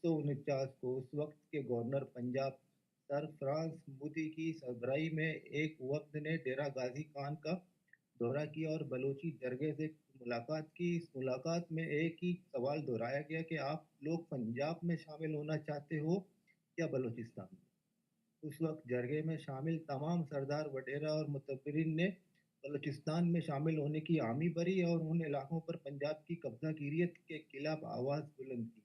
1949 को उस वक्त के governor Punjab sir France Modi की सरबराही में एक वफद ने डेरा गाजी खान का दौरा किया और बलोची जरगे से मुलाकात की। इस मुलाकात में एक ही सवाल दोहराया गया कि आप लोग पंजाब में शामिल होना चाहते हो या बलूचिस्तान में। उस वक्त जरगे में शामिल तमाम सरदार वडेरा और मुतबरीन ने बलूचिस्तान में शामिल होने की हामी भरी और उन इलाकों पर पंजाब की कब्जागिरियत के खिलाफ आवाज़ बुलंद की।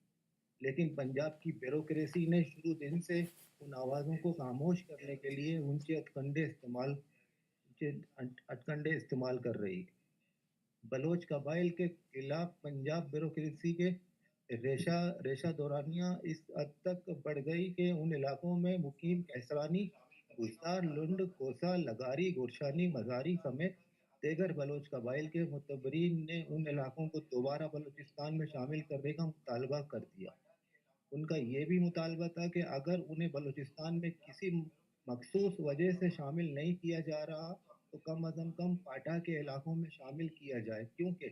लेकिन पंजाब की ब्यूरोक्रेसी ने शुरू दिन से उन आवाज़ों को खामोश करने के लिए ऊंचे अटकंडे इस्तेमाल कर रही है। बलोच कबाइल के खिलाफ पंजाब ब्यूरोक्रेसी के रेशा रेशा दौरानियां इस हद तक बढ़ गई कि उन इलाकों में मुकीम कैसरानी, गुस्तार, लुंड, कोसा, लगारी, गुरशानी, मजारी समेत देगर बलोच कबाइल के मुतबरीन ने उन इलाकों को दोबारा बलूचिस्तान में शामिल करने का मुतालबा कर दिया। उनका ये भी मुतालबा था कि अगर उन्हें बलूचिस्तान में किसी मखसूस वजह से शामिल नहीं किया जा रहा तो कम अज़ कम पाटा के इलाकों में शामिल किया जाए, क्योंकि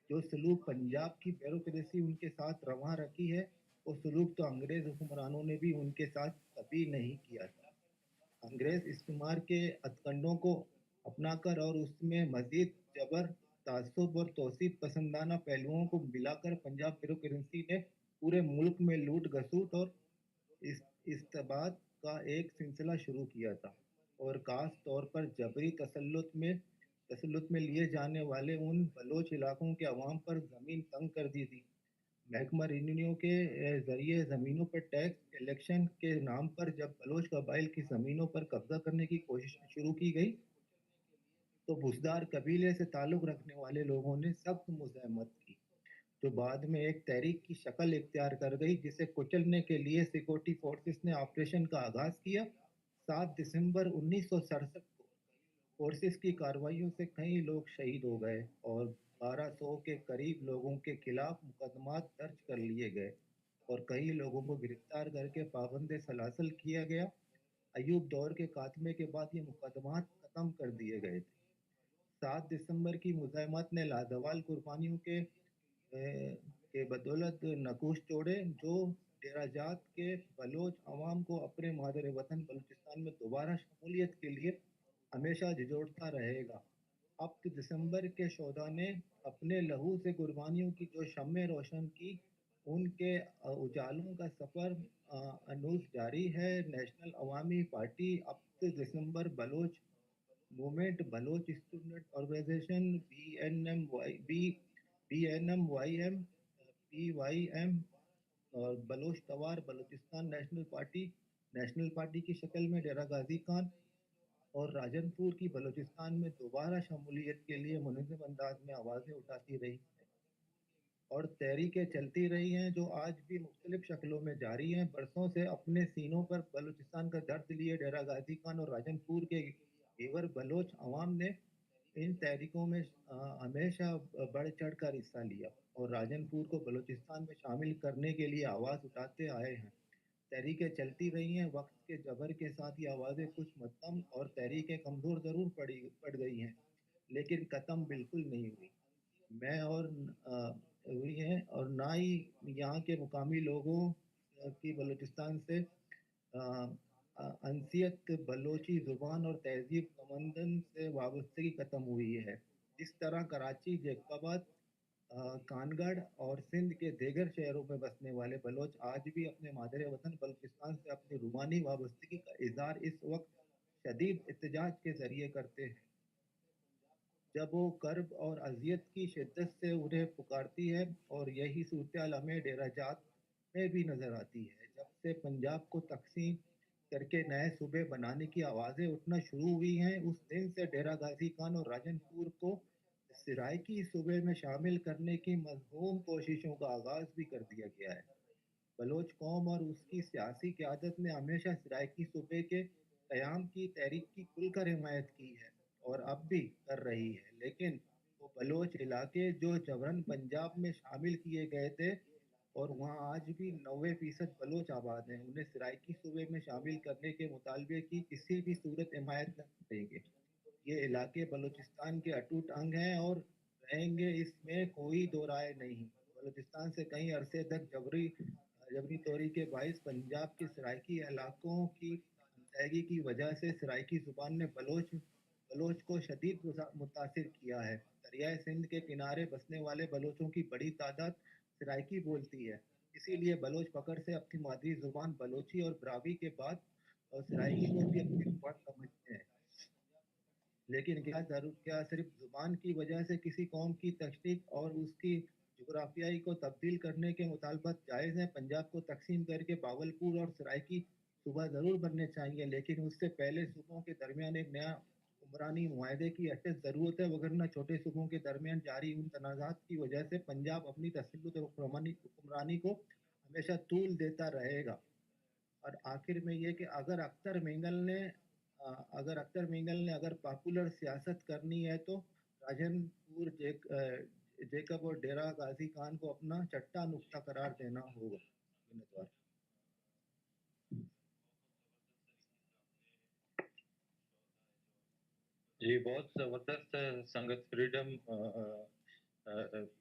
जो सलूक पंजाब की ब्यूरोक्रेसी उनके साथ रवा रखी है वो सलूक तो अंग्रेज हुक्मरानों ने भी उनके साथ कभी नहीं किया था। अंग्रेज इस्तेमार के हथकंडों को अपनाकर और उसमें मजीद जबर, तासुब और तौसीफ पसंदाना पहलुओं को मिलाकर पंजाब ब्यूरोक्रेसी ने पूरे मुल्क में लूट घसूट और इस इस्तेबाद का एक सिलसिला शुरू किया था और खास तौर पर जबरी तसल्लुत में लिए जाने वाले उन बलोच इलाकों के अवाम पर ज़मीन तंग कर दी थी। महकमा रेवेन्यू के जरिए ज़मीनों पर टैक्स कलेक्शन के नाम पर जब बलोच कबाइल की ज़मीनों पर कब्जा करने की कोशिश शुरू की गई तो बुजदार कबीले से ताल्लुक़ रखने वाले लोगों ने सख्त मुज़ाहमत की, जो बाद में एक तहरीक की शक्ल इख्तियार कर गई, जिसे कुचलने के लिए सिक्योरिटी फोर्सेस ने ऑपरेशन का आगाज़ किया। 7 दिसंबर 1967 को फोर्सेस की कार्रवाइयों से कई लोग शहीद हो गए और 1200 के करीब लोगों के खिलाफ मुकदमात दर्ज कर लिए गए और कई लोगों को गिरफ्तार करके पाबंद सलासल किया गया। अयूब दौर के खात्मे के बाद ये मुकदमात खत्म कर दिए गए थे। 7 दिसंबर की मुज़ाहमत ने लाजवाल कुर्बानियों के बदौलत नकूश छोड़े, जो डेराजात के बलोच अवाम को अपने मादर वतन बलूचिस्तान में दोबारा शमूलियत के लिए हमेशा झिझोड़ता रहेगा। अब तो दिसंबर के शोधा ने अपने लहू से कुर्बानियों की जो शम्में रोशन की, उनके उजालों का सफ़र अनूस जारी है। नेशनल अवामी पार्टी अब तो दिसंबर Baloch movement, Baloch student organisation, BNM, PYM और बलोच तवार बलूचिस्तान नेशनल पार्टी की शक्ल में डेरा गाजी खान और राजनपुर की बलूचिस्तान में दोबारा शमूलियत के लिए मुनज़्ज़म अंदाज में आवाज़ें उठाती रही हैं और तहरीकें चलती रही हैं, जो आज भी मुख्तलिफ शक्लों में जारी हैं। बरसों से अपने सीनों पर बलूचिस्तान का दर्द लिए डेरा गाजी खान और राजनपुर के घेवर बलोच अवाम ने इन तहरीकों में हमेशा बढ़ चढ़ कर हिस्सा लिया और राजनपुर को बलूचिस्तान में शामिल करने के लिए आवाज़ उठाते आए हैं। तहरीकें चलती रही हैं, वक्त के जबर के साथ ये आवाज़ें कुछ मध्यम और तहरीकें कमज़ोर ज़रूर पड़ गई हैं, लेकिन ख़त्म बिल्कुल नहीं हुई। मैं और हुई हैं और ना ही यहाँ के मुकामी लोगों की बलूचिस्तान से अनसियत, बलोची ज़ुबान और तहज़ीब तमद्दुन से वाबस्तगी ख़त्म हुई है। जिस तरह कराची, जैकबाबाद, कानगढ़ और सिंध के दीगर शहरों में बसने वाले बलोच आज भी अपने मादर वतन बलूचिस्तान से अपनी रूमानी वाबस्तगी का इज़हार इस वक्त शदीद एहतजाज के ज़रिए करते हैं, जब वो कर्ब और अज़ियत की शिद्दत से उन्हें पुकारती है। और यही सूरत-ए-हाल हमें डेरा जात में भी नज़र आती है। जब से पंजाब को तक़सीम करके नए सूबे बनाने की आवाज़ें उठना शुरू हुई हैं, उस दिन से डेरा गाज़ी खान और राजनपुर को सराइकी सूबे में शामिल करने की मज़मूम कोशिशों का आगाज़ भी कर दिया गया है। बलोच कौम और उसकी सियासी क़यादत ने हमेशा सराइकी सूबे के क़याम की तहरीक की खुलकर हिमायत की है और अब भी कर रही है, लेकिन वो बलोच इलाके जो जबरन पंजाब में शामिल किए गए थे और वहाँ आज भी 90% बलोच आबाद हैं, उन्हें सराइकी सूबे में शामिल करने के मुतालबे की किसी भी सूरत हिमायत नहीं करेंगे। ये इलाके बलूचिस्तान के अटूट अंग हैं और रहेंगे, इसमें कोई दो राय नहीं। बलूचिस्तान से कई अरसे तक जबरी तौरी के बाइस पंजाब के सराइकी इलाकों की तहगी की वजह से सराइकी ज़ुबान ने बलोच को शदीद मुतासिर किया है। दरियाए सिंध के किनारे बसने वाले बलोचों की बड़ी तादाद सराइकी बोलती है। इसीलिए बलोच फ़ख्र से अपनी मादरी ज़ुबान बलोची और ब्रावी के बाद और सराइकी को भी अपनी ज़ुबान समझते हैं। लेकिन क्या सिर्फ ज़ुबान की वजह से किसी कौम की तशरीक और उसकी जुग्राफियाई को तब्दील करने के मुतालबात जायज़ हैं? पंजाब को तकसीम करके बावलपुर और सराइकी सूबा ज़रूर बनने चाहिए, लेकिन उससे पहले सूबों के दरमियान एक नया उमरानी मुआहदे की अशद ज़रूरत है, वगरना छोटे सूबों के दरमियान जारी उन तनाज़ात की वजह से पंजाब अपनी तसल्लुत और हुक्मरानी को हमेशा तूल देता रहेगा। और आखिर में ये कि अगर अख्तर मिंगल ने अगर पॉपुलर सियासत करनी है तो राजनपुर जेकब और डेरा गाजी खान को अपना चट्टा नुक्ता करार देना होगा। धन्यवाद। जी, बहुत ज़बरदस्त संगत फ्रीडम,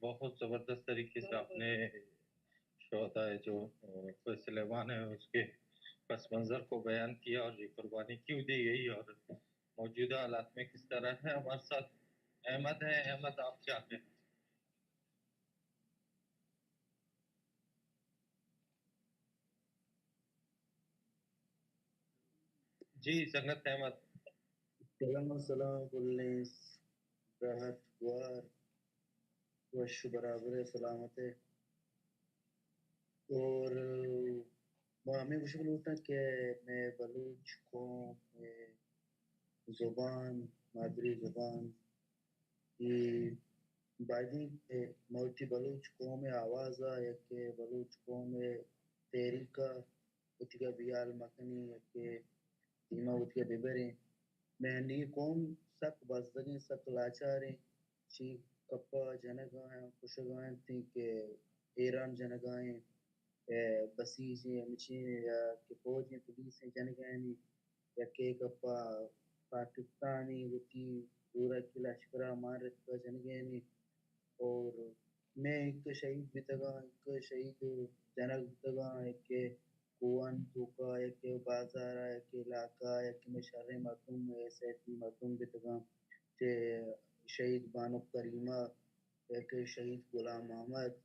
बहुत ज़बरदस्त तरीके से आपने शोहदा है जो सुलेमान है उसके पस मंज़र को बयान किया और ये कुर्बानी क्यों दी गई और मौजूदा हालात में किस तरह है। हमारे साथ अहमद है। अहमद, आप क्या कहें? जी संगत अहमद। सलाम पुलिस राहत गुआर वश बराबर सलामत है। और हमें मुश्किल होता है कि मैं बलूच कौम में ज़ुबान मादरी ज़ुबान की बादी मौती बलूच कौम में आवाज़ा या कि बलूच कौम में तहरीका उठगा बियाल मकनी या कि धीमा उठगा बिबरें मैं नी कौम सक बजदगी सक लाचारें ची कप्पा जनगाएं खुशगाएं थी के ईरान जनगाएं बसीजें मची या कि फौजी पुलिस जनगाएं या के कप्पा पाकिस्तानी वती पूरा की लश्करा मार का जनगाएं और मैं एक शहीद भी तगा एक शहीद जनक तगा एक कुआन तुका एक बाजार एक इलाका एक में शर्र मखदूम सैफी मखदूम भी तगा के शहीद बानो करीमा एक शहीद गुलाम अहमद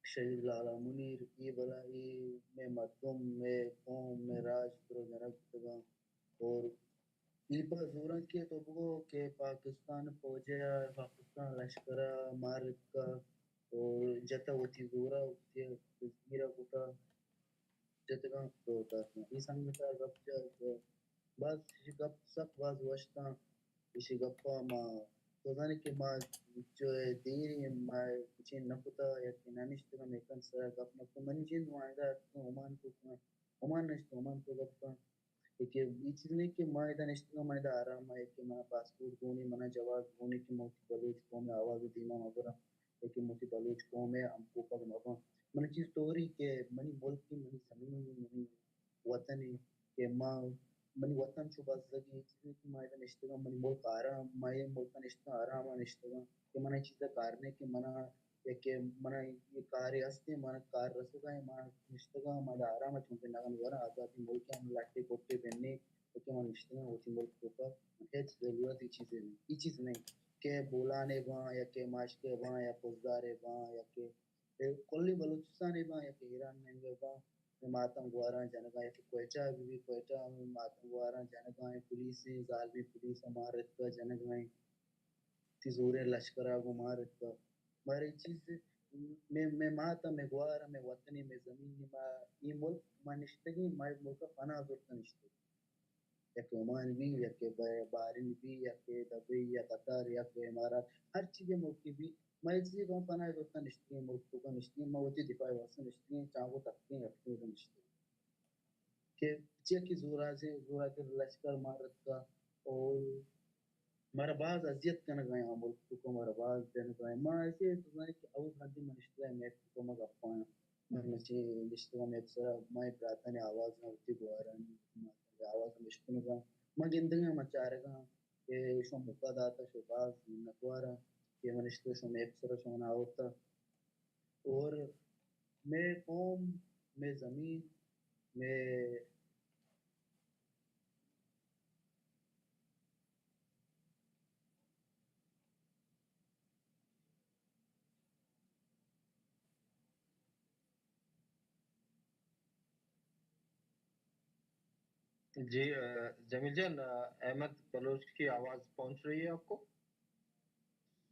शहीद लाला मुनीर ये बलाई में मखदूम में कौम में राज प्रो जनक तगा और इल्पा जोरा के तो वो के पाकिस्तान फौजे पाकिस्तान लश्कर मार का और जता होती जोरा होती तस्वीरा कुटा जतगा तो होता है इस संगता गप बस गप सब बस वशता इसी गप्पा मा तो जाने के मा जो देरी मा कुछ नकुता या कि नानिश्तगा मेकन सर गप नको मंजिन वायदा तो ओमान नष्ट ओमान तो गप्पा एक ये चीज़ नहीं कि मायदा निश्चित मायदा आराम है कि mana पासपोर्ट कोनी mana जवाब कोनी कि मोती बलूच को में आवाज दीमा मगरा कि मोती बलूच को में हमको पग मगरा मन चीज स्टोरी के मनी मुल्क की मनी जमीन मनी वतन के माँ मनी वतन शो बस लगी चीज की मायदा निश्चित मनी मुल्क आराम माय मुल्क निश्चित आराम निश्चित कि मन चीज कारणे कि मना याके मन ये कार्य असते मन कार्य रसुगाय मन निष्ठगा मन आराम चुंके नगन वरा आजादी मुल्क हम लाटे कोटे बनने कि मन निष्ठगा होती मुल्क को हेच जरूरत ये चीज नहीं के बोलाने बा या के माश के बा या पुजदारे बा या के कोल्ली बलूचिस्तान बा या के ईरान में बा मातम गुआरा जनगा या कि कोयटा में मातम गुआरा जनगा पुलिस जालमी पुलिस हमारे का जनगा तिजोरे लश्करा को मार का मारे चीज मैं माता मैं गुआरा मैं वतनी मैं जमीनी मा ये मुल्क मानिश्तगी माय मुल्क फना दुर्त निश्तगी या के ओमान भी या के बारिन भी या के दुबई या कतार या के इमारात हर चीज मुल्क की भी मैं चीज को फना दुर्त निश्तगी मुल्क को निश्तगी मैं वती दिफा वसन निश्तगी चाहो तकती रखती निश्तगी के की जोरा के लश्कर मारत का और मरबाज अजियत कन गए हैं मुल्क को मरबाज देन गए मां ऐसे तो नहीं कि अब खाती मनिश्तरा में को मग अपाना मैं चे निश्तरा में सर मैं प्रार्थना आवाज में होती गुआरा आवाज में निश्तरा का मग इंदंगा मचारेगा ये शो मुका दाता शो बाज नकवारा ये मनिश्तरा शो में सर शो ना होता और میں قوم میں زمین میں جی جمیل جان، احمد بلوچ کی آواز پہنچ رہی ہے آپ کو؟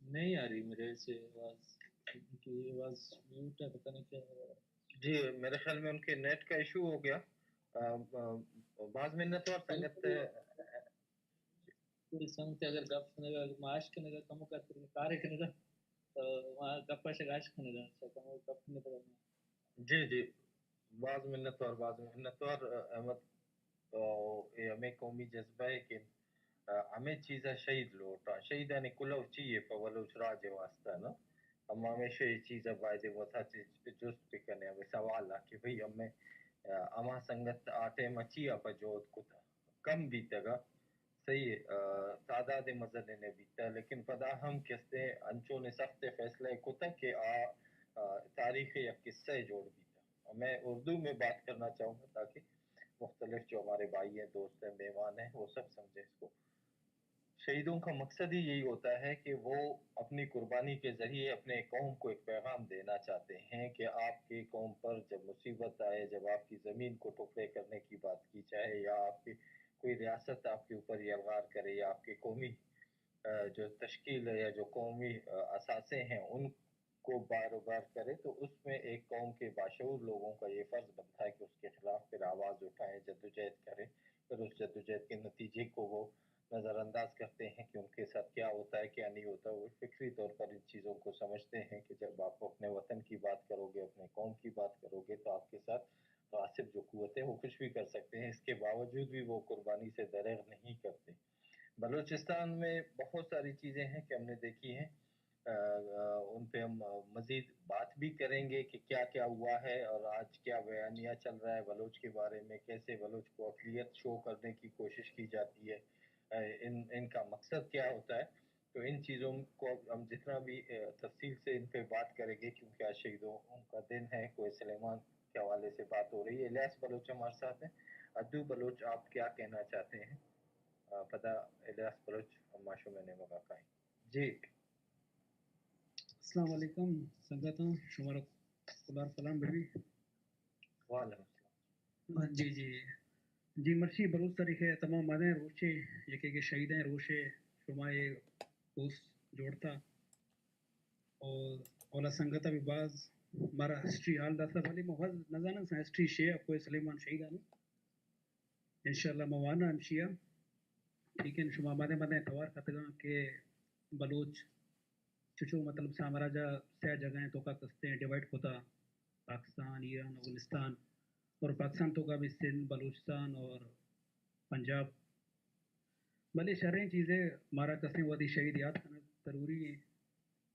نہیں آ رہی میرے سے آواز، ان کی آواز میوٹ ہے، پتہ نہیں کیا ہو رہا ہے۔ جی میرے خیال میں ان کے نیٹ کا ایشو ہو گیا. بعض منت اور سنگت پوری سنگت اگر گپ سنے گا معاش کرنے گا کم کرتے ہیں کارے کرنے گا وہاں گپا سے گاش کرنے گا سکم گپ کرنے گا. جی جی بعض منت اور احمد یہ ہمیں قومی جذبہ ہے کہ ہمیں چیزیں شہید لوٹا شہید یعنی کلو چیئے پولوچ راج واسطہ نا ہم ہمیشہ یہ چیزیں بائدے وتھا جست پکنے ہمیں سوال ہے کہ بھئی ہمیں اما سنگت آٹے مچی اپا جوت کتا کم بیتے گا صحیح ہے تعداد مزن نے بیتا لیکن پدا ہم کستے انچوں نے سخت فیصلے کتا کہ تاریخ یا قصہ جوڑ دیتا. میں اردو میں بات کرنا چاہوں گا تاکہ مختلف جو ہمارے بھائی ہیں دوست ہیں مہمان ہیں وہ سب سمجھیں اس کو. شہیدوں کا مقصد ہی یہی ہوتا ہے کہ وہ اپنی قربانی کے ذریعے اپنے قوم کو ایک پیغام دینا چاہتے ہیں کہ آپ کی قوم پر جب مصیبت آئے جب آپ کی زمین کو ٹکڑے کرنے کی بات کی جائے یا آپ کی کوئی ریاست آپ کے اوپر یلغار کرے یا آپ کے قومی جو تشکیل ہے یا جو قومی اثاثے ہیں ان کو بار بار کرے تو اس میں ایک قوم کے باشعور لوگوں کا یہ فرض بنتا ہے کہ اس کے خلاف پھر آواز اٹھائیں جدوجہد کریں پھر اس جدوجہد کے نتیجے کو وہ نظر انداز کرتے ہیں کہ ان کے ساتھ کیا ہوتا ہے کیا نہیں ہوتا. وہ فکری طور پر ان چیزوں کو سمجھتے ہیں کہ جب آپ اپنے وطن کی بات کرو گے اپنے قوم کی بات کرو گے تو آپ کے ساتھ غاصب جو قوت ہے وہ کچھ بھی کر سکتے ہیں. اس کے باوجود بھی وہ قربانی سے دریغ نہیں کرتے. بلوچستان میں بہت ساری چیزیں ہیں کہ ہم نے دیکھی ہیں ان پہ ہم مزید بات بھی کریں گے کہ کیا کیا ہوا ہے اور آج کیا بیانیہ چل رہا ہے بلوچ کے بارے میں کیسے بلوچ کو اقلیت شو کرنے کی کوشش کی جاتی ہے ان کا مقصد کیا ہوتا ہے. تو ان چیزوں کو ہم جتنا بھی تفصیل سے ان پہ بات کریں گے کیونکہ آج شہیدوں کا دن ہے. کوئی سلیمان کے حوالے سے بات ہو رہی ہے. الیاس بلوچ ہمارے ساتھ ہیں. ادو بلوچ آپ کیا کہنا چاہتے ہیں؟ پتہ الیاس بلوچ ماشو میں نے مگا کہیں جی السلام علیکم سنگتاں شمار خدار سلام بھائی. وعلیکم السلام. جی جی جی مرشی بلوچ طریقے تمام مادیں روشے یکے کے شہید ہیں روشے شمائے اس جوڑتا اور اولا سنگتا بھی بعض مارا ہسٹری حال داستا بھلی محض نزانہ سا ہسٹری شیعہ کوئی سلیمان شہید آنا انشاءاللہ موانا انشیہ ٹھیک ہے. شما مادیں توار کتگاں کہ بلوچ چچو مطلب سامراجہ سہ جگہیں تو کا کستے ہیں ڈیوائڈ ہوتا پاکستان ایران افغانستان اور پاکستان تو کا بھی سندھ بلوچستان اور پنجاب بھلے شرعیں چیزیں مارا کسیں ودی شہید یاد کرنا ضروری ہے.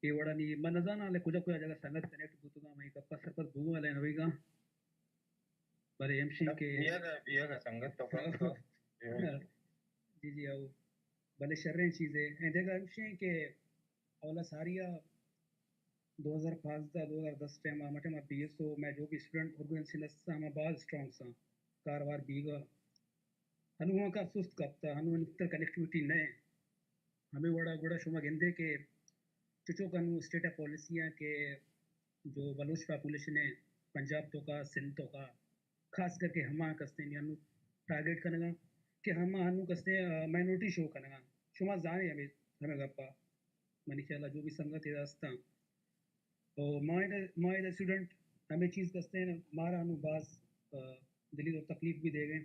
یہ وڑا نہیں من نزانا لے کجا کجا جگہ سنگت کنیکٹ بوتگا میں کپا سرپس بھوگا لے نویگا بھلے امشین کے بیاگا سنگت تو کا جی جی آؤ بھلے شرعیں چیزیں ہیں دیکھا امشین کے اولا ساریہ 2005-2010 ٹائم آمٹے میں بی ایس او میں جو بھی اسٹوڈنٹ اورگنائزیشن ہم بعض اسٹرانگ سا کاروار بیگا ہنو کا سست کپتا ہنو انتر کنیکٹیوٹی نئے ہمیں وڑا گڑا شما گندے کہ چچو کا نو اسٹیٹا پالیسیاں کہ جو بلوچ پاپولیشن ہے پنجاب تو کا سندھ تو کا خاص کر کے ہما کستے ہیں ہنو ٹارگیٹ کرنے گا کہ ہما ہنو کستے مائنورٹی شو کرنے گا شما زانے ہمیں گپا منی خیالہ جو بھی سنگت ہے داستا اور مائدہ اسٹوڈنٹ ہمیں چیز کستے ہیں مارا ہنو بعض دلیل اور تکلیف بھی دے گئے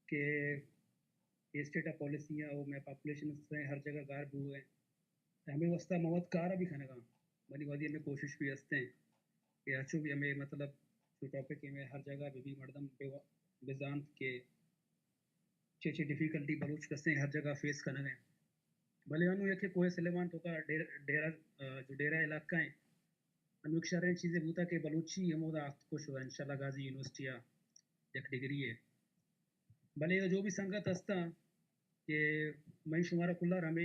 کہ یہ اسٹیٹا پالیسیاں اور میں پاپولیشن سے ہر جگہ غائب ہوئے ہمیں وسطہ موت کارا بھی کھانے گا بنی وادی ہمیں کوشش بھی ہستے ہیں کہ اچھو بھی ہمیں مطلب جو ٹاپک میں ہر جگہ بھی مردم بزانت کے چھ ڈیفیکلٹی بلوچ کستے ہیں ہر جگہ فیس کرنے گئے بھلے انہوں یہ کہ کوئی سلیمان تو کا ڈیرہ جو ڈیرہ علاقہ ہیں انہوں ایک شرعیں چیزیں بوتا کہ بلوچی ہمو دا آخت کش ہوا انشاءاللہ غازی یونیورسٹی ایک ڈگری ہے. بھلے جو بھی سنگت ہستا کہ میں شمارا کلار ہمیں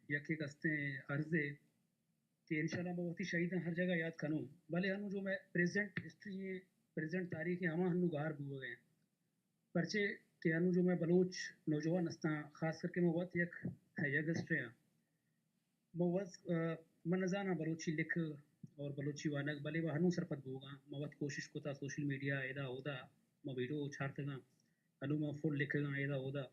یکی کستے ہیں عرض ہے کہ انشاءاللہ میں وتی شہید ہر جگہ یاد کروں بھلے ہنو جو میں پریزنٹ ہسٹری ہے پریزنٹ تاریخ ہما ہنو گار بو گئے پرچے کہ ہنو جو میں بلوچ نوجوان ہستا خاص کر کے میں وقت یک ہسٹری موز من زانا بلوچی لکھ اور بلوچی وانک بلے وہ ہنو سرپت بوگا موت کوشش کو تا سوشل میڈیا ادا ہودا میں ویڈیو چھارتگا ہنو میں فل لکھگا ادا ہودا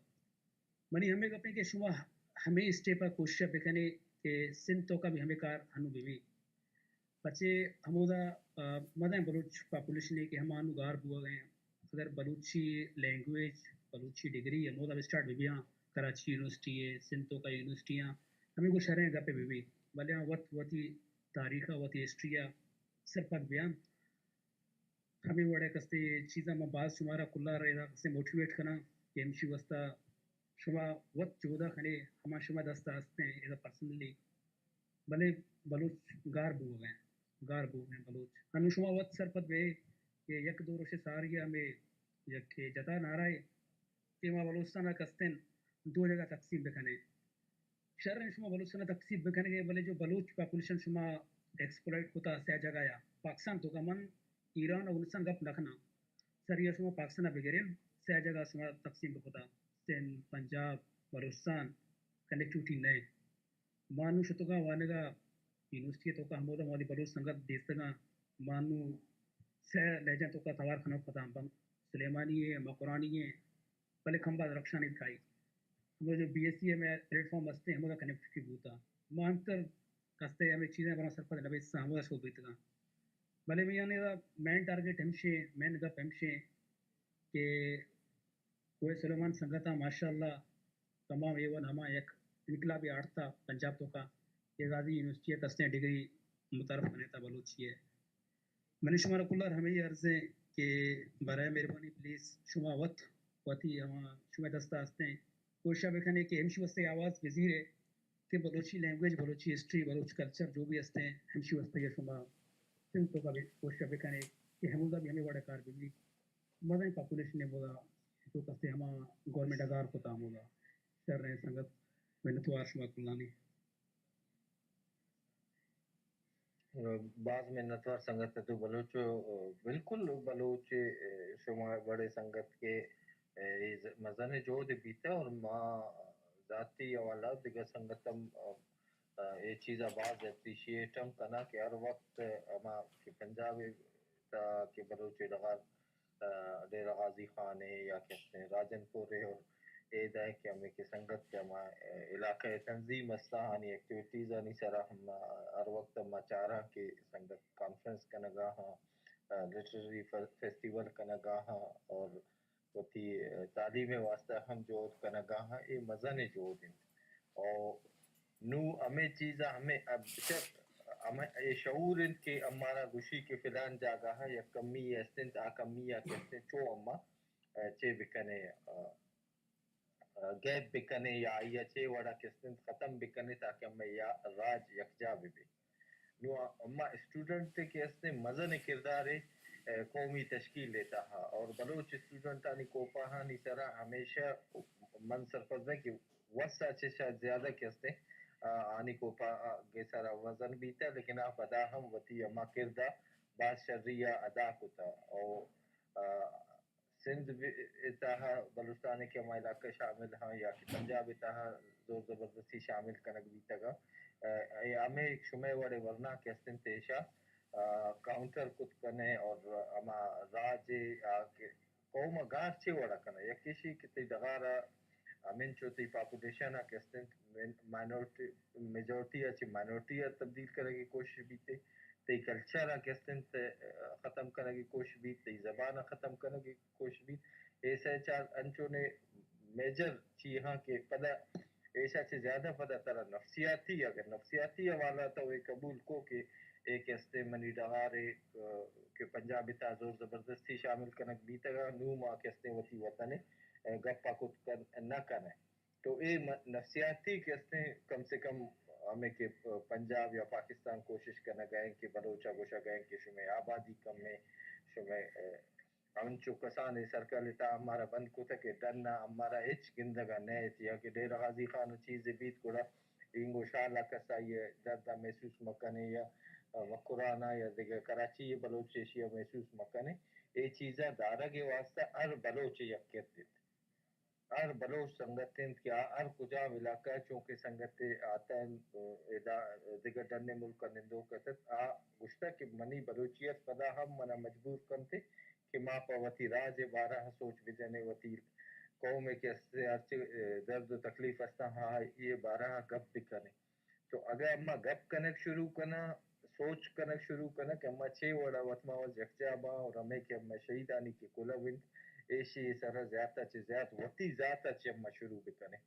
منی ہمیں اپنے کہ شما ہمیں اسٹیپا کوشش بکنے کہ سندھ تو کا بھی ہمیں کار ہنو بھی بچے ہمودا مدن بلوچ پاپولیشن ہے کہ ہم ہنو گار بو گئے اگر بلوچی لینگویج بلوچی ڈگری ہمودا اسٹارٹ بھی ہاں کراچی یونیورسٹی ہے سندھ تو کا یونیورسٹیاں ہمیں کو شرح گپے بھی بھلے وقت وتی تاریخ وتی ہسٹری سرپت بیان ہمیں وڑے کستے چیزاں میں بعض شمارا کلا رہا کستے موٹیویٹ کرنا کہ ہمشی وستا شما وقت جودا کھنے ہما شما دستا ہستے ہیں ایسا پرسنلی بھلے بلوچ گار بو گئے بلوچ ہنو شما وقت سرپت بے کہ یک دو روشے ساری ہمیں یک جتا نارائے کہ ما بلوچستان کستن دو جگہ تقسیم بکنے شہر شما بلوچستان تقسیم بکنے گے بھلے جو بلوچ پاپولیشن شما ایکسپلائٹ ہوتا سہ جگہ یا پاکستان تو کا من ایران اور افغانستان گپ نکھنا سر یہ شما پاکستان بگرین سہ جگہ شما تقسیم ہوتا سندھ پنجاب بلوچستان کنیکٹیوٹی نئے مانو شتوگا وانگا یونیورسٹی تو کا ہمودا مودی بلوچ سنگت دیستگا مانو سہ لہجہ تو کا توار کھنا پتا ہم سلیمانی ہے مقرانی ہے بھلے کھمبا رکشا نہیں دکھائی ہمیں جو بی ایس سی ہے میں پلیٹ فارم بستے ہیں ہمیں کنیکٹیوٹی بوتا مانتر کستے ہمیں چیزیں بنا سر پر نبی سا ہمیں سو بیتگا بھلے میں یعنی مین ٹارگیٹ ہمشے مین گپ ہمشے کہ کوئی سلیمان سنگتا ماشاءاللہ تمام ایون ہما یک انقلابی آرٹ تھا پنجاب تو کا اعزازی یونیورسٹی ہے کستے ڈگری متعارف کرنے تھا بلوچی ہے میں نے شمارا کلر ہمیں یہ عرض ہے کہ برائے مہربانی پلیز شما وقت وتی ہما شما دستا ہستے ہیں کوشش بکھنے کہ ہمشی وستے آواز وزیر ہے کہ Balochi language Balochi history Baloch culture جو بھی ہستے ہیں ہمشی وستے یہ شما سندھ تو کا بھی کوشش بکھنے کہ ہمودا بھی ہمیں بڑا کار بھی مدن پاپولیشن نے بولا تو کستے ہما گورنمنٹ اگار کو تام ہوگا شر رہے سنگت محنتوار شما کلانی بعض منتوار سنگت تو بلوچ بالکل بلوچ شما بڑے سنگت کے مزن جو دے بیتا اور ماں ذاتی والا دیگر سنگتم یہ چیزا بعض اپریشیٹم کنا کہ ہر وقت اما کہ پنجاب تا کہ بلوچ لغار ڈیرہ غازی خان ہے یا کہتے ہیں راجن پور ہے اور اید ہے کہ ہمیں کہ سنگت کے ہما علاقہ تنظیم استہانی ایکٹیویٹیز آنی سرا ہم ہر وقت ہم چارہ کہ سنگت کانفرنس کنگا ہاں لٹریری فیسٹیول کنگا ہاں اور وتی تعلیم واسطہ ہم جو کنگا ہاں یہ مزن جو دن اور نو ہمیں چیزا ہمیں اب ہمیں یہ شعور ان کے ہمارا گوشی کے فلان جاگا ہے یا کمی استنت آ کمی یا کہتے چو اما چے بکنے گیپ بکنے یا چے وڑا کسن ختم بکنے تاکہ ہمیں یا راج یکجا بھی نو اما اسٹوڈنٹ کے اسنے مزن کردار قومی تشکیل لیتا ہا اور بلوچ اسٹوڈنٹ آنی کوپا ہانی سرا ہمیشہ من سرفز ہے کہ وسا چشا زیادہ کسنے آنی کوپا گے سرا وزن بیتا لیکن آپ ادا ہم وتی اما کردہ بعض شریعہ ادا کتا اور سندھ اتہا بلوچستان کے ہمارا علاقہ شامل ہاں یا کہ پنجاب اتہا زور زبردستی شامل کنک بیتا گا ہمیں ایک شمع وڑے ورنہ کیستن تیشا کاؤنٹر کت کنے اور اما راج قوم گار چے وڑا کنا یا کسی کتی دغارا امن چوتی پاپولیشن کیستن مائنورٹی میجورٹی اچھی مائنورٹی تبدیل کرنے کی کوشش بھی تھی تی کلچر کیستن ختم کرنے کی کوشش بھی تی زبان ختم کرنے کی کوشش بھی ایسا چار انچو نے میجر چیہاں کے پدا ایسا سے زیادہ پتہ ترا نفسیاتی اگر نفسیاتی حوالہ تو یہ قبول کو کہ ایک استے منی ڈغار کہ پنجابی تا زور زبردستی شامل کنک بیتا گا نو ماں کے استے وطی وطن گپا کت نہ کنے تو اے نفسیاتی کے استے کم سے کم ہمیں کہ پنجاب یا پاکستان کوشش کرنا گئے کہ بلوچا گوشا گئے کہ شمیں آبادی کم میں شمیں انچو کسانے سرکلتا ہمارا بند کو تھا کہ ڈرنا ہمارا ہچ گندگا نہیں تھی کہ ڈیرہ غازی خان چیز بیت کوڑا اینگو شالا کسائیے دردہ محسوس مکنے یا وقرانا یا دیگر کراچی بلوچ ایشیا محسوس مکنے یہ چیزیں دارہ کے واسطہ ہر بلوچ یکیت دیتے ہر بلوچ سنگتیں کیا ہر کجا علاقہ چونکہ سنگت آتا ہے دیگر ڈرنے ملک کا نندو کتت گشتہ کہ منی بلوچیت پدا ہم منا مجبور کنتے کہ ماں پا وطی راج بارہ سوچ بجنے وطی قوم کے درد و تکلیف استا ہاں یہ بارہ گپ بکنے تو اگر اما گپ کنک شروع کنا سوچ کنک شروع کنا کہ اما چھے وڑا وطما وز یکجابا اور ہمیں کہ اما شہیدانی کی کلا ونت ایشی سر زیادہ چھ زیادہ وطی زیادہ چھ اما شروع بکنے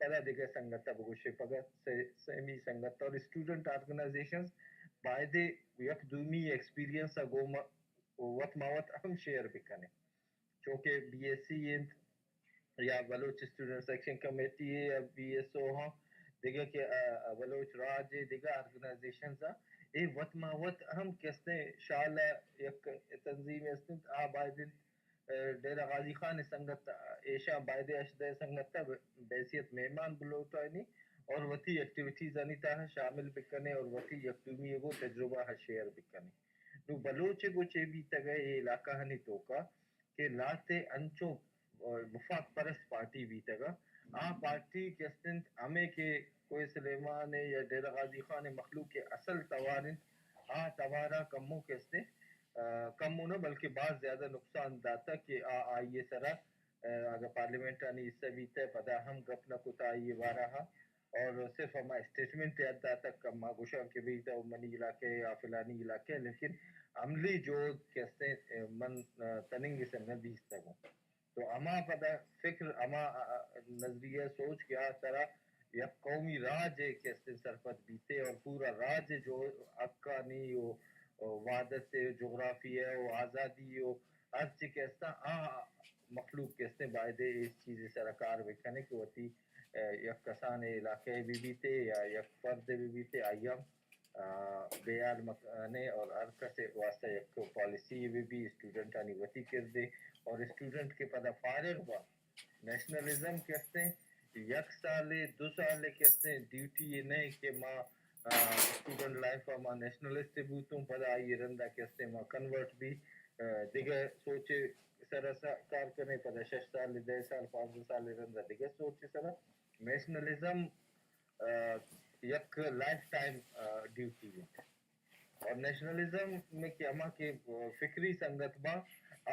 پہلا دیکھے سنگتا بگوشے پگت سیمی سنگتا اور اسٹوڈنٹ آرگنائزیشنز بائدے یک دومی ایکسپیرینس اگو وطما وط ہم شیئر بکنے چونکہ بی ایس سی یا بلوچ اسٹوڈنٹ سیکشن کمیٹی ہے یا بی ایس او ہاں دیگه که بلوچ راج دیگه ارگنائزیشنز ای وقت ما وقت هم کسته شالا یک تنظیم است آبادین ڈیرہ غازی خان سنگت ایشا بائد اشدہ سنگت بحیثیت مہمان بلوٹانی اور وتی ایکٹیویٹیز آنی تاہ شامل بکنے اور وتی یکتومی وہ تجربہ شیئر بکنے نو بلوچ کو چے بھی تگے یہ علاقہ ہنی توکا کہ لاتے انچو وفاق پرست پارٹی بھی تگا پارٹی کستن ہمیں کہ کوئی سلیمان یا ڈیرہ غازی خان مخلوق کے اصل توارن توارا کمو کستے کم ہونا بلکہ بعض زیادہ نقصان داتا کہ آئیے سرا اگر پارلیمنٹ آنی اس سے بھی تے پدا ہم گپنا کتا آئیے بارہا اور صرف ہما اسٹیٹمنٹ یاد داتا کما گوشا کہ بھی تا منی علاقے یا فلانی علاقے لیکن عملی جو کستے من تننگ سے ندیس تگوں تو اما پدا فکر اما نظریہ سوچ کیا سرا یا قومی راج ہے کستے سرپت بیتے اور پورا راج جو افغانی ہو وعدت جغرافی ہے وہ آزادی ہو ہر چیز کہستا مخلوق کہستے بائدے اس چیز سرکار بکھنے کہ ہوتی یک کسان علاقے بھی بیتے یا یک فرد بھی بیتے آئیم بیال مکانے اور ارکہ سے واسطہ یک پالیسی بھی اسٹوڈنٹ آنی وطی کر دے اور اسٹوڈنٹ کے پدا فارغ ہوا نیشنلزم کہستے یک سالے دو سالے کہستے ڈیوٹی یہ نہیں کہ ماں اسٹوڈنٹ لائف ماں نیشنلسٹ بوتوں پدا آئی رندہ کہستے ماں کنورٹ بھی دیگر سوچے سرسا کار کرنے پدا 6 سال 10 سال 5 سال رندہ دیگر سوچے سرا نیشنلزم یک لائف ٹائم ڈیوٹی ہے اور نیشنلزم میں کہ اما کے فکری سنگت با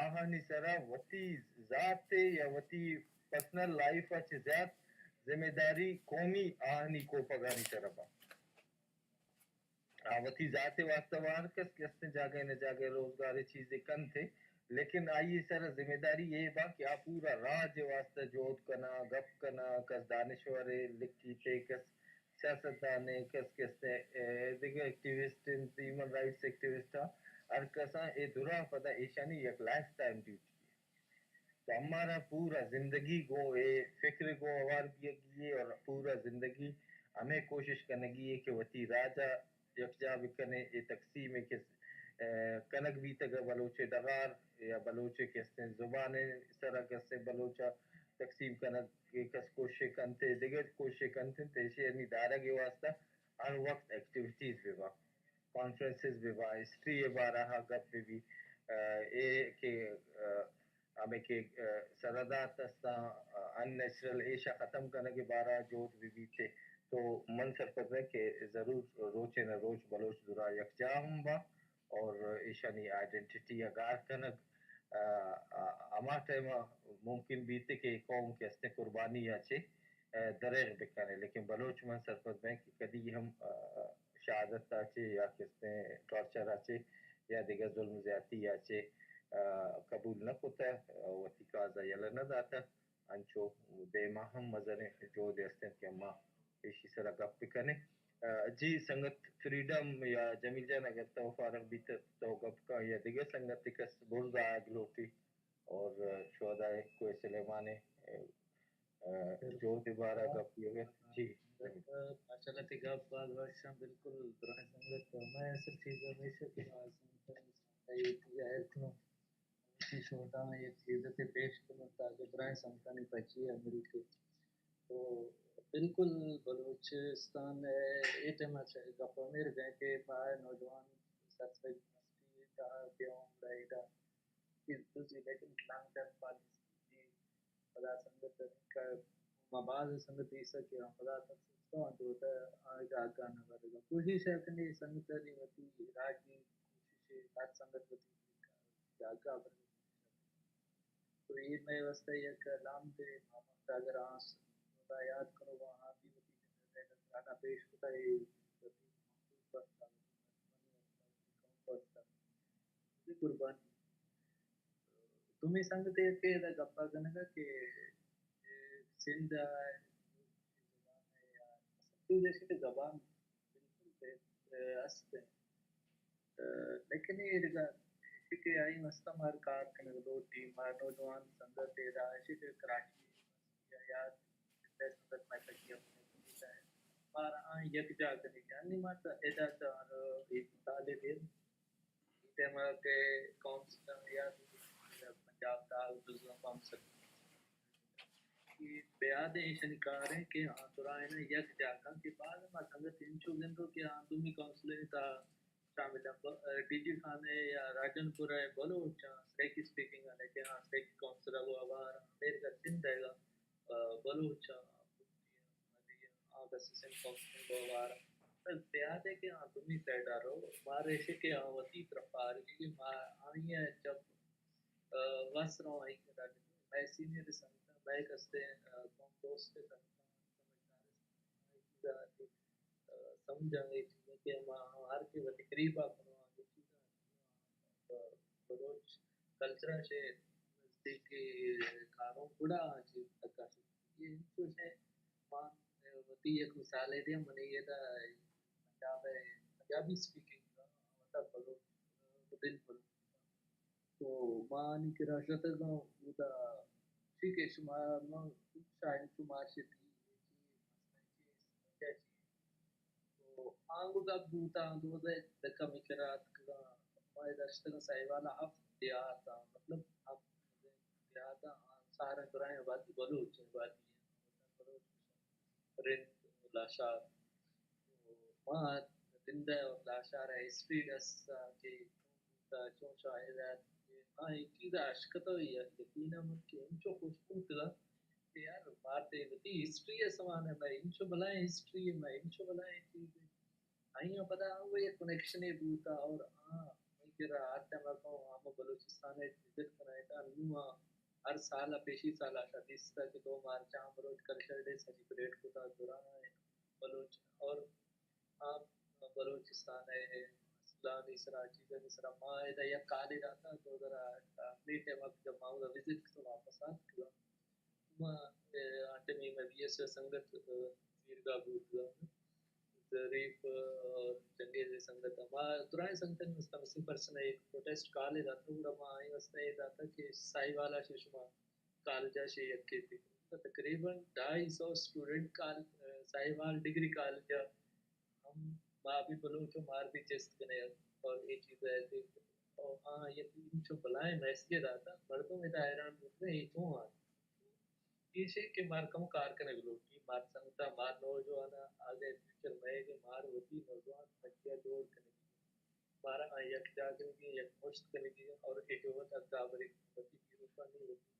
آہانی سرا وطی ذات یا وطی پرسنل لائف اچھ زیاد ذمہ داری قومی آہانی کو پگانی سرا با وطی ذات واسطہ وارکس کستے جاگے نہ جاگے روزگار چیزیں کن تھے لیکن آئیے سر ذمہ داری یہ با کہ آپ پورا راج واسطہ جوت کنا گپ کنا کس دانشور لکھی تے کس سیاستدانے کس کستے دیگر ایکٹیوسٹ ہیومن رائٹس ایکٹیوسٹ ہر کساں اے درا پدا ایشانی یک لائف ٹائم ڈیوٹی تو ہمارا پورا زندگی کو اے فکر کو اوار بھی اور پورا زندگی ہمیں کوشش کرنے گی کہ وطی راجہ یکجا بکنے یہ تقسیم ہے کہ کنک بھی تک بلوچے دغار یا بلوچے کستے زبانے سرا کستے بلوچا تقسیم کنک کس کوشش کنتے دیگر کوشش کنتے تیشی یعنی دارہ کے واسطہ ہر وقت ایکٹیویٹیز بھی با کانفرنسز بھی با ہسٹری بارہا گپ بھی اے کہ ہمیں کہ سردات تستا ان نیچرل ایشا ختم کرنے کے بارہ جوت بھی تھے تو من سرپت ہے کہ ضرور روچے نہ روچ بلوچ درا یکجا ہم با اور ایشانی آئیڈنٹیٹی اگار کنک اما ٹائم ممکن بیتے کہ قوم کے استے قربانی آچے دریغ بکانے لیکن بلوچ من سرپت ہے کہ کدی ہم شہادت آچے یا کستے ٹارچر آچے یا دیگر ظلم زیادتی آچے قبول نہ کتا وطی کازا یلا نہ داتا انچو دے ماہ ہم مزنے جو دے استیں کہ اما ایشی سرا گپ بکنے جی سنگت فریڈم یا جمیل جان اگر تو فارغ بھی تو گپ کا یا دیگر سنگت کس برز آگ لوٹی اور شہدہ کوئی سلیمانے جو دوبارہ گپ یہ جی ماشاءاللہ تی گپ بعد ورشاں بالکل درہ سنگت میں اصل چیز ہمیشہ کی ظاہر کنو اسی شہدہ میں یہ چیزیں پیش کنو تاکہ برائے سمکانی پچی امریکی تو بالکل بلوچستان ایٹم گپا میر گئے کہ باہر نوجوان سرسری مستی کا بیوم رائڈا لیکن لانگ ٹرم پالیسی پدا سنگت کا مباز سنگت ایسا کہ پدا تک سکتا ہوں جو ہوتا ہے آگا آگا نہ بڑھے گا کوشش ہے کہ سنگت نہیں ہوتی راج کی کوشش ساتھ سنگت ہوتی آگا بڑھے گا تو یہ میں واسطہ یہ کہ لام دے ماما اگر آنس یاد کرو وہاں بھی ہوتی گانا پیش ہوتا ہے قربانی تمہیں سنگتے کہ گپا گنگا کہ سندھ جیسے کہ زبان بالکل ہستے لیکن یہ کہ آئی مستا مار کار کنگ دو ٹیم مار نوجوان سنگت راشی کے کراچی یا سنگت میں تک یہ مار یک جا کرنے یعنی مات ایجا چار ایک مثال دے ٹیما کے کونسل یا پنجاب دال دوسرا کونسل بیاد شنکار ہیں کہ ہاں ترائن یک جاکا کہ بعد ما سنگت انچو گندو کہ ہاں تمی کونسل تا شامل ڈی جی خان ہے یا راجن پور ہے بلوچ سریکی سپیکنگ ہے کہ ہاں سریکی کونسل ہے آوار امریکہ سندھ ہے بلوچ آگا سسن کونسل آوار بیاد ہے کہ ہاں تمی سیڈا رو مارے سے کہ ہاں وطی طرف آرگی آئی ہے جب واسروں آئی کہ راجن میں سینئر سنگت میں کستے کون دوست کے سنگت سمجھا گئی چیزیں کہ ہر کے وہ تقریبا کنوا کی چیزیں بلوچ کلچر سے نزدیکی کاروں بڑا چیز تک یہ انچو سے مان وتی ایک مثال ہے دیا منی یہ دا پنجاب ہے پنجابی سپیکنگ کا بلوچ بالکل تو مان کی راشت کا وہ ٹھیک ہے شما شاید شما شتی تو آنگو کا بوتا دو دے دکا مکرات کا مائے داشتگا سائیوالا ہفت دیاتا مطلب ہفت دیاتا سارا کرائیں بادی بلوچ بادی رند لاشار وہاں دندہ اور لاشار ہے اسپیڈ اس کی چون شاہدات ہاں ایک چیز عشقتا ہوئی ہے یقینا من کہ انچو خوشبوت دا کہ یار بات ہے بتی ہسٹری ہے سمان ہے میں انچو بلائیں ہسٹری ہے میں انچو بلائیں چیز ہے آئیوں پتا وہ یہ کنیکشن ہے بوتا اور میں کہہ رہا آتا میں کہوں ہم بلوچستان ہے وزٹ کرائے تھا نوہاں ہر سال پیشی سال آشا دیستا کہ 2 مارچ ہم بلوچ کلچر ڈے سیلیبریٹ ہوتا دوران ہے بلوچ اور بلوچستان ہے اسلام اسرا چیزیں اسرا ماہ یا کالی رہتا تو ذرا میٹے وقت جب ماؤں وزٹ تو واپس آت کیا آٹے میں بی ایس سنگت ویرگا بودگا ظریف اور جنگیز سنگت دوران سنگتن مستا مسلم پرسن ایک پروٹیسٹ کالے جاتا ہے اور آئی وستا یہ جاتا کہ سائی والا سے شما کالجہ سے یکی تھی تقریباً 250 اسٹوڈنٹ سائی وال ڈگری کالجہ ہم ماں بھی بلوچ مار بھی چست کنے اور یہ چیز ہے اور ہاں یہ تین چو بلائیں میسیج آتا مردوں میں دائران بکنے ہی تو یہ سے کہ مار کم کار کنے گلوٹی مار سنگتا مار نوجوانا آگے فیوچر میں کہ مار ہوتی نوجوان بچیا جوڑ کنے مارا یک جاگن کی یک مشت کنے کی اور ایک وقت اکابری ہوتی کی روپانی ہوتی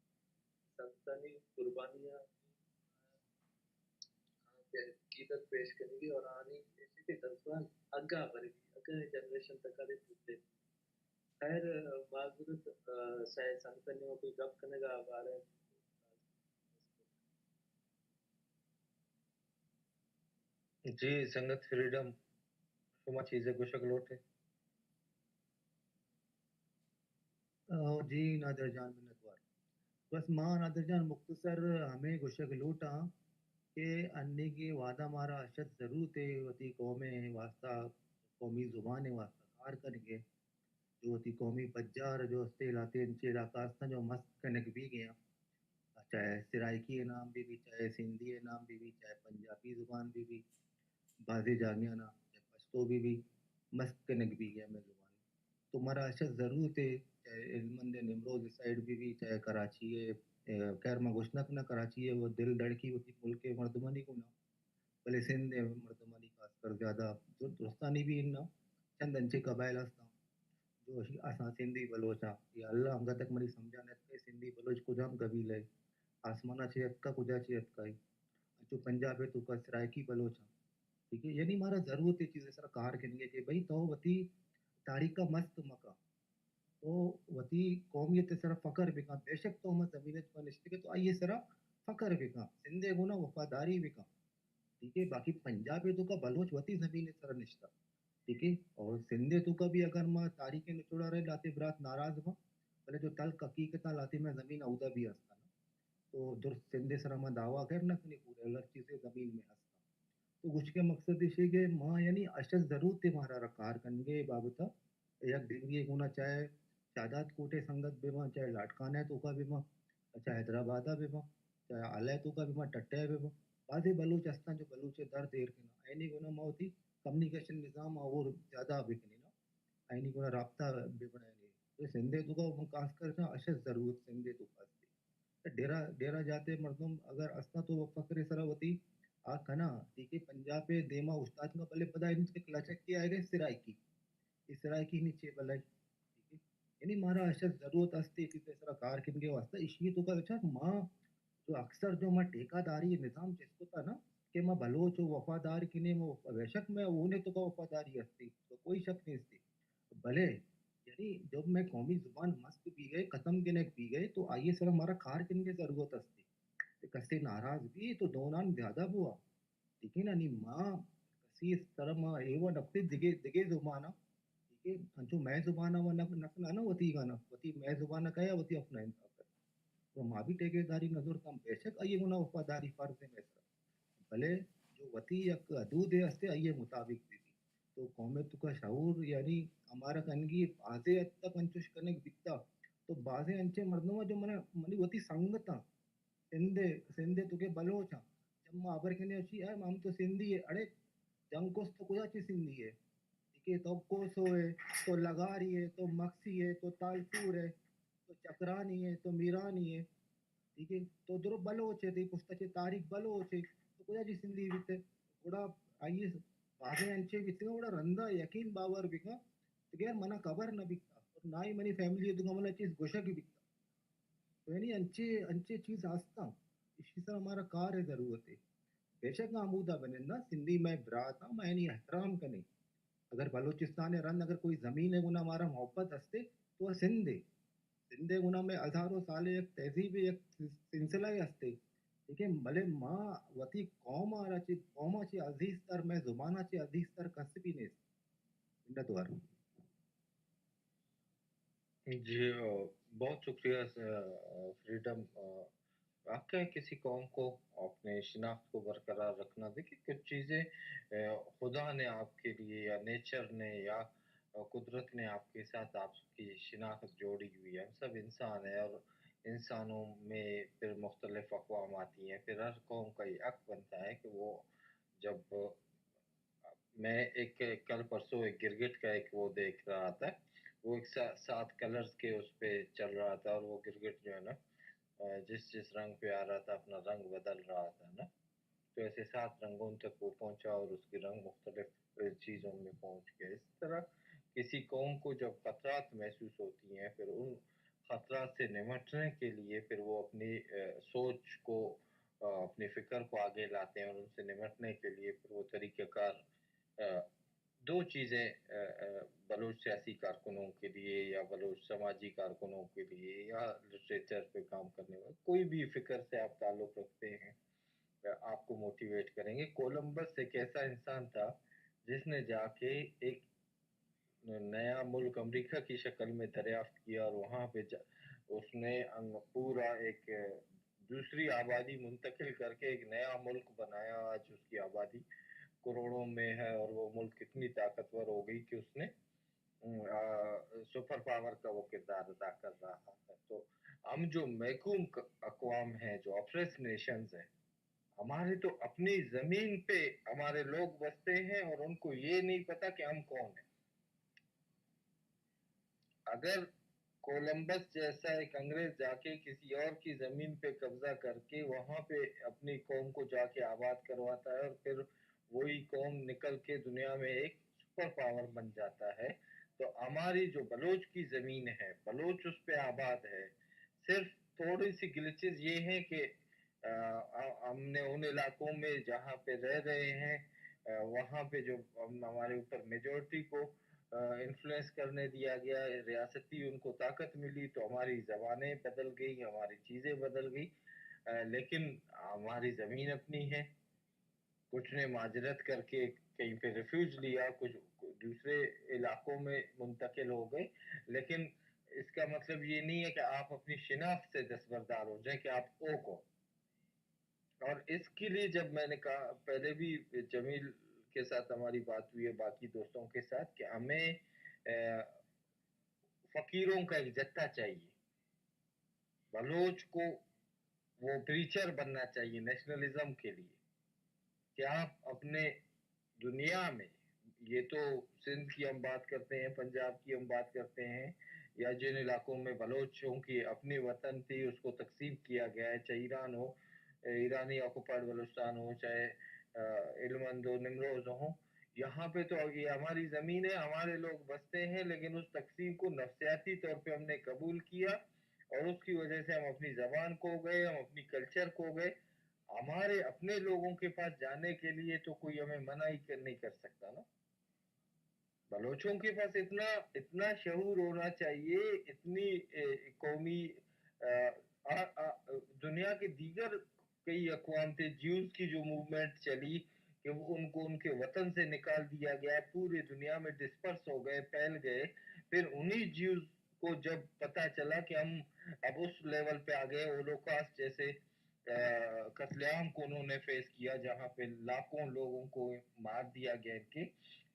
سنگتانی قربانیاں قیدت پیش کرنے کی اور آنی ایسے کہ دسوان اگا بری اگا جنریشن تک آدھے پوچھتے خیر معذرت شاید سنگتنی میں کوئی گپ کرنے کا بارے جی سنگت فریڈم شما چیزیں گوشک لوٹے جی نادر جان منتوار بس ماں نادر جان مختصر ہمیں گوشک لوٹا کہ اننے کی وعدہ مارا اشد ضرور تھے وتی قومیں واسطہ قومی زبان واسطہ کار کرنگے جو تی قومی بجار جو استے علاقے انچے علاقہ جو مست کنک بھی گیا چاہے سرائکی نام بھی چاہے سندھی نام بھی چاہے پنجابی زبان بھی بازی جانگیا نا چاہے پشتو بھی مست کنک بھی گیا میں زبان तुम्हारा अशद ज़रूरत है चाहे इल्मंद निमरोज़ साइड भी चाहे कराची है खैर मां गुशनक न कराची है वो दिल धड़की होती मुल्क के मर्दमनी को ना भले सिंध मर्दमनी खासकर ज़्यादा दुरुस्तानी भी इन ना चंद अंचे कबाइल हस्ता जो असां सिंधी बलोच या अल्लाह अंग तक मरी समझाने के सिंधी बलोच कुजाम कबीले आसमानाचे हक्का कुजाचे हक्का जो पंजाब है तो का सरायकी बलोच ठीक है यानी हमारा ज़रूरत है चीज़ें सर कार करेंगे कि भाई तो वती तारीख का मस्त मका तो वती कौमियत सरा फ़ख्र बिका बेशक तो हम ज़मीनत पर निश्चित के तो आइए सरा फ़ख्र बिका सिंधे गुना वफादारी बिका ठीक है बाकी पंजाबी तो का बलोच वती ज़मीन सरा निश्चित ठीक है और सिंधे तो का भी अगर माँ तारीख निचोड़ा रहे लाते बरात नाराज माँ भले जो तल हकीकत लाते में ज़मीन औदा भी हस्ता ना तो दुर सिंधे सरा माँ दावा कर न कनी पूरे अलग चीज़ें ज़मीन में हस्ता तो कुछ के मकसद इसे के माँ यानी अशल ज़रूरत है हमारा रकार कनगे बाबता एक डिग्री गुना चाहे शादात कोटे संगत बेमा चाहे लाटकाना है तो का बेमा चाहे हैदराबादा बेमा चाहे आलय तो का बेमा टट्टे बेमा बाजे बलूच हस्ता जो बलूच दर देर के ना ऐनी गुना मावती कम्युनिकेशन निज़ाम और ज़्यादा बिकनी ना ऐनी गुना राब्ता बेबना नहीं तो सिंधे तो का खास कर ना अशल ज़रूरत सिंधे तो खास डेरा डेरा जाते मर्दम अगर अस्ता तो वो फकरे सरावती आ कना ठीक है पंजाब पे देमा उस्ताद का पहले पता है इनके क्लचक की आएगा सिराइकी इस सिराइकी नीचे बलाई ठीक है यानी मारा अशर जरूरत असते कि सरा कार किनके वास्ते इसी तो का अच्छा माँ जो अक्सर जो माँ ठेकादारी निज़ाम जिसको था ना कि माँ बलोच वफादार किने में बेशक मैं उन्हें तो का वफादारी हस्ती तो कोई शक नहीं थी भले यानी जब मैं कौमी जुबान मस्त पी गए खत्म के नेक पी गए तो आइए सर हमारा खार किन के जरूरत हस्ती ते कसे नाराज भी तो दोनान ज्यादा हुआ ठीक है ना नी माँ कसी इस तरह माँ एवं नक्ति दिगे दिगे जुबाना ठीक है जो मैं जुबाना वो नक नकना ना वती गाना वती मैं जुबाना कया वती अपना इंसाफ कर तो माँ भी टेकेदारी नजर कम बेशक आइए गुना वफादारी फर्ज है मैं भले जो वती यक हदूद है हस्ते आइए मुताबिक भी तो कौमेत का शऊर यानी हमारा कनगी आधे हद तक अंचुश करने दिखता तो बाजे अंचे मर्दों जो मने मनी वती संगता सिंधे सिंधे तुके बलोच जम्मा अबर के ने अच्छी है हम तो सिंधी है अरे जंकोस तो कुछ अच्छी सिंधी है ठीक है तो कोसो है तो लगारी है तो मक्सी है तो तालपुर है तो चक्रानी है तो मीरानी है ठीक है तो दुरो बलोच है तो पुस्तके तारीख बलोच है तो कुछ अच्छी सिंधी बिते थोड़ा आइए बाजे अंचे बिते थोड़ा रंदा यकीन बावर बिका तो यार मना खबर न बिकता और ना ही मनी फैमिली दुगा मला चीज गोशा की बिकता तो यानी अंचे अंचे चीज आस्था इसी तरह हमारा कार है जरूरत है बेशक आमूदा बने ना सिंधी में बरात ना मैं नहीं एहतराम कने अगर बलूचिस्तान है रन अगर कोई जमीन है गुना हमारा मोहब्बत हस्ते तो वह सिंध है सिंध है गुना में हजारों साल एक तहजीब एक सिलसिला ही हस्ते ठीक है भले माँ वती कौम आ रहा ची कौम ची अजीज तर मैं जुबाना ची अजीज तर कसबी ने इंदा द्वार जी बहुत शुक्रिया फ्रीडम। वाकई किसी कौम को अपने शिनाख्त को बरकरार रखना, देखिए कुछ चीज़ें खुदा ने आपके लिए या नेचर ने या कुदरत ने आपके साथ आपकी शिनाख्त जोड़ी हुई है। हम सब इंसान है और इंसानों में फिर मुख्तलिफ अक़वाम आती हैं, फिर हर कौम का ये हक बनता है कि वो जब मैं एक कल परसों एक गिरगिट का एक वो देख रहा था, वो एक 7 कलर्स के उस पे चल रहा था और वो गिरगिट जो है ना जिस जिस रंग पे आ रहा था अपना रंग बदल रहा था ना, तो ऐसे 7 रंगों तक वो पहुंचा और उसके रंग मुख्तलिफ चीज़ों में पहुंच गए। इस तरह किसी कौम को जब खतरात महसूस होती हैं फिर उन खतरात से निमटने के लिए फिर वो अपनी सोच को अपनी फ़िक्र को आगे लाते हैं और उनसे निमटने के लिए फिर वो तरीक़ेकार अ, 2 चीज़ें बलूच सियासी कारकुनों के लिए या बलूच समाजी कारकुनों के लिए या लिटरेचर पे काम करने वाले कोई भी फ़िक्र से आप ताल्लुक़ रखते हैं आपको मोटिवेट करेंगे। कोलंबस एक ऐसा इंसान था जिसने जाके एक नया मुल्क अमेरिका की शक्ल में दरियाफ्त किया और वहाँ पे उसने पूरा एक दूसरी आबादी मुंतकिल करके एक नया मुल्क बनाया। आज उसकी आबादी करोड़ों में है और वो मुल्क इतनी ताकतवर हो गई कि उसने सुपर पावर का वो किरदार अदा कर रहा है। तो हम जो महकूम अक़वाम हैं, जो ऑप्रेस्ड नेशंस हैं, हमारे तो अपनी ज़मीन पे हमारे लोग बसते हैं और उनको ये नहीं पता कि हम कौन हैं। अगर कोलंबस जैसा एक अंग्रेज जाके किसी और की जमीन पे कब्जा करके वहां पे अपनी कौम को जाके आबाद करवाता है और फिर वही कौम निकल के दुनिया में एक सुपर पावर बन जाता है, तो हमारी जो बलोच की जमीन है, बलोच उस पे आबाद है। सिर्फ थोड़ी सी ग्लिचेस ये हैं कि हमने उन इलाकों में जहाँ पे रह रहे हैं वहाँ पे जो हमारे ऊपर मेजोरिटी को इन्फ्लुएंस करने दिया गया, रियासती उनको ताकत मिली, तो हमारी जबानें बदल गई, हमारी चीजें बदल गई, लेकिन हमारी जमीन अपनी है। कुछ ने माजरत करके कहीं पे रिफ्यूज लिया, कुछ दूसरे इलाकों में मुंतकिल हो गए, लेकिन इसका मतलब ये नहीं है कि आप अपनी शिनाख्त से दस्तबरदार हो जाए कि आप ओ को। और इसके लिए जब मैंने कहा पहले भी, जमील के साथ हमारी बात हुई है, बाकी दोस्तों के साथ, कि हमें फकीरों का एक जत्था चाहिए। बलोच को वो प्रीचर बनना चाहिए नेशनलिज्म के लिए, कि आप अपने दुनिया में, ये तो सिंध की हम बात करते हैं, पंजाब की हम बात करते हैं, या जिन इलाकों में बलोचों की अपनी वतन थी उसको तकसीम किया गया है, चाहे ईरान हो, ईरानी ऑक्युपाइड बलूचिस्तान हो, चाहे इल्मंद हो, निमरोज हो, यहाँ पे तो ये हमारी जमीन है, हमारे लोग बसते हैं, लेकिन उस तकसीम को नफसियाती तौर पे हमने कबूल किया और उसकी वजह से हम अपनी जबान खो गए, हम अपनी कल्चर खो गए। हमारे अपने लोगों के पास जाने के लिए तो कोई हमें मना ही नहीं कर सकता ना। बलोचों के पास इतना इतना शऊर होना चाहिए, इतनी कौमी दुनिया के दीगर कई अक़वाम थे, ज्यूज की जो मूवमेंट चली कि वो उनको उनके वतन से निकाल दिया गया, पूरी दुनिया में डिस्पर्स हो गए, फैल गए। फिर उन्हीं ज्यूज को जब पता चला कि हम अब उस लेवल पे आ गए, होलोकॉस्ट जैसे कत्लेआम को उन्होंने फेस किया जहाँ पे लाखों लोगों को मार दिया गया इनके,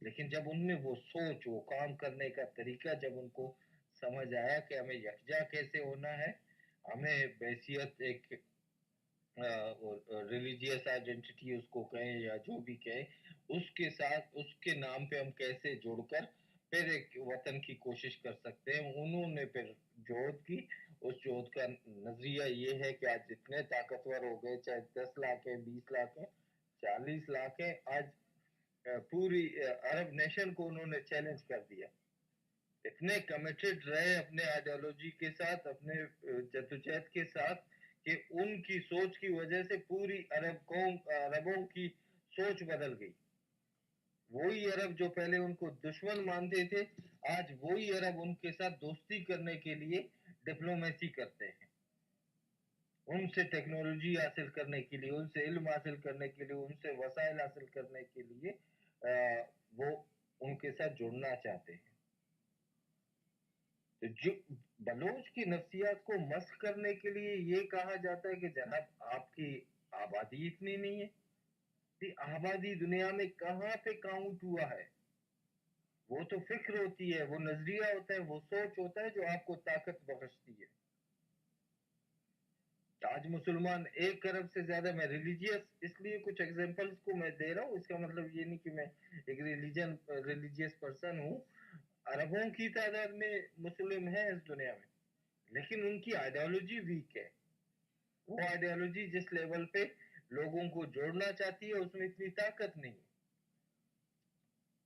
लेकिन जब उनमें वो सोच, वो काम करने का तरीका जब उनको समझ आया कि हमें यकजा कैसे होना है, हमें बैसियत एक रिलीजियस आइडेंटिटी उसको कहें या जो भी कहें, उसके साथ उसके नाम पे हम कैसे जुड़कर फिर एक वतन की कोशिश कर सकते हैं, उन्होंने फिर जोहद की। उस जोहद का नजरिया ये है कि आज जितने ताकतवर हो गए, चाहे 10 लाख है, 20 लाख है, 40 लाख है, आज पूरी अरब नेशन को उन्होंने चैलेंज कर दिया। इतने कमिटेड रहे अपने आइडियोलॉजी के साथ, अपने जद्दोजहद के साथ, कि उनकी सोच की वजह से पूरी अरबों की सोच बदल गई। वही अरब जो पहले उनको दुश्मन मानते थे, आज वही अरब उनके साथ दोस्ती करने के लिए डिप्लोमेसी करते हैं, उनसे टेक्नोलॉजी हासिल करने के लिए, उनसे इल्म हासिल करने के लिए, उनसे वसाइल हासिल करने के लिए वो उनके साथ जुड़ना चाहते हैं। तो जो बलोच की नफ्सियात को मस्क करने के लिए ये कहा जाता है कि जनाब आपकी आबादी इतनी नहीं है। आबादी दुनिया में कहाँ पे काउंट हुआ है? वो तो फिक्र होती है, वो नजरिया होता है, वो सोच होता है जो आपको ताकत बख्शती है। आज मुसलमान 1 अरब से ज्यादा, मैं रिलीजियस इसलिए कुछ एग्जांपल्स को मैं दे रहा हूँ, इसका मतलब ये नहीं कि मैं एक रिलीजियस पर्सन हूँ। अरबों की तादाद में मुस्लिम है इस दुनिया में, लेकिन उनकी आइडियोलॉजी वीक है। वो आइडियोलॉजी जिस लेवल पे लोगों को जोड़ना चाहती है उसमें इतनी ताकत नहीं है।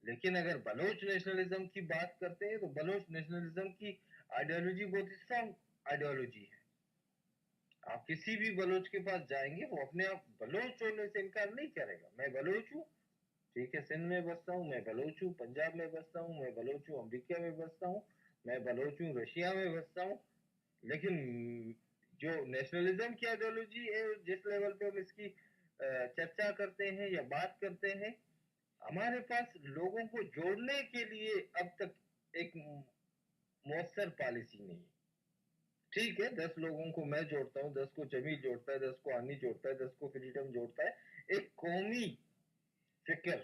लेकिन अगर बलोच नेशनलिज्म की बात करते हैं तो बलोच नेशनलिज्म की आइडियोलॉजी बहुत स्ट्रॉन्ग आइडियोलॉजी है। आप किसी भी बलोच के पास जाएंगे, वो अपने आप बलोच होने से इनकार नहीं करेगा। मैं बलोच हूँ, ठीक है, सिंध में बसता हूँ, मैं बलोच हूँ, पंजाब में बसता हूँ, मैं बलोच हूँ, अमेरिका में बसता हूँ, मैं बलोच हूँ, रशिया में बसता हूँ। लेकिन जो नेशनलिज्म की आइडियोलॉजी है, जिस लेवल पे हम इसकी चर्चा करते हैं या बात करते हैं, हमारे पास लोगों को जोड़ने के लिए अब तक एक मौसर पॉलिसी नहीं है। ठीक है, 10 लोगों को मैं जोड़ता हूँ, 10 को जमील जोड़ता है, 10 को आनी जोड़ता है, 10 को फ्रीडम जोड़ता है। एक कौमी फिक्र,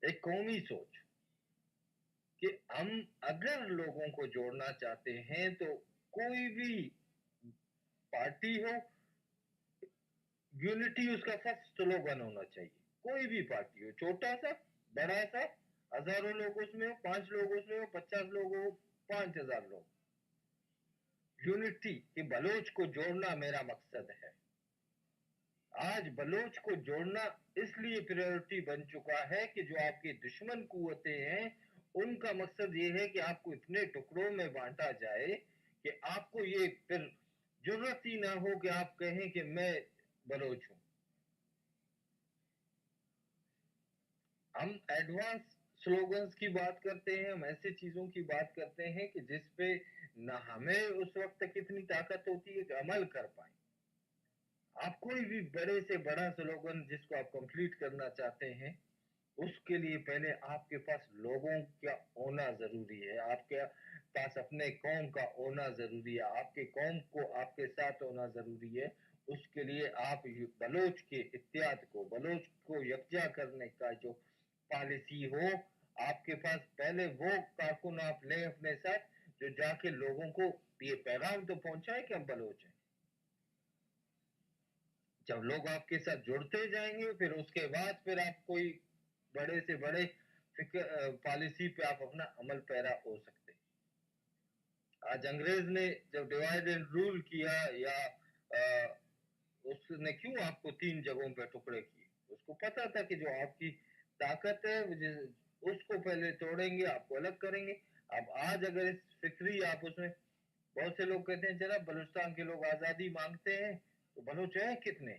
एक कौमी सोच कि हम अगर लोगों को जोड़ना चाहते हैं तो कोई भी पार्टी हो, यूनिटी उसका फर्स्ट स्लोगन होना चाहिए। कोई भी पार्टी हो, छोटा सा, बड़ा सा, हजारों लोग उसमें हो, 5 लोग उसमें हो, 50 लोग हो, 5000 लोग, यूनिटी कि बलोच को जोड़ना मेरा मकसद है। आज बलोच को जोड़ना इसलिए प्रायोरिटी बन चुका है कि जो आपकी दुश्मन कुव्वतें हैं उनका मकसद ये है कि आपको इतने टुकड़ों में बांटा जाए कि आपको ये फिर जरूरत ही ना हो कि आप कहें कि मैं बलोच हूं। हम एडवांस स्लोगन्स की बात करते हैं, हम ऐसे चीजों की बात करते हैं कि जिस पे ना हमें उस वक्त तक इतनी ताकत होती है कि अमल कर पाए। आप कोई भी बड़े से बड़ा स्लोगन जिसको आप कंप्लीट करना चाहते हैं, उसके लिए पहले आपके पास लोगों का होना जरूरी है, आपके पास अपने कौम का होना जरूरी है, आपके कौम को आपके साथ होना जरूरी है। उसके लिए आप बलोच के इत्तेहाद को, बलोच को यकजा करने का जो पॉलिसी हो, आपके पास पहले वो कारकुन आप लें अपने साथ जो जाके लोगों को ये पैगाम तो पहुंचाए कि हम बलोच हैं। जब लोग आपके साथ जुड़ते जाएंगे फिर उसके बाद फिर आप कोई बड़े से बड़े पॉलिसी पे आप अपना अमल पैरा हो सकते हैं। आज अंग्रेज ने जब डिवाइड एंड रूल किया या उसने क्यों आपको 3 जगहों पे टुकड़े किए? उसको पता था कि जो आपकी ताकत है उसको पहले तोड़ेंगे, आपको अलग करेंगे। अब आज अगर इस फिक्री आप उसमें, बहुत से लोग कहते हैं जरा बलूचिस्तान के लोग आजादी मांगते हैं, तो बलूच हैं कितने?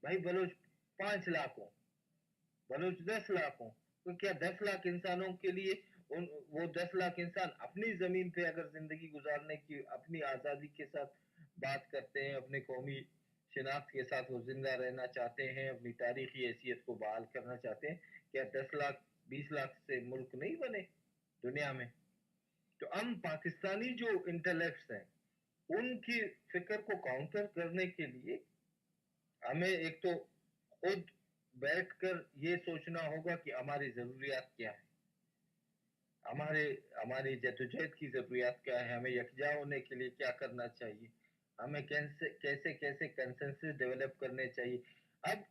भाई बलूच 5 लाख हो, बलूच 10 लाख हो, तो क्या 10 लाख इंसानों के लिए वो 10 लाख इंसान अपनी जमीन पे अगर जिंदगी गुजारने की, अपनी आजादी के साथ बात करते हैं, अपने कौमी शिनाख्त के साथ वो जिंदा रहना चाहते हैं, अपनी तारीखी हैसियत को बहाल करना चाहते हैं, क्या 10 लाख 20 लाख से मुल्क नहीं बने दुनिया में? तो हम पाकिस्तानी जो इंटेलेक्ट्स हैं उनकी फिक्र को काउंटर करने के लिए हमें एक तो खुद बैठकर ये सोचना होगा कि हमारी जरूरियात क्या है, हमारी जद्दोजहद की जरूरियात क्या है, हमें यकजा होने के लिए क्या करना चाहिए, हमें कैसे कैसे कंसेंसस डेवलप करने चाहिए। अब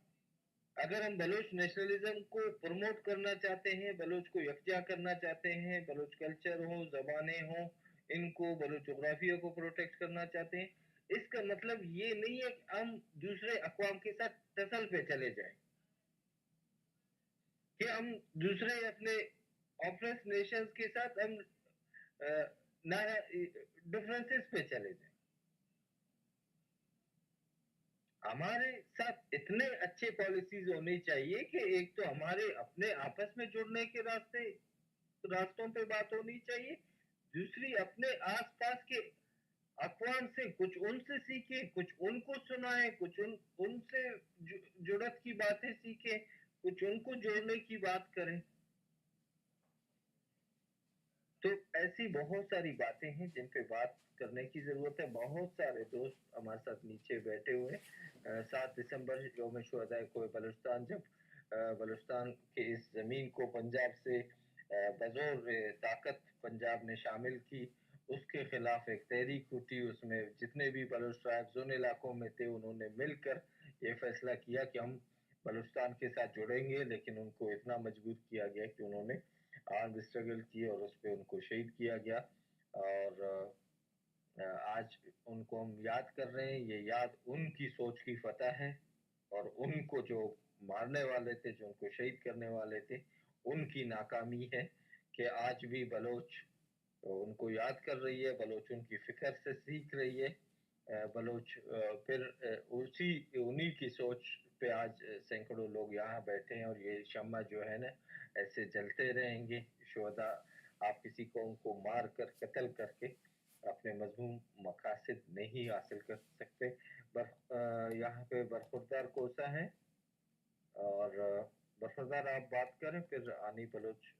अगर हम बलूच नेशनलिज्म को प्रमोट करना चाहते हैं, बलूच को यकजा करना चाहते हैं, बलूच कल्चर हो, जबानें हो, इनको बलूच जोग्राफिया को प्रोटेक्ट करना चाहते हैं, इसका मतलब ये नहीं है कि हम दूसरे अक़वाम के साथ तसल पे चले जाएं, कि हम दूसरे अपने ऑपरेस नेशंस के साथ हम डिफरेंसेस पे चले जाएं। हमारे साथ इतने अच्छे पॉलिसीज होनी चाहिए कि एक तो हमारे अपने आपस में जुड़ने के रास्तों पे बात होनी चाहिए, दूसरी अपने आसपास के अक़वाम से कुछ उनसे सीखे, कुछ उनको सुनाए, कुछ उनसे जुड़त की बातें सीखे, कुछ उनको जोड़ने की बात करें। तो ऐसी बहुत सारी बातें हैं जिन पे बात करने की जरूरत है। बहुत सारे दोस्त हमारे साथ नीचे बैठे हुए हैं। 7 दिसंबर यौम शुहदा को बलूचिस्तान, जब बलूचिस्तान के इस जमीन को पंजाब से बजोर ताकत पंजाब ने शामिल की, उसके खिलाफ एक तहरीक उठी, उसमें जितने भी बलूच ट्राइब्स उन इलाकों में थे उन्होंने मिलकर ये फैसला किया कि हम बलूचिस्तान के साथ जुड़ेंगे, लेकिन उनको इतना मजबूर किया गया कि उन्होंने आर्म स्ट्रगल की और उस पर उनको शहीद किया गया। और आज उनको हम याद कर रहे हैं, ये याद उनकी सोच की फतह है और उनको जो मारने वाले थे, जो उनको शहीद करने वाले थे, उनकी नाकामी है कि आज भी बलोच तो उनको याद कर रही है, बलोच उनकी फिक्र से सीख रही है। बलोच फिर उन्हीं की सोच पे आज सैकड़ों लोग यहाँ बैठे हैं और ये शम्मा जो है ना ऐसे जलते रहेंगे। शुहदा, आप किसी कौम को मार कर कत्ल करके अपने मजमूम मकासद नहीं हासिल कर सकते। यहाँ पे बरखुरदार कोसा है और बरखुरदार आप बात करें, फिर आनी बलोच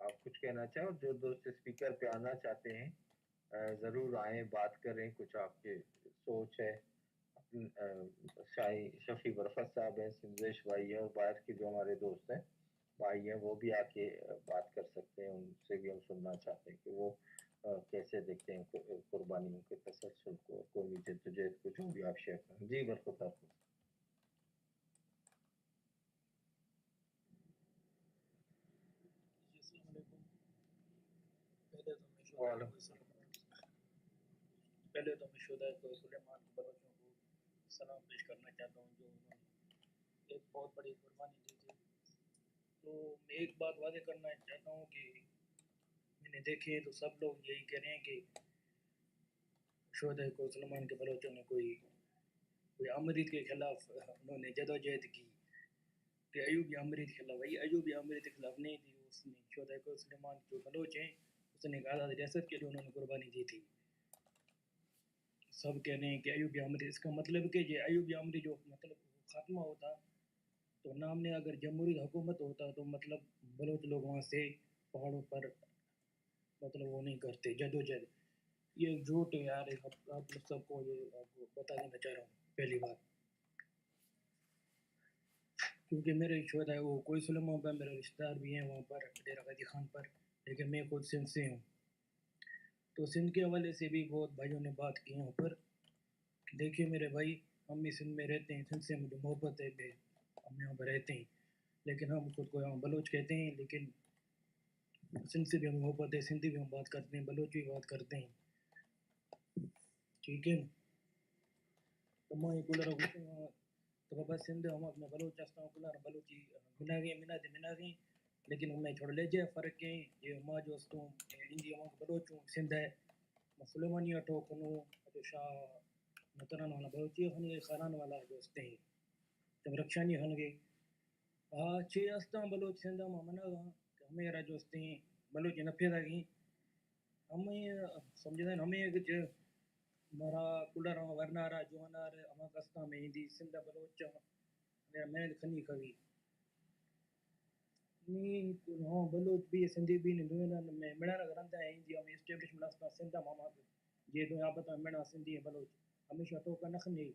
आप कुछ कहना चाहें, और जो दोस्त स्पीकर पे आना चाहते हैं जरूर आए, बात करें, कुछ आपके सोच है। शाही शफी बरफत साहब हैं, सिंजेश भाई है, और बाहर के जो हमारे दोस्त हैं भाई हैं वो भी आके बात कर सकते हैं, उनसे भी हम सुनना चाहते हैं कि वो कैसे देखते हैं कुर्बानियों के तसलसल को, कौमी जद्दोजहद को, जो भी आप शेयर करें। जी बरखुरदार को पहले तो मैं वालेकुम अस्सलाम। पहले तो मैं शुदा को सुलेमान के बलोचों को सलाम पेश करना चाहता हूँ जो उन्होंने एक बहुत बड़ी कुर्बानी दी थी। तो मैं एक बात वादे करना चाहता हूँ कि मैंने देखे तो सब लोग यही कह रहे हैं कि शुदा को सुलेमान के बलोचों ने कोई आमरीत के खिलाफ उन्होंने जदोजहद की कि अयूब आमरीत के खिलाफ, वही अयूब आमरीत के खिलाफ नहीं थी। उसने शुदा को सुलेमान जो बलोच हैं उसने एक आज़ाद रियासत के लिए उन्होंने कुर्बानी दी थी। सब कह रहे हैं कि अयूब आमरी, इसका मतलब कि ये अयूब आमरी जो मतलब खात्मा होता तो नाम ने अगर जमहूरी हुकूमत होता तो मतलब बलोच लोग वहाँ से पहाड़ों पर मतलब वो नहीं करते जदोजहद। ये झूठ है यार, आप लोग सबको ये आपको बता देना चाह रहा हूँ पहली बार, क्योंकि मेरे शोधा है वो कोई सुलेमान पर मेरे रिश्तेदार भी हैं वहाँ पर डेरा गाजी खान पर, लेकिन मैं खुद सिंध से हूँ। तो सिंध के हवाले से भी बहुत भाइयों ने बात की यहाँ पर। देखिए मेरे भाई, हम भी सिंध में रहते हैं, सिंध से मुझे मोहब्बत है, हम यहाँ पर रहते हैं, लेकिन हम खुद को यहाँ बलोच कहते हैं, लेकिन सिंध से भी हमें मोहब्बत है, सिंधी भी हम बात करते हैं, बलोच भी बात करते हैं, ठीक है। तो मैं कुलर तो बाबा सिंध हम अपने बलोच हस्ता कुलर बलोची मिना गई लेकिन मैं छोड़ ले जाए फ़र्क के ये माँ जो हस्तों इंडिया में बलोच सिंध है सुलेमानिया टोकनो जो शाह मतरन वाला बलोची हन खानान वाला जो हस्ते हैं जब रक्षा नहीं हन गए छे हस्ता बलोच सिंध में मना हमें जो हस्ते हैं बलोच नफे लगी हमें समझे हमें कुछ मरा कुलर वरनारा जोनार अमागस्ता में हिंदी सिंध बलोच मेरा मैं खनी कवि ni no बलोच भी सिंधी भी नहीं दोनों में मेरा ग्रंथ है इंडिया में एस्टेब्लिशमेंट ऑफ सिंधा मामा ये तो यहाँ पता मेरा सिंधी है बलोच हमेशा तो का नखनी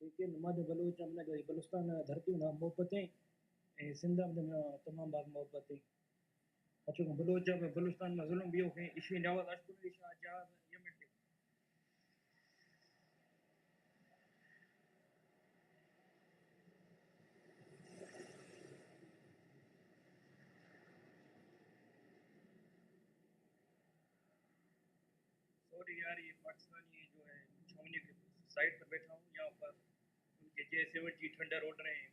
ठीक है मध्य बलोच हमने जो बलुस्तान धरती ना मोहब्बतें सिंधा में तमाम बाग मोहब्बतें अच्छा बलोच जब बलुस्तान में जुल्म भी हो गए इश्वी नवाज अशकुर शाह जहाज ये मिलते सॉरी यार ये पाकिस्तानी जो है छावनी के साइड पर बैठा हूँ यहाँ पर उनके J-70 ठंडर उड़ रहे हैं।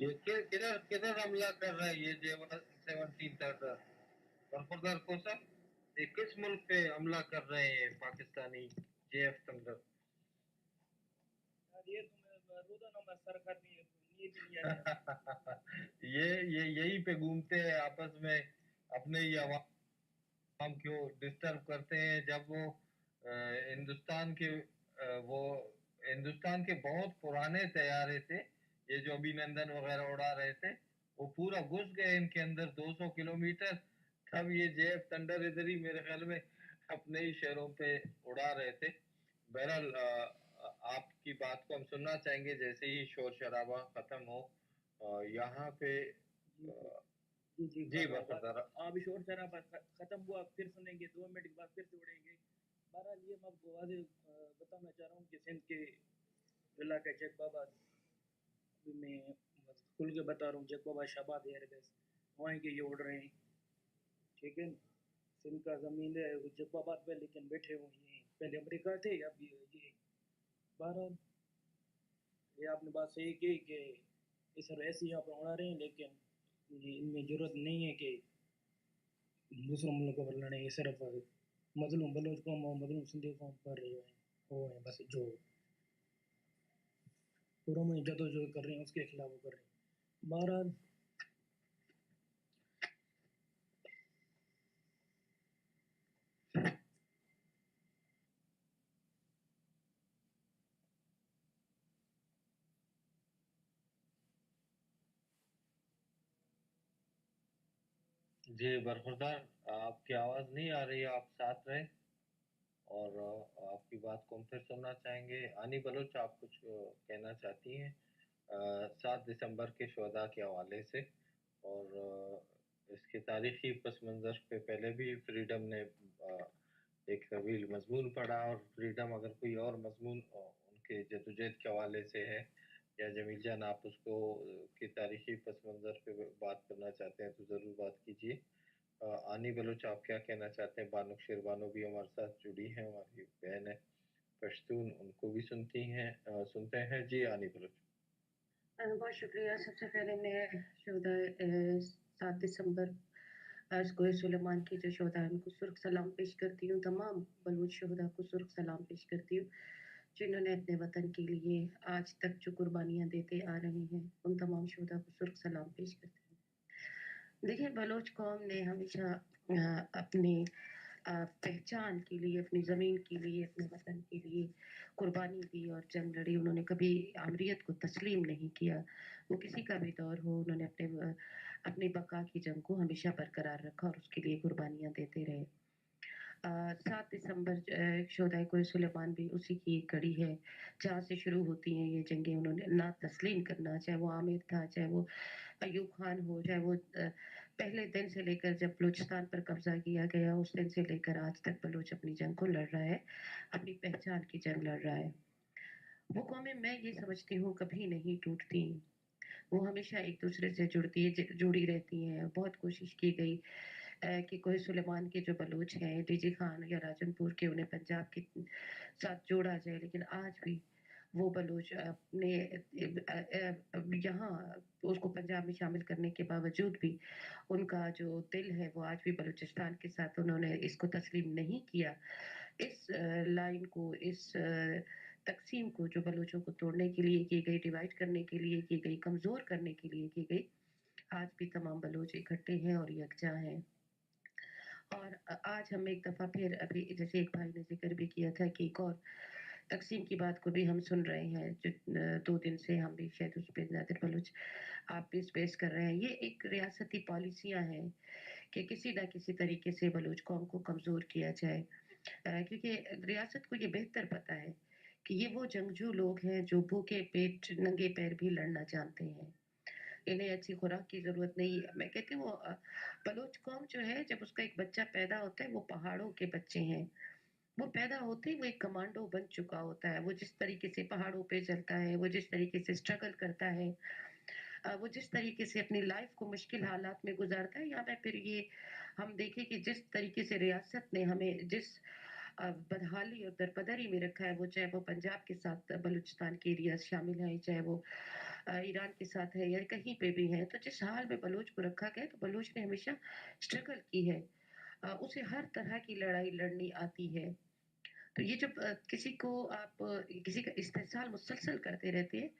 ये किधर किधर हमला कर रहा है ये J-17 टर्टर बरखुरदार को सर ये किस मुल्क पे हमला कर रहे हैं पाकिस्तानी JF टंडर यार ये तो मैं रोजाना मैं सर करनी है नींद नहीं आ रही ये यहीं पे घूमते हैं आपस में अपने ही आवाम क्यों डिस्टर्ब करते हैं जब वो हिंदुस्तान के वो हिंदुस्तान के बहुत पुराने तैयारे थे ये जो अभिनंदन वगैरह उड़ा रहे थे वो पूरा घुस गए इनके अंदर 200 किलोमीटर तब ये JF टंडर इधर ही मेरे ख्याल में अपने ही शहरों पे उड़ा रहे थे। बहरहाल आपकी बात को हम सुनना चाहेंगे जैसे ही शोर शराबा खत्म हो यहाँ पे जी बरखुरदार अभी शोर शराबा खत्म हुआ फिर सुनेंगे 2 मिनट के बाद फिर से उड़ेंगे। बहरहाल ये मैं आपको वादे बताना चाह रहा हूँ कि सिंध के जिला के चेक बाबा मैं खुल के बता रहा हूँ चेक बाबा शाबाद एयरबेस वहाँ के ये उड़ रहे हैं ठीक है। सिंध का ज़मीन है जबाबाद पे लेकिन बैठे हुए हैं पहले अमेरिका थे अब ये बहरहाल ये आपने बात सही की कि इस सर ऐसे यहाँ पर उड़ा रहे हैं लेकिन इनमें ज़रूरत नहीं है कि दूसरों मुल्कों पर लड़े ये सिर्फ मजलूम बलोच कौम और मजलूम सिंधी कौम पर वो है बस जो पूरा में जदोजहद कर रहे हैं उसके खिलाफ वो कर रहे हैं। बहरहाल जी बरखुरदार आपकी आवाज़ नहीं आ रही है आप साथ रहें और आपकी बात को हम फिर सुनना चाहेंगे आनी बलोच आप कुछ कहना चाहती हैं 7 दिसंबर के शुहदा के हवाले से और इसके तारीखी पस मंज़र पे पहले भी फ्रीडम ने एक तवील मजमून पढ़ा और फ्रीडम अगर कोई और मजमून उनके जदोजहद के हवाले से है या जमील जान आप उसको के तारीखी पस मंज़र पे बात करना चाहते हैं तो ज़रूर बात कीजिए। आनी बलूच आप क्या कहना चाहते हैं? बानो शेरबानो भी हमारे साथ जुड़ी हैं, हमारी बहन है पश्तून, उनको भी सुनते हैं जी आनी बलूच। बहुत शुक्रिया। सबसे पहले मैं शोधा 7 दिसंबर कोहे सुलेमान की जो शोधा है उनको सुर्ख सलाम पेश करती हूँ। तमाम बलूच शोधा को सुर्ख सलाम पेश करती हूँ जिन्होंने अपने वतन के लिए आज तक जो कुर्बानियाँ देते आ रहे हैं, उन तमाम शोधा को सुर्ख सलाम पेश करती हूँ। देखिए, बलोच कौम ने हमेशा अपनी पहचान के लिए, अपनी ज़मीन के लिए, अपने वतन के लिए कुर्बानी दी और जंग लड़ी। उन्होंने कभी आमरीत को तस्लीम नहीं किया। वो किसी का भी दौर हो, उन्होंने अपनी बका की जंग को हमेशा बरकरार रखा और उसके लिए कुर्बानियाँ देते रहे। 7 दिसंबर शोधाए कोहे सुलेमान भी उसी की एक कड़ी है, जहाँ से शुरू होती हैं ये जंगें। उन्होंने ना तस्लीम करना, चाहे वो आमिर था, चाहे वो अयूब खान हो, चाहे वो पहले दिन से लेकर जब बलूचिस्तान पर कब्जा किया गया उस दिन से लेकर आज तक बलूच अपनी जंग को लड़ रहा है, अपनी पहचान की जंग लड़ रहा है। वो कौमें, मैं ये समझती हूँ, कभी नहीं टूटती। वो हमेशा एक दूसरे से जुड़ी रहती हैं। बहुत कोशिश की गई कि कोहे सुलेमान के जो बलूच हैं, डीजी खान या राजनपुर के, उन्हें पंजाब के साथ जोड़ा जाए, लेकिन आज भी वो बलूच अपने यहाँ उसको पंजाब में शामिल करने के बावजूद भी उनका जो दिल है वो आज भी बलूचिस्तान के साथ, उन्होंने इसको तस्लीम नहीं किया। इस लाइन को, इस तक़सीम को जो बलूचों को तोड़ने के लिए की गई, डिवाइड करने के लिए की गई, कमज़ोर करने के लिए की गई, आज भी तमाम बलूच इकट्ठे हैं और यकजा हैं। और आज हम एक दफ़ा फिर, अभी जैसे एक भाई ने ज़िक्र भी किया था कि एक और तक़सीम की बात को भी हम सुन रहे हैं, जो 2 दिन से हम भी शायद उस पे नादिर बलूच आप भी स्पेस कर रहे हैं। ये एक रियासती पॉलिसियाँ हैं कि किसी न किसी तरीके से बलूच कौम को कमज़ोर किया जाए। क्योंकि रियासत को ये बेहतर पता है कि ये वो जंगजू लोग हैं जो भूखे पेट, नंगे पैर भी लड़ना जानते हैं। इन्हें अच्छी खुराक की ज़रूरत नहीं है। मैं कहती हूँ बलूच कौम जो है, जब उसका एक बच्चा पैदा होता है, वो पहाड़ों के बच्चे हैं। वो पैदा होते ही वो एक कमांडो बन चुका होता है। वो जिस तरीके से पहाड़ों पे चलता है, वो जिस तरीके से स्ट्रगल करता है, वो जिस तरीके से अपनी लाइफ को मुश्किल हालात में गुजारता है, या मैं फिर ये हम देखें कि जिस तरीके से रियासत ने हमें जिस बदहाली और दरपदरी में रखा है, वो चाहे वो पंजाब के साथ बलूचिस्तान के एरियाज शामिल हैं, चाहे वो ईरान के साथ है या कहीं पे भी है, तो जिस हाल में बलूच को रखा गया, तो बलूच ने हमेशा स्ट्रगल की है। उसे हर तरह की लड़ाई लड़नी आती है। तो ये जब किसी को आप किसी का इस्तेहसाल मुसलसल करते रहते हैं,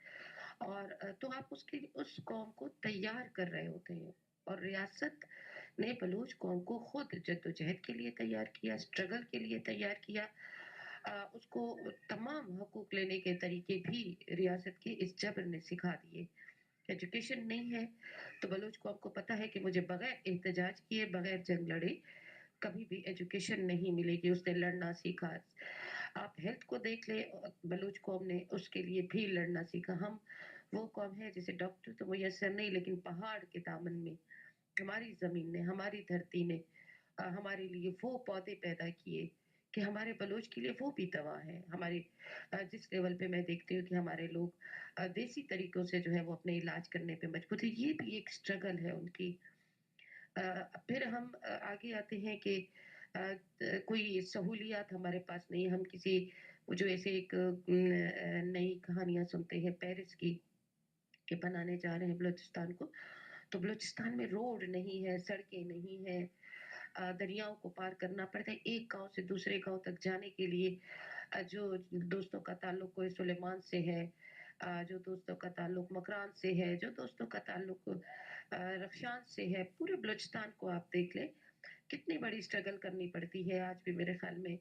और तो आप उसके उस कौम को तैयार कर रहे होते हैं। और रियासत ने बलूच कौम को खुद जद्दोजहद के लिए तैयार किया, स्ट्रगल के लिए तैयार किया। उसको तमाम हकूक लेने के तरीके भी रियासत के इस जबर ने सिखा दिए। एजुकेशन नहीं है तो बलूच कौम को पता है कि मुझे बगैर एहतजाज किए, बगैर जंग लड़े कभी भी एजुकेशन नहीं मिलेगी। उसने लड़ना सीखा। आप हेल्थ को देख ले, बलूच कौम ने उसके लिए भी लड़ना सीखा। हम वो कौम है जिसे डॉक्टर तो मुयसर नहीं, लेकिन पहाड़ के दामन में हमारी ज़मीन ने, हमारी धरती ने हमारे लिए वो पौधे पैदा किए कि हमारे बलूच के लिए वो भी दवा है। हमारे जिस लेवल पे मैं देखती हूँ कि हमारे लोग देसी तरीकों से जो है वो अपने इलाज करने पे मजबूर है, ये भी एक स्ट्रगल है उनकी। फिर हम आगे आते हैं कि कोई सहूलियात हमारे पास नहीं है। हम किसी वो जो ऐसे एक नई कहानियाँ सुनते हैं पेरिस की, कि बनाने जा रहे हैं बलूचिस्तान को, तो बलूचिस्तान में रोड नहीं है, सड़कें नहीं हैं, दरियाओं को पार करना पड़ता है एक गाँव से दूसरे गाँव तक जाने के लिए। जो दोस्तों का ताल्लुक कोहे सुलेमान से है, जो दोस्तों का ताल्लुक मकरान से है, जो दोस्तों का ताल्लुक रफ़शान से है, पूरे बलूचिस्तान को आप देख लें, कितनी बड़ी स्ट्रगल करनी पड़ती है। आज भी मेरे ख़्याल में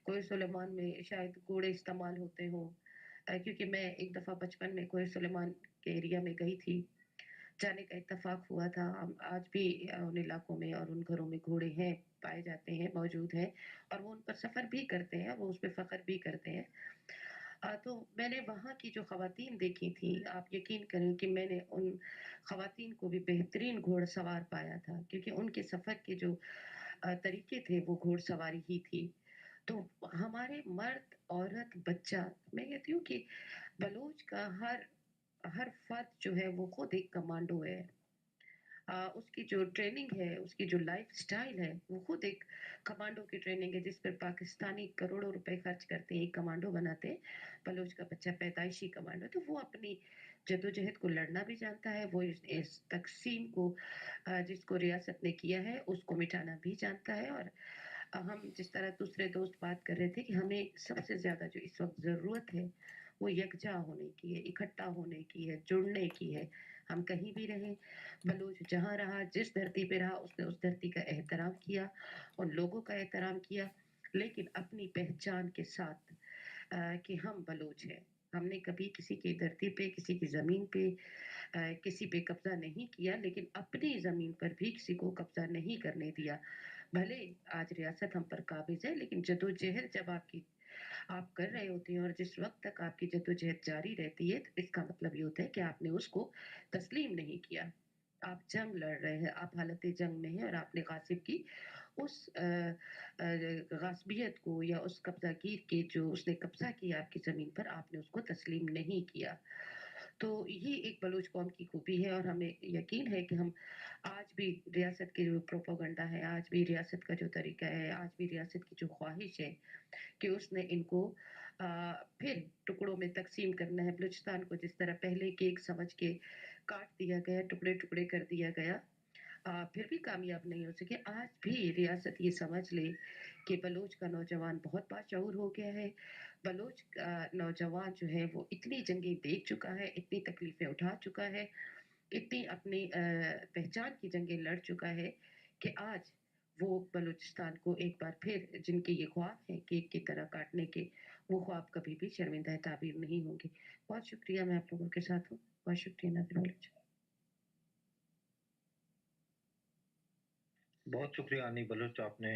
कोहे सुलेमान में शायद घोड़े इस्तेमाल होते हों, क्योंकि मैं एक दफ़ा बचपन में कोहे सुलेमान के एरिया में गई थी, जाने का इत्तेफ़ाक हुआ था। हम आज भी उन इलाकों में और उन घरों में घोड़े हैं, पाए जाते हैं, मौजूद हैं, और वो उन पर सफ़र भी करते हैं, वो उस पे फ़ख्र भी करते हैं। तो मैंने वहाँ की जो ख़वातीन देखी थी, आप यकीन करें कि मैंने उन ख़वातीन को भी बेहतरीन घोड़सवार पाया था, क्योंकि उनके सफ़र के जो तरीके थे वो घोड़सवारी ही थी। तो हमारे मर्द, औरत, बच्चा, मैं कहती हूँ कि बलूच का हर हर फर्द जो है वो खुद एक कमांडो है। उसकी जो ट्रेनिंग है, उसकी जो लाइफ़स्टाइल है, वो खुद एक कमांडो की ट्रेनिंग है, जिस पर पाकिस्तानी करोड़ों रुपए खर्च करते हैं, एक कमांडो बनाते हैं। बलूच का बच्चा पैदाइशी कमांडो, तो वो अपनी जद्दोजहद को लड़ना भी जानता है, वो इस तक़सीम को जिसको रियासत ने किया है, उसको मिटाना भी जानता है। और हम जिस तरह दूसरे दोस्त बात कर रहे थे कि हमें सबसे ज़्यादा जो इस वक़्त ज़रूरत है, वो यकजा होने की है, इकट्ठा होने की है, जुड़ने की है। हम कहीं भी रहें, बलूच जहाँ रहा, जिस धरती पे रहा, उसने उस धरती का एहतराम किया, उन लोगों का एहतराम किया, लेकिन अपनी पहचान के साथ कि हम बलूच हैं। हमने कभी किसी की धरती पे, किसी की ज़मीन पे किसी पे कब्ज़ा नहीं किया, लेकिन अपनी ज़मीन पर भी किसी को कब्ज़ा नहीं करने दिया। भले आज रियासत हम पर काबिज़ है, लेकिन जद्दोजहद जब आप कर रहे होते हैं और जिस वक़्त तक आपकी जद्दोजहद जारी रहती है, तो इसका मतलब ये होता है कि आपने उसको तस्लीम नहीं किया। आप जंग लड़ रहे हैं, आप हालत जंग में हैं और आपने गासिब की उस गास्बियत को या उस कब्ज़ागीर के जो उसने कब्ज़ा किया आपकी ज़मीन पर, आपने उसको तस्लीम नहीं किया। तो ये एक बलूच कौम की खूबी है और हमें यकीन है कि हम आज भी रियासत के जो प्रोपेगेंडा है, आज भी रियासत का जो तरीका है, आज भी रियासत की जो ख्वाहिश है कि उसने इनको फिर टुकड़ों में तक़सीम करना है। बलूचिस्तान को जिस तरह पहले केक समझ के काट दिया गया, टुकड़े-टुकड़े कर दिया गया, फिर भी कामयाब नहीं हो सके। आज भी रियासत ये समझ ले कि बलूच का नौजवान बहुत बाशऊर हो गया है। बलूच का नौजवान जो है वो इतनी जंगें देख चुका है, इतनी तकलीफ़ें उठा चुका है, इतनी अपनी पहचान की जंगें लड़ चुका है कि आज वो बलूचिस्तान को एक बार फिर जिनके ये ख्वाब हैं केक की तरह काटने के, वो ख्वाब कभी भी शर्मिंदा ताबीर नहीं होंगे। बहुत शुक्रिया, मैं आप लोगों के साथ हूँ। बहुत शुक्रिया नाज़िर बलूच। बहुत शुक्रिया आनी बलूच, आपने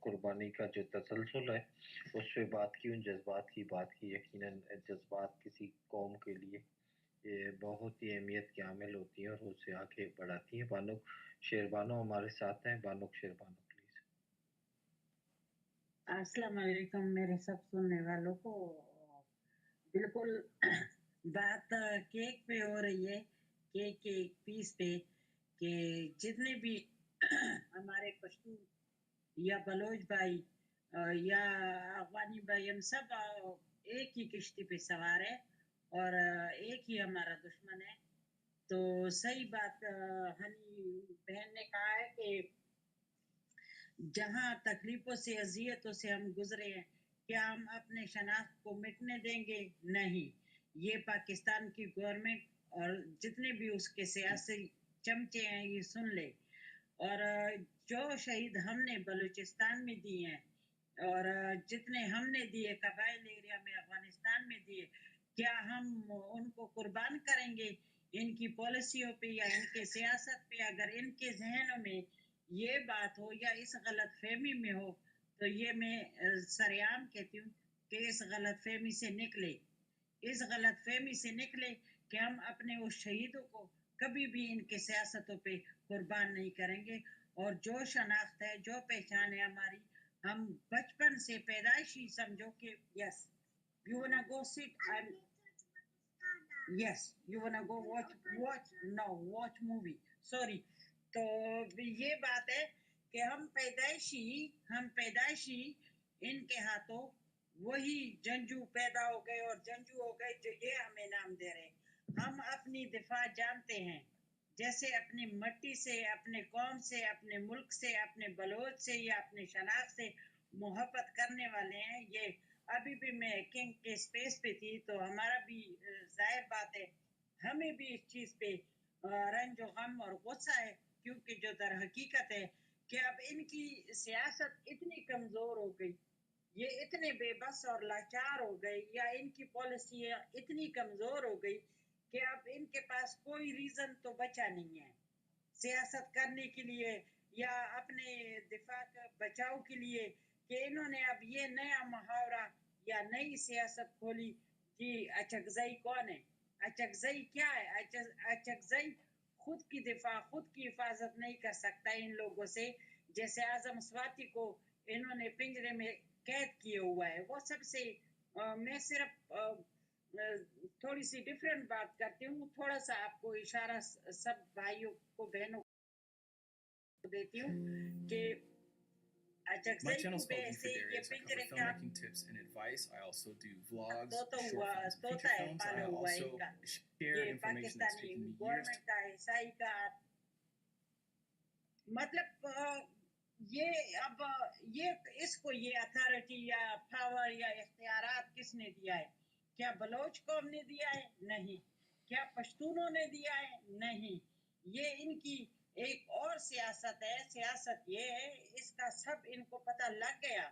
कुर्बानी का जो तसलसल है उस पे बात की, उन जज्बात की बात की। यकीनन जज्बात किसी कौम के लिए ये बहुत ही अहमियत की हामिल होती है और उसे आगे बढ़ाती है। बानुक शेरबानो हमारे साथ हैं। बानुक शेरबानो प्लीज। अस्सलाम वालेकुम मेरे सब सुनने वालों को। बिल्कुल बात केक पे हो रही है, केक के एक पीस पे, कि जितने भी हमारे पश्तू या बलोच भाई या अफगानी भाई, हम सब एक ही किश्ती पे सवार है और एक ही हमारा दुश्मन है। तो सही बात हनी बहन ने कहा है कि जहाँ तकलीफों से, अजियतों से हम गुजरे हैं, क्या हम अपने शनाख्त को मिटने देंगे? नहीं। ये पाकिस्तान की गवर्नमेंट और जितने भी उसके सियासी चमचे हैं ये सुन ले। और जो शहीद हमने बलूचिस्तान में दिए हैं और जितने हमने दिए कबाइल एरिया में अफगानिस्तान में दिए, क्या हम उनको कुर्बान करेंगे इनकी पॉलिसियों पे या इनके सियासत पे? अगर इनके जहनों में ये बात हो या इस गलत फहमी में हो, तो ये मैं सरेआम कहती हूँ कि इस गलत फहमी से निकले, इस गलत फहमी से निकले कि हम अपने उस शहीदों को कभी भी इनके सियासतों पे कुर्बान नहीं करेंगे। और जो शनाख्त है, जो पहचान है हमारी, हम बचपन से पैदाइशी समझो कि yes you वांना go sit, yes you wanna go watch movie, sorry। तो ये बात है कि हम पैदाइशी इनके हाथों वही जंजू पैदा हो गए और जंजू हो गए जो ये हमें नाम दे रहे। हम अपनी दिफा जानते हैं, जैसे अपनी मट्टी से, अपने कौम से, अपने मुल्क से, अपने बलोच से या अपने शनाख्त से मोहब्बत करने वाले हैं। ये अभी भी मैं किंग के स्पेस पे थी, तो हमारा भी जाहिर बात है हमें भी इस चीज़ पे रंज और गम और गुस्सा है, क्योंकि जो दर हकीकत है कि अब इनकी सियासत इतनी कमज़ोर हो गई, ये इतने बेबस और लाचार हो गए, या इनकी पॉलिसी इतनी कमज़ोर हो गई कि अब इनके पास कोई रीज़न तो बचा नहीं है सियासत करने के लिए या अपने दिफा का बचाव के लिए, कि इन्होंने अब ये नया मुहावरा या नई सियासत खोली कि अचकज़ई कौन है? अचकज़ई क्या है? अचकज़ई खुद की दिफा, खुद की हिफाजत नहीं कर सकता इन लोगों से। जैसे आज़म स्वाति को इन्होंने पिंजरे में कैद किए हुआ है, वो सबसे मैं सिर्फ थोड़ी सी डिफरेंट बात करती हूँ, थोड़ा सा आपको इशारा सब भाइयों को बहनों को देती हूँ कि My channel is called D for Darius. I cover filmmaking tips and advice. I also do vlogs, short films, and feature films. I also share information that's taken me years to... का ईसाई का मतलब ये अब ये इसको ये authority या पावर या इख्तियारात किसने दिया है? क्या बलोच कौम ने दिया है? नहीं। क्या पश्तूनों ने दिया है? नहीं। ये इनकी एक और सियासत है। सियासत ये है, इसका सब इनको पता लग गया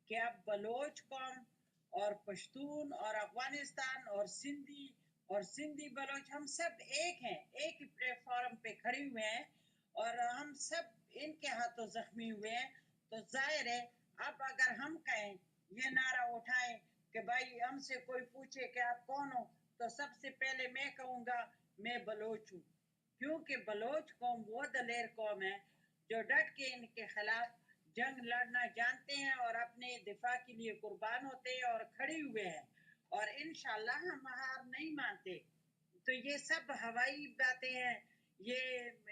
कि अब बलोच कौम और पश्तून और अफगानिस्तान और सिंधी बलोच हम सब एक हैं, एक ही प्लेटफॉर्म पे खड़े हुए हैं और हम सब इनके हाथों जख्मी हुए हैं। तो जाहिर है अब अगर हम कहें, ये नारा उठाएं कि भाई हमसे कोई पूछे कि आप कौन हो, तो सबसे पहले मैं कहूँगा मैं बलोच हूँ, क्योंकि बलोच कौम वो दलेर कौम है जो डट के इनके खिलाफ जंग लड़ना जानते हैं और अपने दिफा के लिए कुर्बान होते हैं और खड़े हुए हैं और इंशाल्लाह हम हार नहीं मानते। तो ये सब हवाई बातें हैं, ये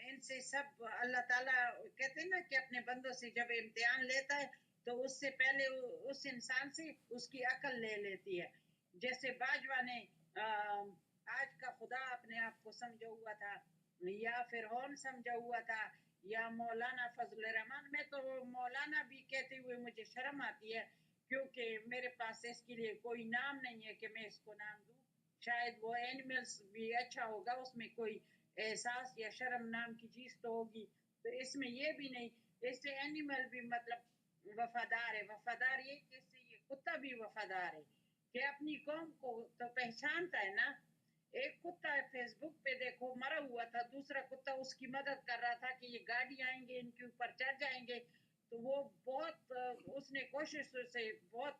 इनसे सब अल्लाह ताला कहते हैं ना कि अपने बंदों से जब इम्तिहान लेता है तो उससे पहले उस इंसान से उसकी अकल ले लेती है। जैसे बाजवा ने आज का खुदा अपने आप को समझा हुआ था या फिरौन समझा हुआ था या मौलाना फजल रहमान। मैं तो मौलाना भी कहते हुए मुझे शर्म आती है, क्योंकि मेरे पास इसके लिए कोई नाम नहीं है कि मैं इसको नाम दूं। शायद वो एनिमल्स भी अच्छा होगा, उसमें कोई एहसास या शर्म नाम की चीज तो होगी, तो इसमें ये भी नहीं। इससे एनिमल भी मतलब वफादार है। वफादार ये कैसे? ये कुत्ता भी वफादार है कि अपनी कौम को तो पहचानता है ना। एक कुत्ता फेसबुक पे देखो मरा हुआ था, दूसरा कुत्ता उसकी मदद कर रहा था कि ये गाड़ी आएंगे इनके ऊपर चढ़ जाएंगे, तो वो बहुत उसने कोशिश से बहुत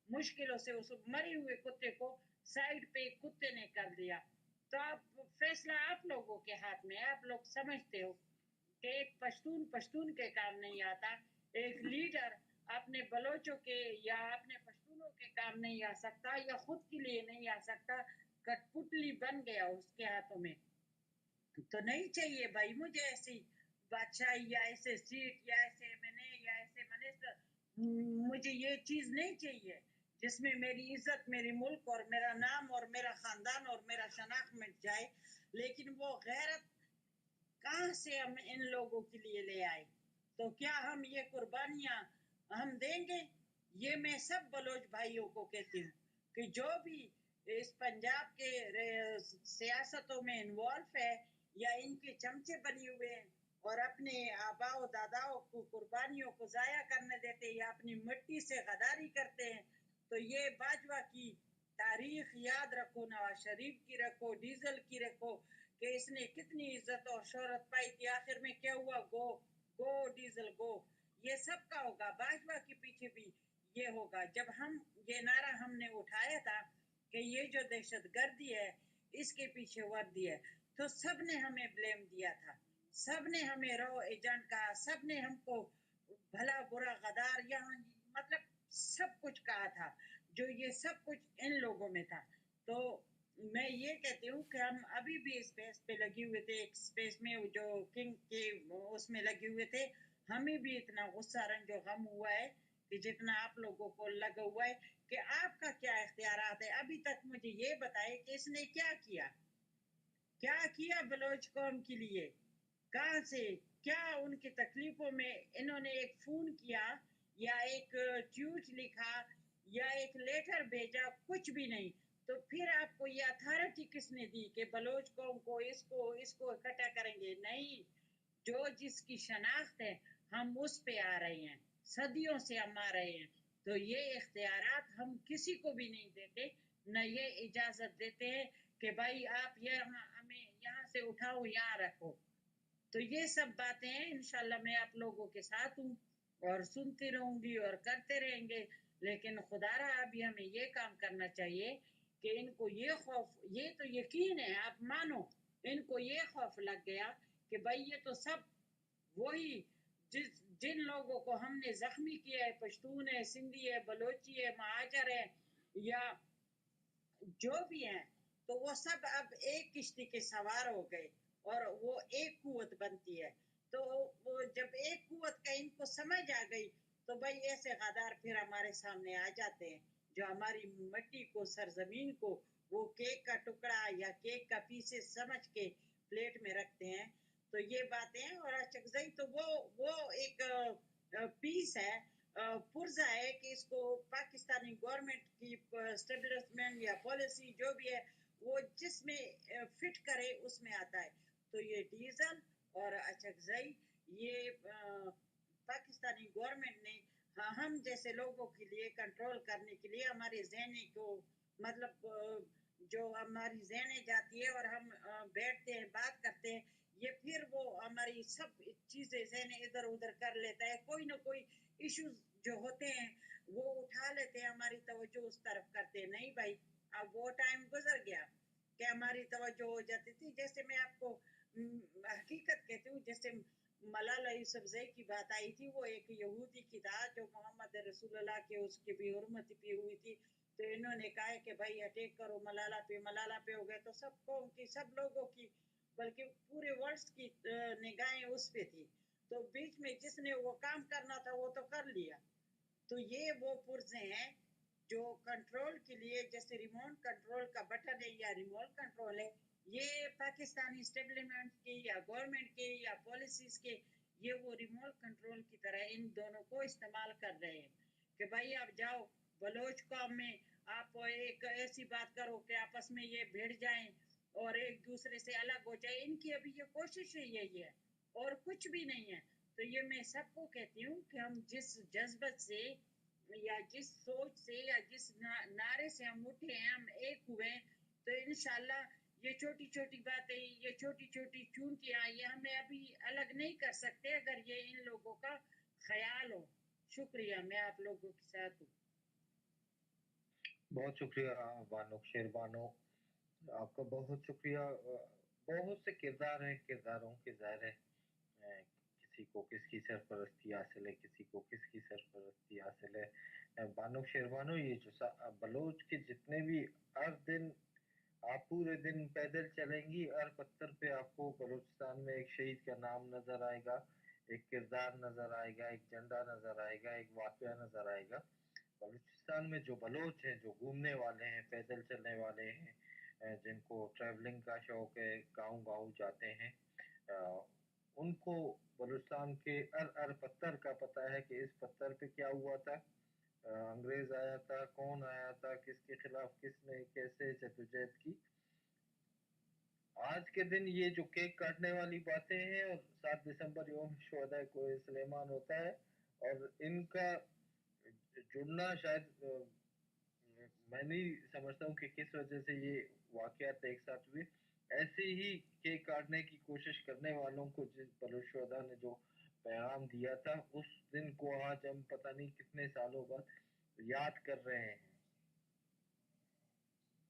मुश्किलों से उस मरे हुए कुत्ते को साइड पे कुत्ते ने कर दिया। तो आप फैसला आप लोगों के हाथ में है, आप लोग समझते हो कि एक पश्तून के काम नहीं आता, एक लीडर अपने बलोचों के या अपने पश्तूनों के काम नहीं आ सकता या खुद के लिए नहीं आ सकता, कठपुतली बन गया उसके हाथों में। तो नहीं चाहिए भाई मुझे ऐसी बादशाही या ऐसे सीट या ऐसे एमएनए या ऐसे मिनिस्टर, मुझे ये चीज नहीं चाहिए जिसमें मेरी इज्जत, मेरी मुल्क और मेरा नाम और मेरा खानदान और मेरा शनाख्त मिट जाए। लेकिन वो गैरत कहाँ से हम इन लोगों के लिए ले आए? तो क्या हम ये कुर्बानियां हम देंगे? ये मैं सब बलोच भाइयों को कहती हूँ कि जो भी इस पंजाब के सियासतों में इन्वॉल्व है या इनके चमचे बने हुए हैं और अपने आबाओ दादाओं को कुर्बानियों को जाया करने देते हैं या अपनी मिट्टी से गद्दारी करते हैं, तो ये बाजवा की तारीख याद रखो, नवाज शरीफ की रखो, डीजल की रखो कि इसने कितनी इज्जत और शोहरत पाई थी। आखिर में क्या हुआ? गो गो डीजल गो। ये सब का होगा, बाजवा के पीछे भी ये होगा। जब हम ये नारा हमने उठाया था कि ये जो दहशतगर्दी है इसके पीछे वर्दी है, तो सब ने हमें ब्लेम दिया था, सब ने हमें रो एजेंट कहा, सब ने हमको भला बुरा गद्दार यहाँ मतलब सब कुछ कहा था, जो ये सब कुछ इन लोगों में था। तो मैं ये कहती हूँ कि हम अभी भी स्पेस पे लगे हुए थे, एक स्पेस में जो किंग के उसमें लगे हुए थे, हमें भी इतना गुस्सा रंजो गम हुआ है कि जितना आप लोगों को लगा हुआ है कि आपका क्या इख्तियारात है। अभी तक मुझे ये बताए कि इसने क्या किया बलोच कौम के लिए, कहाँ से क्या उनकी तकलीफों में इन्होंने एक फोन किया या एक ट्वीट लिखा या एक लेटर भेजा? कुछ भी नहीं। तो फिर आपको ये अथॉरिटी किसने दी कि बलोच कौम को इसको इकट्ठा करेंगे? नहीं, जो जिसकी शनाख्त है हम उस पे आ रहे हैं, सदियों से हम आ रहे हैं। तो ये इख्तियारात हम किसी को भी नहीं देते, न ये इजाजत देते हैं कि भाई आप हमें यहाँ से उठाओ यहाँ रखो। तो ये सब बातें हैं, इंशाल्लाह मैं आप लोगों के साथ हूँ और सुनती रहूंगी और करते रहेंगे। लेकिन खुदारा अभी हमें ये काम करना चाहिए कि इनको ये खौफ, ये तो यकीन है, आप मानो इनको ये खौफ लग गया कि भाई ये तो सब वही जिन लोगों को हमने जख्मी किया है, पश्तून है, सिंधी है, बलोची है, महाजर है या जो भी हैं, तो वो सब अब एक किश्ती के सवार हो गए और वो एक कुव्वत बनती है। तो वो जब एक कुव्वत का इनको समझ आ गई, तो भाई ऐसे गद्दार फिर हमारे सामने आ जाते हैं, जो हमारी मिट्टी को, सरजमीन को वो केक का टुकड़ा या केक का पीसेस समझ के प्लेट में रखते हैं। तो ये बातें हैं। और अचकजई तो वो एक पीस है, पुर्जा है कि इसको पाकिस्तानी गवर्नमेंट की स्टेब्लिशमेंट या पॉलिसी जो भी है वो जिसमें फिट करे उसमें आता है। तो ये डीजल और अचकजई ये पाकिस्तानी गवर्नमेंट ने हम जैसे लोगों के लिए कंट्रोल करने के लिए हमारे ज़हनी को मतलब जो हमारी ज़हने जाती है और हम बैठते हैं बात करते हैं, ये फिर वो हमारी सब चीज़ें ज़हने इधर उधर कर लेता है। कोई ना कोई इश्यूज जो होते हैं वो उठा लेते हैं, हमारी तवज्जो उस तरफ करते हैं। नहीं भाई, अब वो टाइम गुजर गया कि हमारी तवज्जो हो जाती थी। जैसे मैं आपको हकीकत कहती हूँ, जैसे मलाला यूसुफजई की बात आई थी, वो एक यहूदी की था जो मोहम्मद रसूलुल्लाह के उसकी भी हुर्मत भी हुई थी। तो इन्होंने कहा कि भाई अटैक करो मलाला पे हो गए। तो सब कौम की, सब लोगों की, बल्कि पूरे वर्ल्ड की निगाहें उस पे थी। तो बीच में जिसने वो काम करना था वो तो कर लिया। तो ये वो पुर्जे हैं जो कंट्रोल के लिए, जैसे रिमोट कंट्रोल का बटन है या रिमोट कंट्रोल है, ये पाकिस्तानी स्टेबलिशमेंट के या गवर्नमेंट के या पॉलिसीज के, ये वो रिमोट कंट्रोल की तरह इन दोनों को इस्तेमाल कर रहे हैं कि भाई आप जाओ बलोच कौम में, आप एक ऐसी बात करो कि आपस में ये भिड़ जाएं और एक दूसरे से अलग हो जाए। इनकी अभी ये कोशिश है, यही है और कुछ भी नहीं है। तो ये मैं सबको कहती हूँ कि हम जिस जज्बत से या जिस सोच से या जिस नारे से हम उठे हैं, हम एक हुए, तो इंशाल्लाह ये छोटी छोटी बातें, ये छोटी छोटी चूंटियां, ये हमें अभी अलग नहीं कर सकते अगर ये इन लोगों का ख्याल हो। शुक्रिया, मैं आप लोगों के साथ हूँ। बहुत शुक्रिया बानो शेरबानो, आपका बहुत शुक्रिया। बहुत से किरदार हैं, किरदारों के ज़ाहिर है किसी को किसकी सरपरस्ती हासिल है, किसी को किसकी सरपरस्ती हासिल है। बानो शेरबानो, ये जो बलोच के जितने भी हर दिन आप पूरे दिन पैदल चलेंगी, हर पत्थर पे आपको बलूचिस्तान में एक शहीद का नाम नजर आएगा, एक किरदार नजर आएगा, एक झंडा नजर आएगा, एक वाकया नजर आएगा। बलूचिस्तान में जो बलोच हैं, जो घूमने वाले हैं, पैदल चलने वाले हैं, जिनको ट्रैवलिंग का शौक है, गांव गांव जाते हैं, उनको बलूचिस्तान के हर हर पत्थर का पता है कि इस पत्थर पे क्या हुआ था, अंग्रेज आया था, कौन आया था, किसके खिलाफ किसने कैसे जद्दोजहद की। आज के दिन ये जो केक काटने वाली बातें हैं, और 7 दिसंबर यौम शुहदा को सुलेमान होता है, और इनका जुड़ना शायद मैं नहीं समझता हूँ कि किस वजह से ये वाकयात एक साथ हुए। ऐसे ही केक काटने की कोशिश करने वालों को जिस बलूचिस्तान ने जो पैगाम दिया था, उस दिन को आज हम पता नहीं कितने सालों बाद याद कर रहे हैं।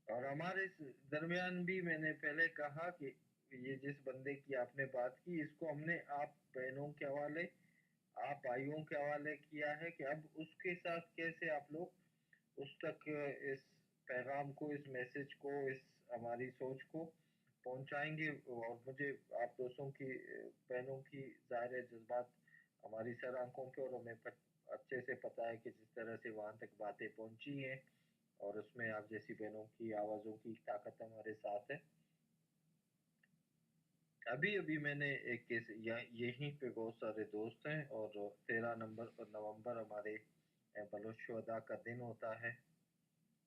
और हमारे दरमियान भी मैंने पहले कहा कि ये जिस बंदे की आपने बात की, इसको हमने आप बहनों के हवाले, आप भाइयों के हवाले किया है कि अब उसके साथ कैसे आप लोग उस तक इस पैगाम को, इस मैसेज को, इस हमारी सोच को पहुंचाएंगे। और मुझे आप दोस्तों की, बहनों की ज़ाहिर है जज्बात हमारी सर आंखों के, और हमें अच्छे से पता है कि जिस तरह से वहाँ तक बातें पहुंची हैं, और उसमें आप जैसी बहनों की आवाज़ों की ताकत हमारे साथ है। अभी अभी मैंने एक केस, यहीं पे बहुत सारे दोस्त हैं, और 13 नवंबर हमारे बलोच शुहदा का दिन होता है।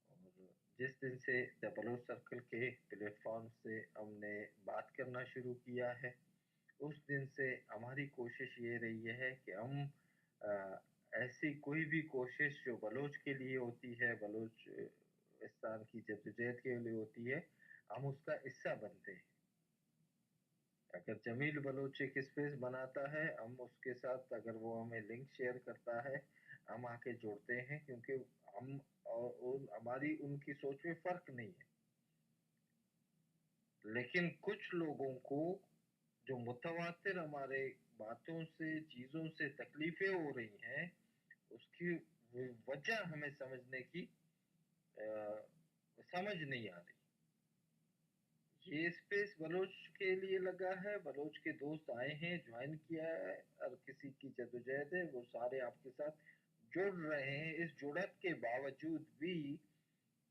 और जिस दिन से द बलोच सर्कल के प्लेटफॉर्म से हमने बात करना शुरू किया है, उस दिन से हमारी कोशिश ये रही है कि हम ऐसी कोई भी कोशिश जो बलोच के लिए होती है, बलोचिस्तान की जद्दोजहद के लिए होती है, हम उसका हिस्सा बनते हैं। अगर जमील बलोच एक स्पेस बनाता है, हम उसके साथ, अगर वो हमें लिंक शेयर करता है, हम आके जुड़ते हैं, क्योंकि हम और हमारी उनकी सोच में फर्क नहीं है। लेकिन कुछ लोगों को जो मुतवातिर हमारे बातों से, चीज़ों से तकलीफें हो रही हैं, उसकी वजह हमें समझने की समझ नहीं आ रही। ये स्पेस बलोच के लिए लगा है, बलोच के दोस्त आए हैं, ज्वाइन किया है, और किसी की जद्दोजहद है, वो सारे आपके साथ जुड़ रहे हैं। इस जुड़त के बावजूद भी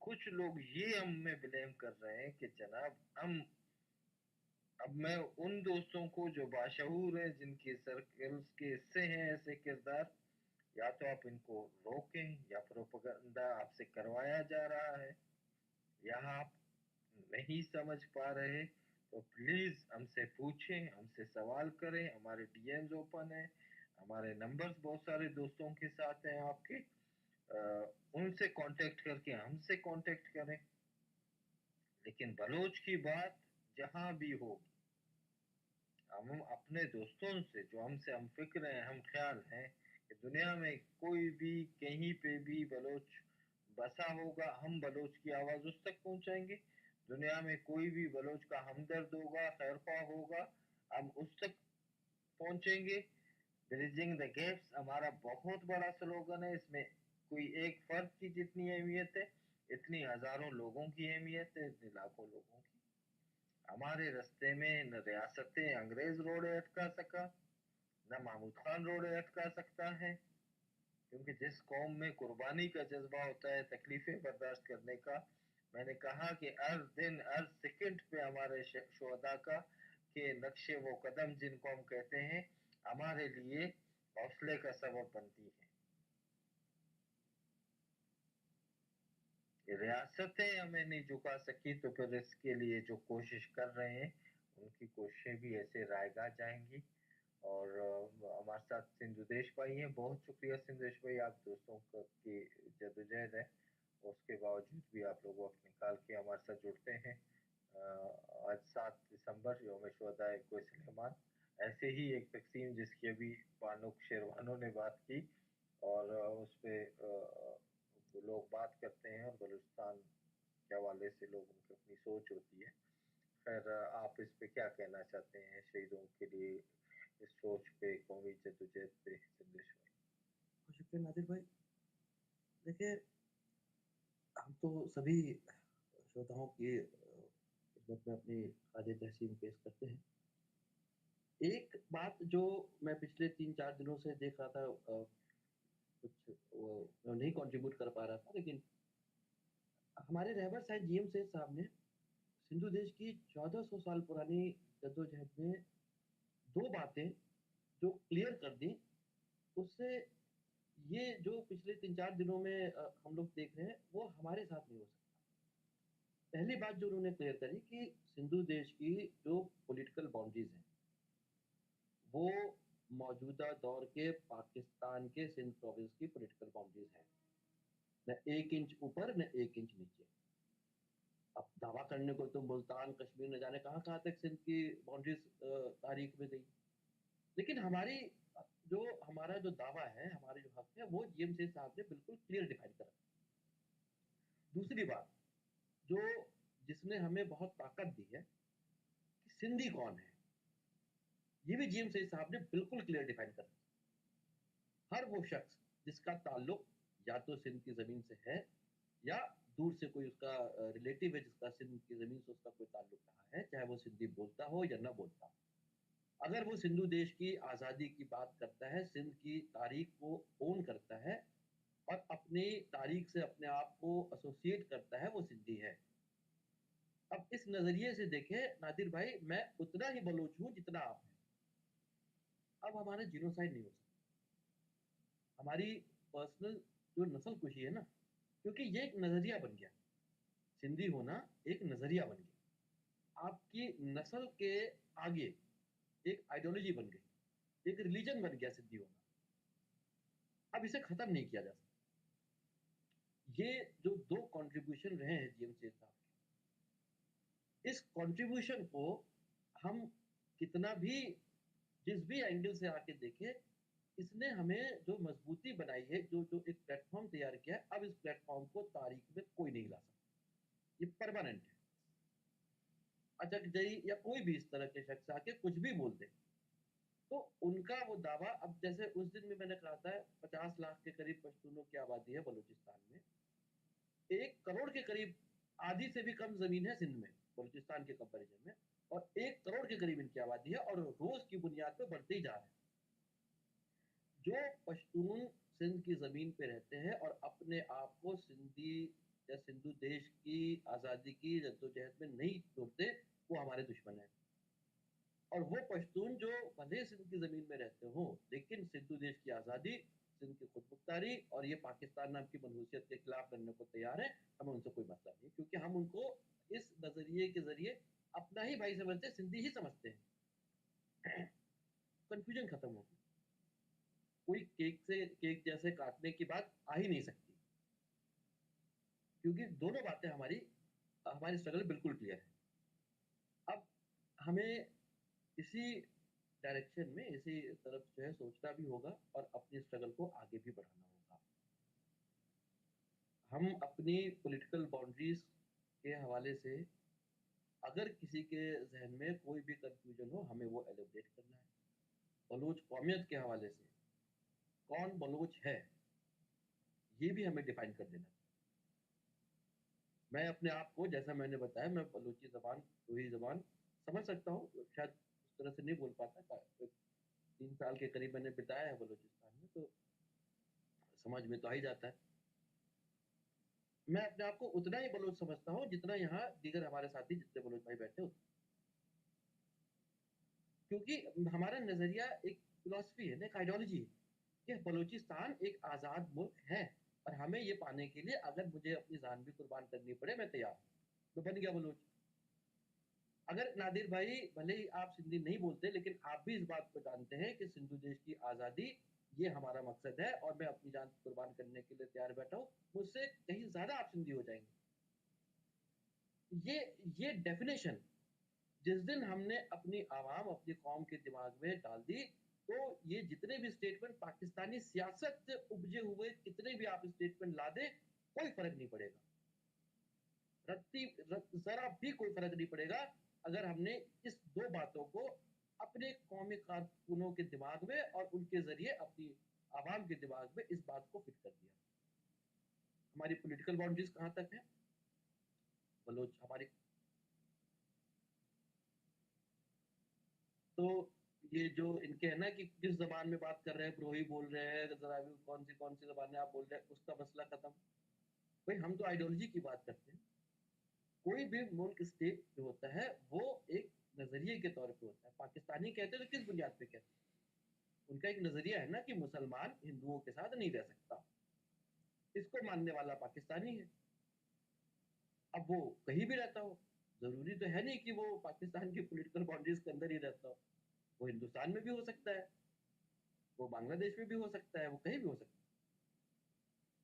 कुछ लोग ये हम में ब्लेम कर रहे हैं कि जनाब अब मैं उन दोस्तों को जो बाशऊर हैं, जिनके सर्कल्स के हिस्से हैं ऐसे किरदार, या तो आप इनको रोकें, या प्रोपेगेंडा आपसे करवाया जा रहा है, या आप नहीं समझ पा रहे, तो प्लीज हमसे पूछें, हमसे सवाल करें। हमारे डीएम्स ओपन है, हमारे नंबर्स बहुत सारे दोस्तों के साथ हैं आपके, उनसे कांटेक्ट करके हमसे कांटेक्ट करें। लेकिन बलोच की बात जहां भी होगी, हम अपने दोस्तों से जो हमसे हम फिक्र हैं, हम ख्याल हैं कि दुनिया में कोई भी कहीं पे भी बलोच बसा होगा, हम बलोच की आवाज उस तक पहुंचाएंगे। दुनिया में कोई भी बलोच का हमदर्द होगा, खैरख्वाह होगा, हम उस तक पहुंचेंगे। ब्रिजिंग द गैप्स हमारा बहुत बड़ा स्लोगन है। इसमें कोई एक फर्द की जितनी अहमियत है, इतनी हजारों लोगों की अहमियत है, इतनी लाखों लोगों की। हमारे रास्ते में न रियासतें अंग्रेज रोड अटका सका, न महमूद खान रोड अटका सकता है, क्योंकि जिस कौम में कुर्बानी का जज्बा होता है, तकलीफें बर्दाश्त करने का, मैंने कहा कि हर दिन हर सेकंड पे हमारे शोहदा का के नक्शे वो कदम जिनको हम कहते हैं, हमारे लिए हौसले का सबब बनती है। रियासतें हमें नहीं झुका सकी, तो फिर इसके लिए जो कोशिश कर रहे हैं, उनकी कोशिशें भी ऐसे रायगा जाएंगी। और हमारे साथ सिंधुदेश भाई हैं, बहुत शुक्रिया सिंधुदेश भाई, आप दोस्तों की जद्दोजहद है, उसके बावजूद भी आप लोग वक्त निकाल के हमारे साथ जुड़ते हैं। आज 7 दिसंबर यौम शुहदाए कोई सुलेमान, ऐसे ही एक तकसीम जिसकी अभी फारूक शेरवानों ने बात की, और उस पर लोग बात करते हैं, और बलूचिस्तान के हवाले से लोगों की अपनी सोच होती है। खैर, आप इस पे क्या कहना चाहते हैं, शहीदों के लिए इस सोच पे, कौमी जद्दोजहद पे संदेश में? शुक्रिया नादिर भाई। देखिए, हम तो सभी श्रोताओं की खिदमत में अपनी खादिर तहसीन पेश करते हैं। एक बात जो मैं पिछले 3-4 दिनों से देख रहा था, कुछ वो नहीं कंट्रीब्यूट कर पा रहा था, लेकिन हमारे रहबर साहिब जीएम सेठ साहब ने सिंधु देश की 1400 साल पुरानी जद्दोजहद में 2 बातें जो क्लियर कर दी, उससे ये जो पिछले 3-4 दिनों में हम लोग देख रहे हैं, वो हमारे साथ नहीं हो सकता। पहली बात जो उन्होंने क्लियर करी कि सिंधु देश की जो पॉलिटिकल बाउंड्रीज हैं, वो मौजूदा दौर के पाकिस्तान के सिंध प्रोविंस की पॉलिटिकल बाउंड्रीज हैं, न 1 इंच ऊपर न 1 इंच नीचे। अब दावा करने को तो मुल्तान, कश्मीर, न जाने कहाँ तक सिंध की बाउंड्रीज तारीख में गई, लेकिन हमारा जो दावा है, हमारे जो हक है, वो जीएम सेठ साहब ने बिल्कुल क्लियर डिफाइन करा। दूसरी बात जो जिसने हमें बहुत ताकत दी है कि सिंधी कौन है, ये भी जीएम सेठ साहब ने बिल्कुल क्लियर डिफाइन कर दिया। हर वो शख्स जिसका ताल्लुक या तो सिंध की जमीन से है, या दूर से कोई उसका रिलेटिव है जिसका सिंध की जमीन से उसका कोई ताल्लुक रहा है, चाहे वो सिंधी बोलता हो या न बोलता हो, अगर वो सिंधु देश की आज़ादी की बात करता है, सिंध की तारीख को ओन करता है और अपनी तारीख से अपने आप को एसोसिएट करता है, वो सिंधी है। अब इस नजरिए से देखें नादिर भाई, मैं उतना ही बलोच हूं जितना आप हैं। अब हमारा जीनोसाइड नहीं हो सकता, हमारी पर्सनल जो नस्ल कुशी है ना, क्योंकि ये एक नजरिया बन गया, सिंधी होना एक नजरिया बन गया, आपकी नस्ल के आगे एक आइडियोलॉजी बन गई, एक रिलीजन बन गया सिंधी होना। अब इसे खत्म नहीं किया जा सकता। ये जो 2 कंट्रीब्यूशन रहे हैं जीएम सेठ साहब के, इस कंट्रीब्यूशन को हम कितना भी जिस भी एंगल से आके देखें, इसने हमें जो मजबूती बनाई है, जो एक प्लेटफॉर्म तैयार किया है, अब इस प्लेटफॉर्म को तारीख में कोई नहीं ला सकता, ये परमानेंट है। अचकजई या कोई भी इस तरह के शख्स आके कुछ भी बोल दे, तो उनका वो दावा, अब जैसे उस दिन में मैंने कहा था 50 लाख के करीब पश्तूनों की आबादी है बलूचिस्तान में, 1 करोड़ के करीब आधी से भी कम ज़मीन है सिंध में, बलूचिस्तान के कंपैरिजन में, और 1 करोड़ के करीब इनकी आबादी है और रोज़ की बुनियाद पे बढ़ते ही जा रहे हैं। जो पश्तून सिंध की ज़मीन पे रहते हैं और अपने आप को सिंधी या सिंधु देश की आज़ादी की जद्दोजहद में नहीं जोड़ते, वो हमारे दुश्मन हैं। और वो पश्तून जो भले सिंध की ज़मीन में रहते हों, लेकिन सिंधु देश की आज़ादी, सिंध की खुदमुख्तारी और ये पाकिस्तान नाम की मनहूसियत के खिलाफ लड़ने को तैयार हैं, हमें उनसे कोई मतलब नहीं, क्योंकि हम उनको इस नज़रिए के ज़रिए अपना ही भाई समझते हैं, सिंधी ही समझते हैं। कन्फ्यूजन खत्म हो गई। कोई केक जैसे काटने की बात आ ही नहीं सकती, क्योंकि दोनों बातें हमारी स्ट्रगल बिल्कुल क्लियर है। अब हमें इसी डायरेक्शन में, इसी तरफ जो है सोचना भी होगा और अपनी स्ट्रगल को आगे भी बढ़ाना होगा। हम अपनी पॉलिटिकल बाउंड्रीज के हवाले से अगर किसी के जहन में कोई भी कंफ्यूजन हो, हमें वो एलिमिनेट करना है। बलूच कौमियत के हवाले से कौन बलूच है, ये भी हमें डिफाइन कर देना है। मैं अपने आप को, जैसा मैंने बताया, मैं बलूची ज़बान, कोई ज़बान समझ सकता हूँ, शायद उस तरह से नहीं बोल पाता। 3 साल के करीब मैंने बिताया है बलूचिस्तान में, तो समझ में तो आ ही जाता है। मैं अपने आप को उतना ही बलूच समझता हूँ जितना यहाँ दीगर हमारे साथी जितने बलूच भाई बैठे होते, क्योंकि हमारा नज़रिया एक फिलॉसफी है ना, एक आइडियोलॉजी है कि बलूचिस्तान एक आज़ाद मुल्क है और हमें ये पाने के लिए अगर मुझे अपनी जान भी कुर्बान करनी पड़े, मैं तैयार हूँ। मैं बन गया बलूच। अगर नादिर भाई, भले ही आप सिंधी नहीं बोलते, लेकिन आप भी इस बात को जानते हैं कि सिंधु देश की आज़ादी ये हमारा मकसद है और मैं अपनी जान कुर्बान करने के लिए तैयार बैठा हूँ, मुझसे कहीं ज़्यादा आप सिंधी हो जाएंगे। ये डेफिनेशन जिस दिन हमने अपनी आवाम, अपनी कौम के दिमाग में डाल दी, तो ये जितने भी स्टेटमेंट पाकिस्तानी सियासत से उपजे हुए कितने भी आप स्टेटमेंट ला दें, कोई फर्क नहीं पड़ेगा। जरा भी कोई फर्क नहीं पड़ेगा अगर हमने इस 2 बातों को अपने कौमी कारकुनों के दिमाग में और उनके जरिए अपनी आवाम के दिमाग में इस बात को फिट कर दिया। हमारी पॉलिटिकल बाउंड्रीज कहाँ तक है? बलोच हमारी, तो ये जो इनके है ना कि किस जबान में बात कर रहे हैं, ब्रोही बोल रहे हैं, जरावी कौन सी जबान में आप बोल रहे हैं, उसका मसला खत्म। भाई हम तो आइडियोलॉजी की बात करते हैं। कोई भी मुल्क, स्टेट जो होता है, वो एक नजरिए के तौर पे होता है। पाकिस्तानी कहते हैं तो किस बुनियाद पे कहते हैं? उनका एक नजरिया है ना कि मुसलमान हिंदुओं के साथ नहीं रह सकता, इसको मानने वाला पाकिस्तानी है। अब वो कहीं भी रहता हो, जरूरी तो है नहीं कि वो पाकिस्तान की पॉलिटिकल बाउंड्रीज के अंदर ही रहता हो। वो हिंदुस्तान में भी हो सकता है, वो बांग्लादेश में भी हो सकता है, वो कहीं भी हो सकता है।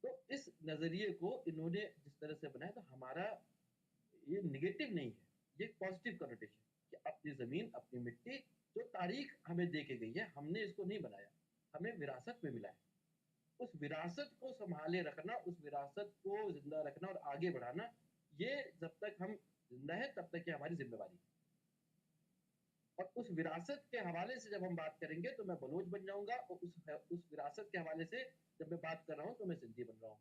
तो इस नजरिए को इन्होंने जिस तरह से बनाया, तो हमारा ये निगेटिव नहीं है, ये पॉजिटिव कनोटेशन कि अपनी जमीन, अपनी मिट्टी, जो तारीख हमें दे के गई है, हमने इसको नहीं बनाया, हमें विरासत में मिला है। उस विरासत को संभाले रखना, उस विरासत को जिंदा रखना और आगे बढ़ाना, ये जब तक हम जिंदा है तब तक ये हमारी जिम्मेवारी है। और उस विरासत के हवाले से जब हम बात करेंगे तो मैं बलोच बन जाऊंगा, और उस विरासत के हवाले से जब मैं बात कर रहा हूँ तो मैं सिंधी बन रहा हूँ।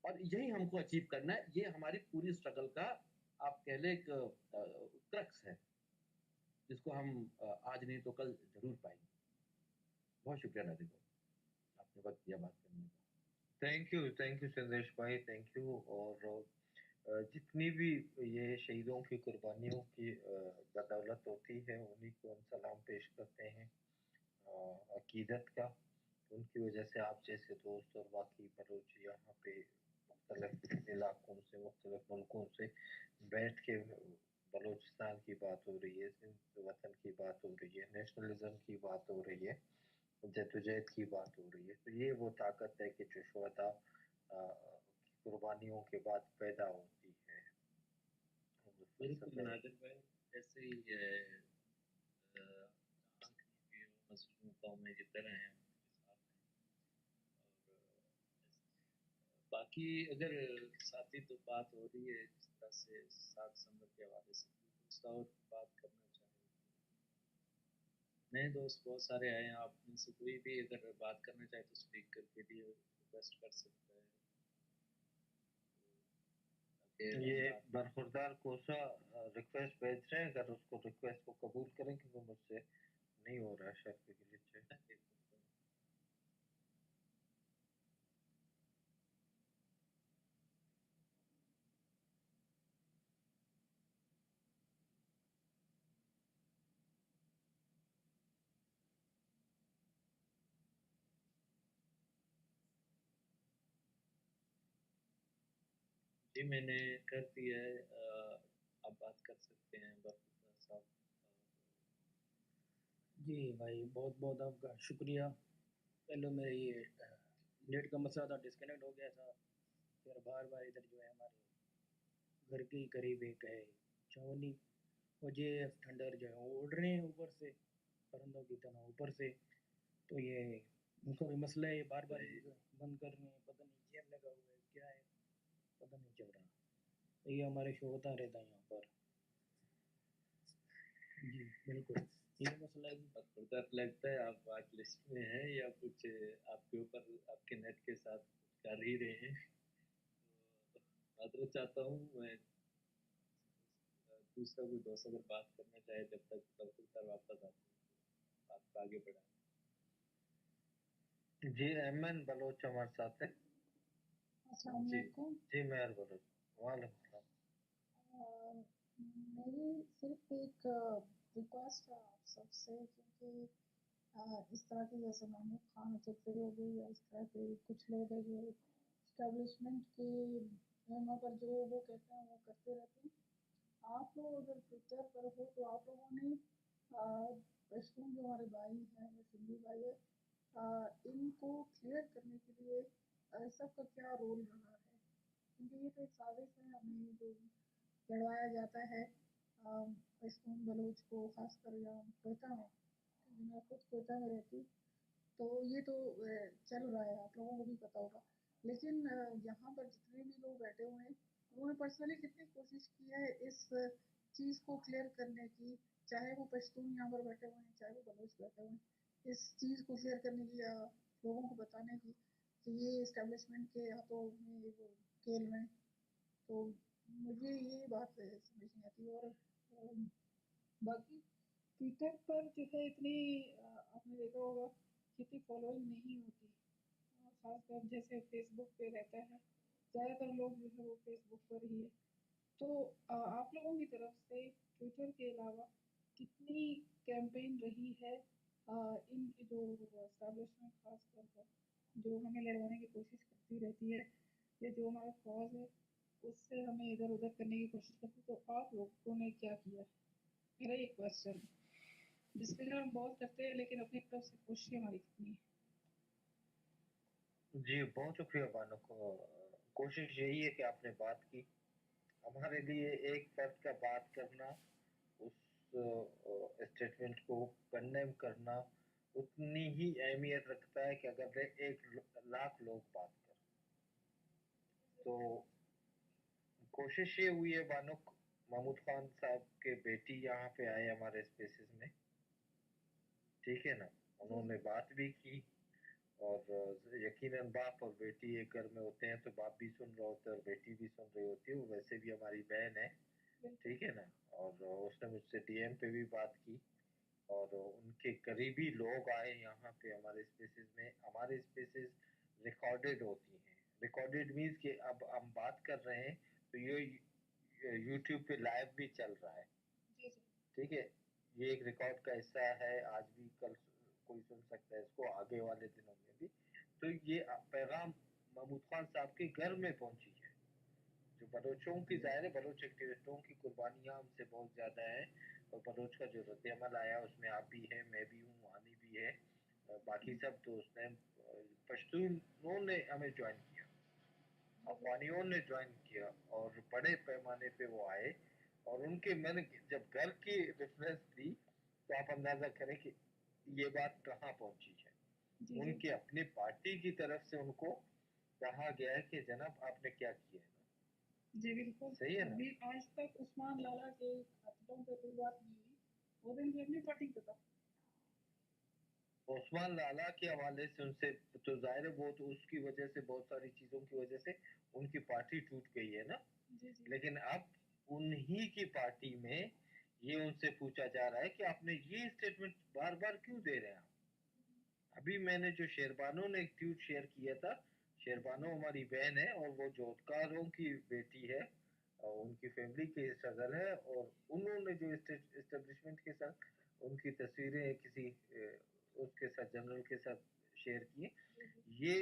और यही हमको अचीव करना है। ये हमारी पूरी स्ट्रगल का, आप कह ले, एक क्रक्स है, जिसको हम आज नहीं तो कल जरूर पाएंगे। बहुत शुक्रिया नादिर भाई, आपने वक्त दिया बात करने का। थैंक यू संदेश भाई, थैंक यू। और जितनी भी ये शहीदों की कुर्बानियों की बदौलत होती है, उन्हीं को हम सलाम पेश करते हैं अकीदत का। उनकी वजह से आप जैसे दोस्त और बाकी बलोच यहाँ पे मुख्तलिफ इलाकों से, मुख्तलिफ मुल्कों से बैठ के बलूचिस्तान की बात हो रही है, सिंध वतन की बात हो रही है, नेशनलिज्म की बात हो रही है, जद्दोजहद की बात हो रही है। तो ये वो ताकत है कि जो शुहदा की कुर्बानियों के बाद पैदा होती है। बिल्कुल नादिर भाई, जैसे ही मजलूम कौमें की तरह हैं, उनके साथ हैं। और बाकी अगर साथी तो बात हो रही है जिस तरह से 7 दिसंबर के हवाले से, कुछ और बात करना चाहिए। नए दोस्त बहुत सारे आए हैं, आप में से कोई भी अगर बात करना चाहे तो स्पीकर के लिए रिक्वेस्ट कर सकता है। ये बरखुरदार कोसा रिक्वेस्ट भेज रहे हैं, अगर उसको रिक्वेस्ट को कबूल करें, क्योंकि मुझसे नहीं हो रहा है शायद कोई ग्लिच है. जी मैंने कर दिया है, आप बात कर सकते हैं बरखुरदार साहब. जी भाई बहुत बहुत आपका शुक्रिया. पहले मेरे ये नेट का मसला था, डिस्कनेक्ट हो गया था. फिर बार बार इधर जो है हमारे घर के ही करीब एक है छावनी, और ये ठंडर जो है वो उड़ रहे हैं ऊपर से, परिंदों की तरह ऊपर से. तो ये उनका भी मसला है, बार बार बंद कर रहे हैं, पता नहीं जैम लगा हुआ है क्या है, पता नहीं चल रहा. तो ये हमारे शो होता रहता है यहाँ पर. जी बिल्कुल ये मसला है. बरखुरदार लगता है आप वाच लिस्ट में हैं या कुछ आपके ऊपर आपके नेट के साथ कर ही रहे हैं. मैं तो चाहता हूँ मैं दूसरा कोई दोस्त अगर बात करना चाहे जब तक बरखुरदार वापस आते हैं बात को आगे बढ़ाएं. जी एमएन बलोच हमारे साथ है. अस्सलाम वालेकुम. जी मेहर बलोच. वालेकुम सलाम. मेरी सिर्फ एक रिक्वेस्ट है आप सबसे, क्योंकि इस तरह की जैसे महमूद खान चौधरी हो गई या इस तरह के कुछ लोग हैं जो इस्टेब्लिशमेंट के नाम पर जो वो कहते हैं वो करते रहते हैं. आप लोग अगर ट्विटर पर हो तो आप लोगों ने पश्तून जो हमारे भाई हैं या सिंधी भाई है, इनको क्लियर करने के लिए सबका क्या रोल रहा है, क्योंकि ये तो एक साजिश है हमें जो लड़वाया जाता है पश्तून बलोच को, खासकर यहाँ कोयटा में, क्योंकि मैं खुद कोयटा में रहती. तो ये तो चल रहा है, आप लोगों को भी पता होगा. लेकिन यहाँ पर जितने भी लोग बैठे हुए हैं उन्होंने पर्सनली कितनी कोशिश की है इस चीज़ को क्लियर करने की, चाहे वो पश्तून यहाँ पर बैठे हुए हैं चाहे वो बलोच बैठे हुए हैं, इस चीज़ को क्लियर करने की या लोगों को बताने की कि ये इस्टेब्लिशमेंट के हाथों में ये वो खेल में. तो मुझे ये बात समझ नहीं आती. और बाकी ट्विटर पर जो है इतनी आपने देखा होगा कितनी फॉलोइंग नहीं होती, खासकर जैसे फेसबुक पे रहता है, ज़्यादातर लोग जो है वो फेसबुक पर ही है. तो आप लोगों की तरफ से ट्विटर के अलावा कितनी कैंपेन रही है इन जो एस्टेब्लिशमेंट खासकर जो हमें लड़वाने की कोशिश करती रहती है, या जो हमारा कॉज है उससे हमें इधर उधर करने की कोशिश करती है, तो आप लोगों ने क्या किया? मेरा ये क्वेश्चन, जिसपे हम बहुत करते हैं लेकिन अपनी तरफ से कोशिश हमारी कितनी है? जी बहुत शुक्रिया बानो को. कोशिश यही है कि आपने बात की. हमारे लिए एक फर्द का बात करना, उस स्टेटमेंट को कंडेम करना उतनी ही अहमियत रखता है कि अगर 1 लाख लोग बात करें. तो कोशिश ये हुई है बानुक, महमूद खान साहब के बेटी यहाँ पे आए हमारे स्पेसेस में, ठीक है ना. उन्होंने बात भी की, और यकीनन बाप और बेटी एक घर में होते हैं तो बाप भी सुन रहा होता है और बेटी भी सुन रही होती है. वो वैसे भी हमारी बहन है, ठीक है ना. और उसने मुझसे डीएम पे भी बात की, और उनके करीबी लोग आए यहाँ पे हमारे स्पेसेस में. हमारे स्पेसेस रिकॉर्डेड होती हैं. रिकॉर्डेड मीन्स कि अब हम बात कर रहे हैं तो ये यूट्यूब पे लाइव भी चल रहा है, ठीक है. ये एक रिकॉर्ड का हिस्सा है. आज भी कल कोई सुन सकता है इसको, आगे वाले दिनों में भी. तो ये पैगाम महमूद खान साहब के घर में पहुंची है. जो बलोचों की, ज़ाहिर है बलोच एक्टिविस्टों की कुर्बानियाँ हमसे बहुत ज़्यादा है, और बलोच का जो रद्द-ए-अमल आया उसमें आप भी हैं, मैं भी हूँ, वानी भी है, बाकी सब दोस्त हैं. पश्तूनों ने हमें ज्वाइन किया, अफगानियों ने ज्वाइन किया, और बड़े पैमाने पे वो आए. और उनके मैंने जब घर की रेफरेंस दी तो आप अंदाजा करें कि ये बात कहाँ पहुंची है. उनके अपनी पार्टी की तरफ से उनको कहा गया है कि जनाब आपने क्या किया है. जी बिल्कुल सही है ना. अभी आज तक उस्मान लाला के खातों पे कोई बात नहीं हुई, वो दिन भी अपनी पार्टी पे था. عثمان लाला के हवाले से उनसे तो जाहिर है वो तो उसकी वजह से बहुत सारी चीजों की वजह से उनकी पार्टी टूट गई है ना लेकिन अब उन्हीं की पार्टी में ये उनसे पूछा जा रहा है कि आपने ये स्टेटमेंट बार बार क्यों दे रहे हैं अभी मैंने जो शेरबानो ने एक ट्वीट शेयर किया था शेरबानो हमारी बहन है और वो जोधकारों की बेटी है और उनकी फैमिली की स्ट्रगल है और उन्होंने जो एस्टेब्लिशमेंट के साथ उनकी तस्वीरें किसी उसके साथ जनरल के साथ शेयर किए ये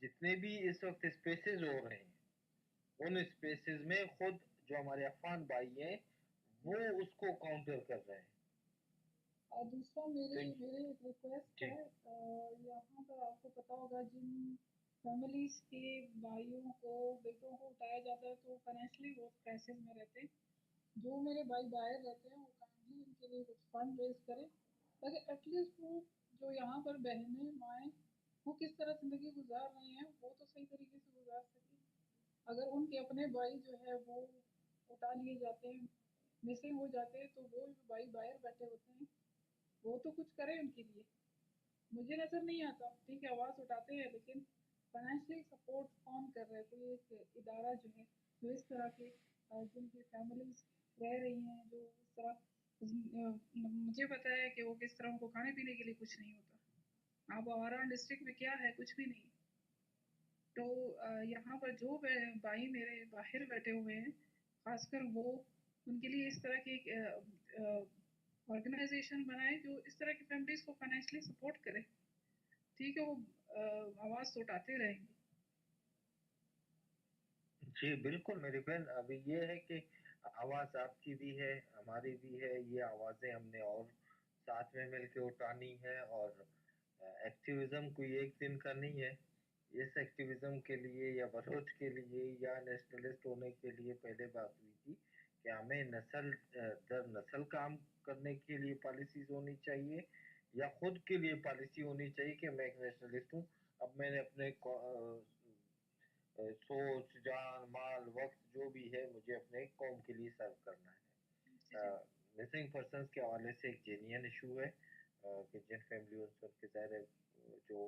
जितने भी इस वक्त स्पेसेस हो रहे हैं उन स्पेसेस में खुद जो हमारे अफगान भाई हैं वो उसको काउंटर कर रहे हैं और दूसरा मेरी एक रिक्वेस्ट है यहाँ पर आपको पता होगा जिन फैमिलीज के भाइयों को बेटों को उठाया जाता है तो फाइनेंशियली बहुत क्राइसिस में रहते हैं जो मेरे भाई बाहर रहते हैं वो काइंडली उनके लिए कुछ फंड रेज करें ताकि एटलीस्ट वो जो यहाँ पर बहनें माएँ वो किस तरह ज़िंदगी गुजार रही हैं वो तो सही तरीके से गुजार सकें अगर उनके अपने भाई जो है वो उठा लिए जाते हैं मिसिंग हो जाते हैं तो वो जो भाई बाहर बैठे होते हैं वो तो कुछ करें उनके लिए मुझे नज़र नहीं आता ठीक है आवाज़ उठाते हैं लेकिन फाइनेंशियल सपोर्ट कौन कर रहा है कोई एक इदारा जो है जो इस तरह के जिनकी फैमिलीज रह रही हैं जो इस तरह मुझे पता है कि वो किस तरह उनको खाने पीने के लिए कुछ नहीं होता अब आवारा डिस्ट्रिक्ट में क्या है कुछ भी नहीं तो यहाँ पर जो भाई मेरे बाहर बैठे हुए हैं खासकर वो उनके लिए इस तरह की ऑर्गेनाइजेशन बनाए जो इस तरह की फैमिलीज को फाइनेंशियली सपोर्ट करे ठीक है वो आवाज़ तो उठाते रहेंगे जी बिल्कुल मेरी बहन अभी ये है कि आवाज़ आपकी भी है हमारी भी है ये आवाज़ें हमने और साथ में मिलके उठानी है और एक्टिविज्म कोई एक दिन का नहीं है इस एक्टिविज्म के लिए या बलोच के लिए या नेशनलिस्ट होने के लिए पहले बात हुई थी कि हमें नस्ल दर नस्ल काम करने के लिए पॉलिसीज होनी चाहिए या खुद के लिए पॉलिसी होनी चाहिए कि मैं एक नेशनलिस्ट हूँ अब मैंने अपने सोच जान माल वक्त जो भी है मुझे अपने कौम के लिए सर्व करना है मिसिंग पर्सनस के हवाले से एक जेन्युइन इशू है कि जिन फैमिली के ज़ाहिर जो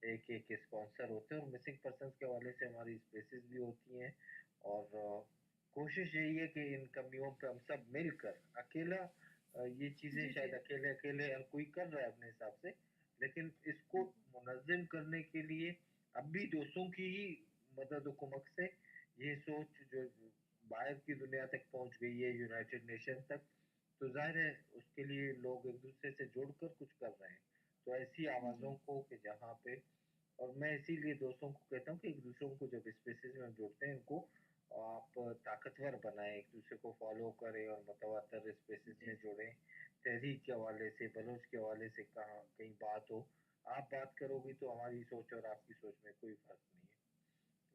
एक एक स्पॉन्सर होते हैं और मिसिंग पर्सनस के हवाले से हमारी स्पेसेस भी होती हैं और कोशिश यही है कि इन कमियों पे हम सब मिलकर अकेला ये चीज़ें शायद अकेले अकेले हर कोई कर रहा है अपने हिसाब से लेकिन इसको मुनज़्ज़म करने के लिए अब भी दोस्तों की ही मदद हुकूमत से ये सोच जो बाहर की दुनिया तक पहुंच गई है यूनाइटेड नेशन तक तो जाहिर है उसके लिए लोग एक दूसरे से जुड़कर कुछ कर रहे हैं तो ऐसी आवाज़ों को कि जहाँ पे और मैं इसीलिए दोस्तों को कहता हूँ कि एक दूसरों को जब स्पेसेस में जुड़ते हैं इनको आप ताकतवर बनाएं एक दूसरे को फॉलो करें और मुतवातर स्पेसेस में जुड़ें तहरीक के हवाले से बलोच के हवाले से कहाँ कहीं बात हो आप बात करोगी तो हमारी सोच और आपकी सोच में कोई फर्क नहीं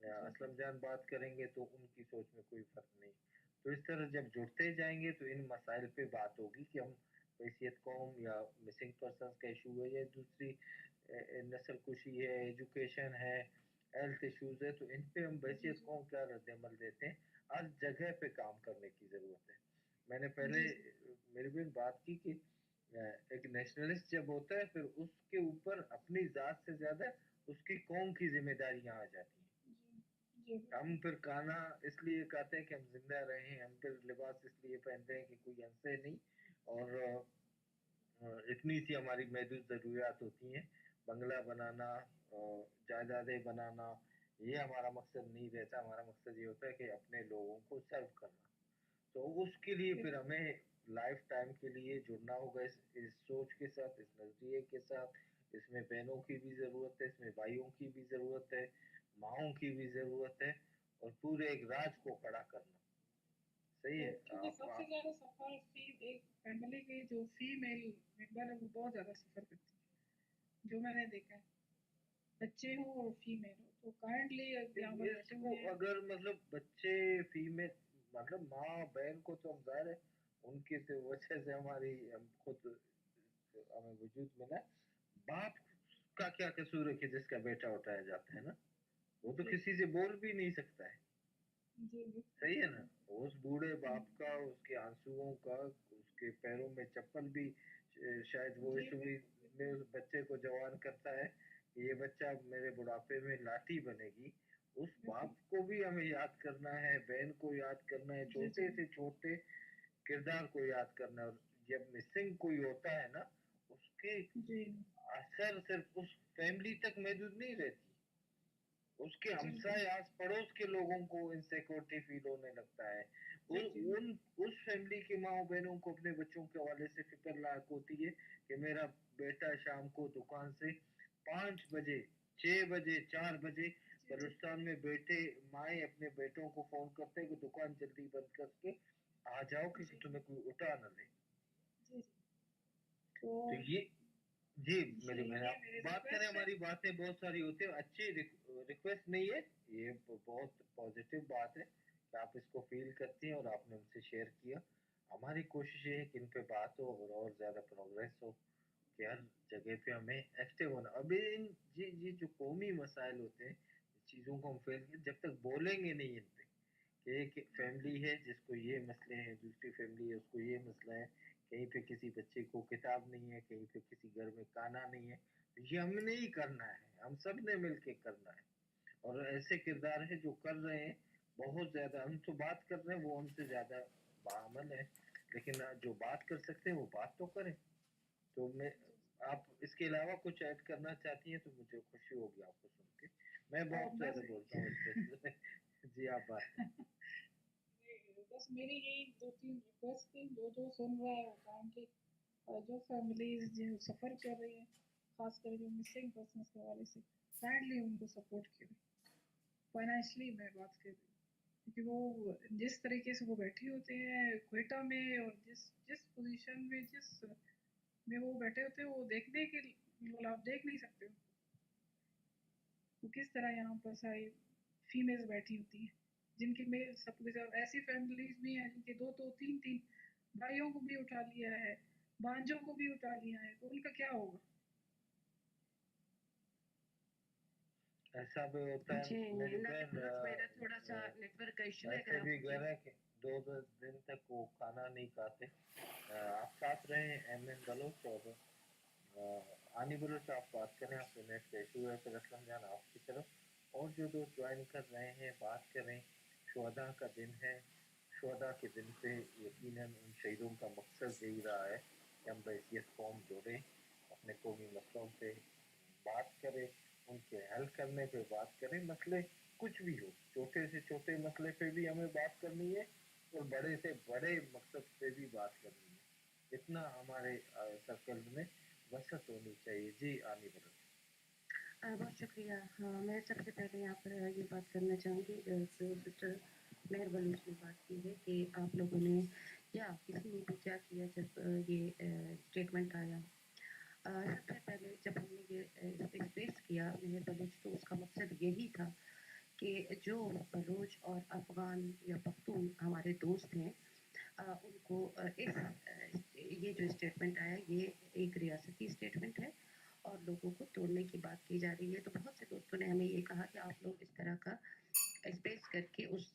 है असलम जान बात करेंगे तो उनकी सोच में कोई फर्क नहीं तो इस तरह जब जुड़ते जाएंगे तो इन मसाइल पे बात होगी कि हम हैसियत कौम या मिसिंग पर्सन का इशू है या दूसरी नस्ल कुशी है एजुकेशन है हेल्थ इश्यूज है तो इन पे हम हैसियत कौम क्या रद्दमल देते हैं हर जगह पे काम करने की ज़रूरत है मैंने पहले मेरी भी बात की कि एक नेशनलिस्ट जब होता है फिर उसके ऊपर अपनी ज़ात से ज़्यादा उसकी कौम की जिम्मेदारियां आ जाती हैं हम फिर खाना इसलिए खाते हैं कि हम जिंदा रहें हम फिर लिबास इसलिए पहनते हैं कि कोई हमसे नहीं और इतनी सी हमारी महदूद ज़रूरियात होती हैं बंगला बनाना जायदादें बनाना ये हमारा मकसद नहीं रहता हमारा मकसद ये होता है कि अपने लोगों को सर्व करना तो उसके लिए फिर हमें लाइफ टाइम के लिए जुड़ना होगा इस सोच के साथ इस नज़रिए के साथ इसमें बहनों की भी ज़रूरत है इसमें भाइयों की भी ज़रूरत है माओं की भी ज़रूरत है और पूरे एक राज को खड़ा करना सही है क्योंकि सबसे ज़्यादा सफ़र एक फैमिली के जो फीमेल मेंबर है वो बहुत ज़्यादा सफ़र करती है जो मैंने देखा है बच्चे हो और फीमेल हो तो काइंडली यहाँ पर बैठे हुए हैं अगर मतलब बच्चे फीमेल मतलब माँ बहन को तो हम जाहिर है उनकी तो वजह से हमारी हम खुद हमें वजूद मिला बाप का क्या कसूर है कि जिसका बेटा उठाया जाता है ना वो तो किसी से बोल भी नहीं सकता है सही है ना उस बूढ़े बाप का उसके आंसुओं का उसके पैरों में चप्पल भी शायद वो इसलिए में उस बच्चे को जवान करता है, ये बच्चा मेरे बुढ़ापे में लाठी बनेगी, उस बाप को भी हमें याद करना है, बहन को याद करना है, छोटे से छोटे किरदार को याद करना है। और जब मिसिंग कोई होता है ना, उसके असर सिर्फ उस फैमिली तक महदूद नहीं रहती, उसके हमसाए आस पड़ोस के लोगों को इनसिक्योरिटी फील होने लगता है। उस फैमिली की माँ बहनों को अपने बच्चों के हवाले से फिक्र लायक होती है कि मेरा बेटा शाम को दुकान से 5 बजे 6 बजे 4 बजे बलूचिस्तान में बेटे माए अपने बेटों को फोन करते हैं कि दुकान जल्दी बंद करके आ जाओ कि तुम्हें कोई उठा न ले। तो ये जी मेरी बहन आप बात करें, हमारी बातें बहुत सारी होती है, अच्छी रिक्वेस्ट नहीं है, ये बहुत पॉजिटिव बात है कि आप इसको फील करती हैं और आपने हमसे शेयर किया। हमारी कोशिश ये है कि इन पे बात हो और ज़्यादा प्रोग्रेस हो, कि हर जगह पे हमें एक्टिव होना। अभी इन ये जो कौमी मसाइल होते हैं, चीज़ों को हम फेस जब तक बोलेंगे नहीं इन पे कि एक फैमिली है जिसको ये मसले हैं, दूसरी फैमिली है उसको ये मसला है, कहीं पे किसी बच्चे को किताब नहीं है, कहीं पे किसी घर में खाना नहीं है, ये हमने ही करना है, हम सब ने मिलके करना है। और ऐसे किरदार है जो कर रहे हैं बहुत ज्यादा, हम तो बात कर रहे हैं, वो हमसे ज्यादा बाअमल है, लेकिन जो बात कर सकते हैं वो बात तो करें। तो मैं आप इसके अलावा कुछ ऐड करना चाहती हैं तो मुझे खुशी होगी आपको सुन के। मैं बहुत ज्यादा बोलता हूँ जी आप बात बस मेरी यही 2-3 रिक्वेस्ट थी, जो सुन रहा है वो काइंडली जो फैमिलीज जो सफ़र कर रही है, खासकर जो मिसिंग पर्सन्स के हवाले से, काइंडली उनको सपोर्ट करें। फाइनेंशियली मैं बात कर रही हूँ, क्योंकि वो जिस तरीके से वो बैठे होते हैं क्वेटा में, और जिस जिस पोजीशन में में वो बैठे होते हैं, वो देखने के मतलब आप देख नहीं सकते हो वो किस तरह यहाँ पर सारी फीमेल्स बैठी होती हैं, जिनके मेल सब कुछ। ऐसी फैमिलीज भी हैं जिनके 2-2 3-3 भाइयों को भी उठा लिया है, भांजों को भी उठा लिया है, तो उनका क्या होगा? ऐसा भी होता है मेरी बहन, मेरा थोड़ा सा नेटवर्क का इशू है, ऐसे भी घर है कि 2 दिन तक वो खाना नहीं खाते। आप साथ रहे एमएन बलोच और आनी बलोच, आप बात करें, आपके नेट का इशू है, फिर असलम जान आपकी तरफ। और जो दोस्त ज्वाइन कर रहे हैं बात करें, शुहदा का दिन है, शुहदा के दिन पे यकीनन उन शहीदों का मकसद यही रहा है कि हम बहैसियत कौम जुड़ें, अपने कौमी मसलों पे बात करें, उनके हल करने पे बात करें। मसले कुछ भी हो, छोटे से छोटे मसले पे भी हमें बात करनी है और बड़े से बड़े मकसद पे भी बात करनी है, इतना हमारे सर्कल में वसत होनी चाहिए। जी आनी बलो बहुत शुक्रिया। हाँ, मैं सबसे पहले यहाँ पर ये बात करना चाहूँगी जो सिस्टर मेहर बलूच ने बात की है कि आप लोगों ने या किसी ने भी क्या किया जब ये स्टेटमेंट आया। सबसे पहले जब हमने ये पेश किया मेहर बलूच, तो उसका मकसद यही था कि जो बलूच और अफ़गान या पख्तून हमारे दोस्त हैं, उनको ये जो स्टेटमेंट आया ये एक रियासती स्टेटमेंट है और लोगों को तोड़ने की बात की जा रही है। तो बहुत से दोस्तों ने हमें ये कहा कि आप लोग इस तरह का स्पेस करके उस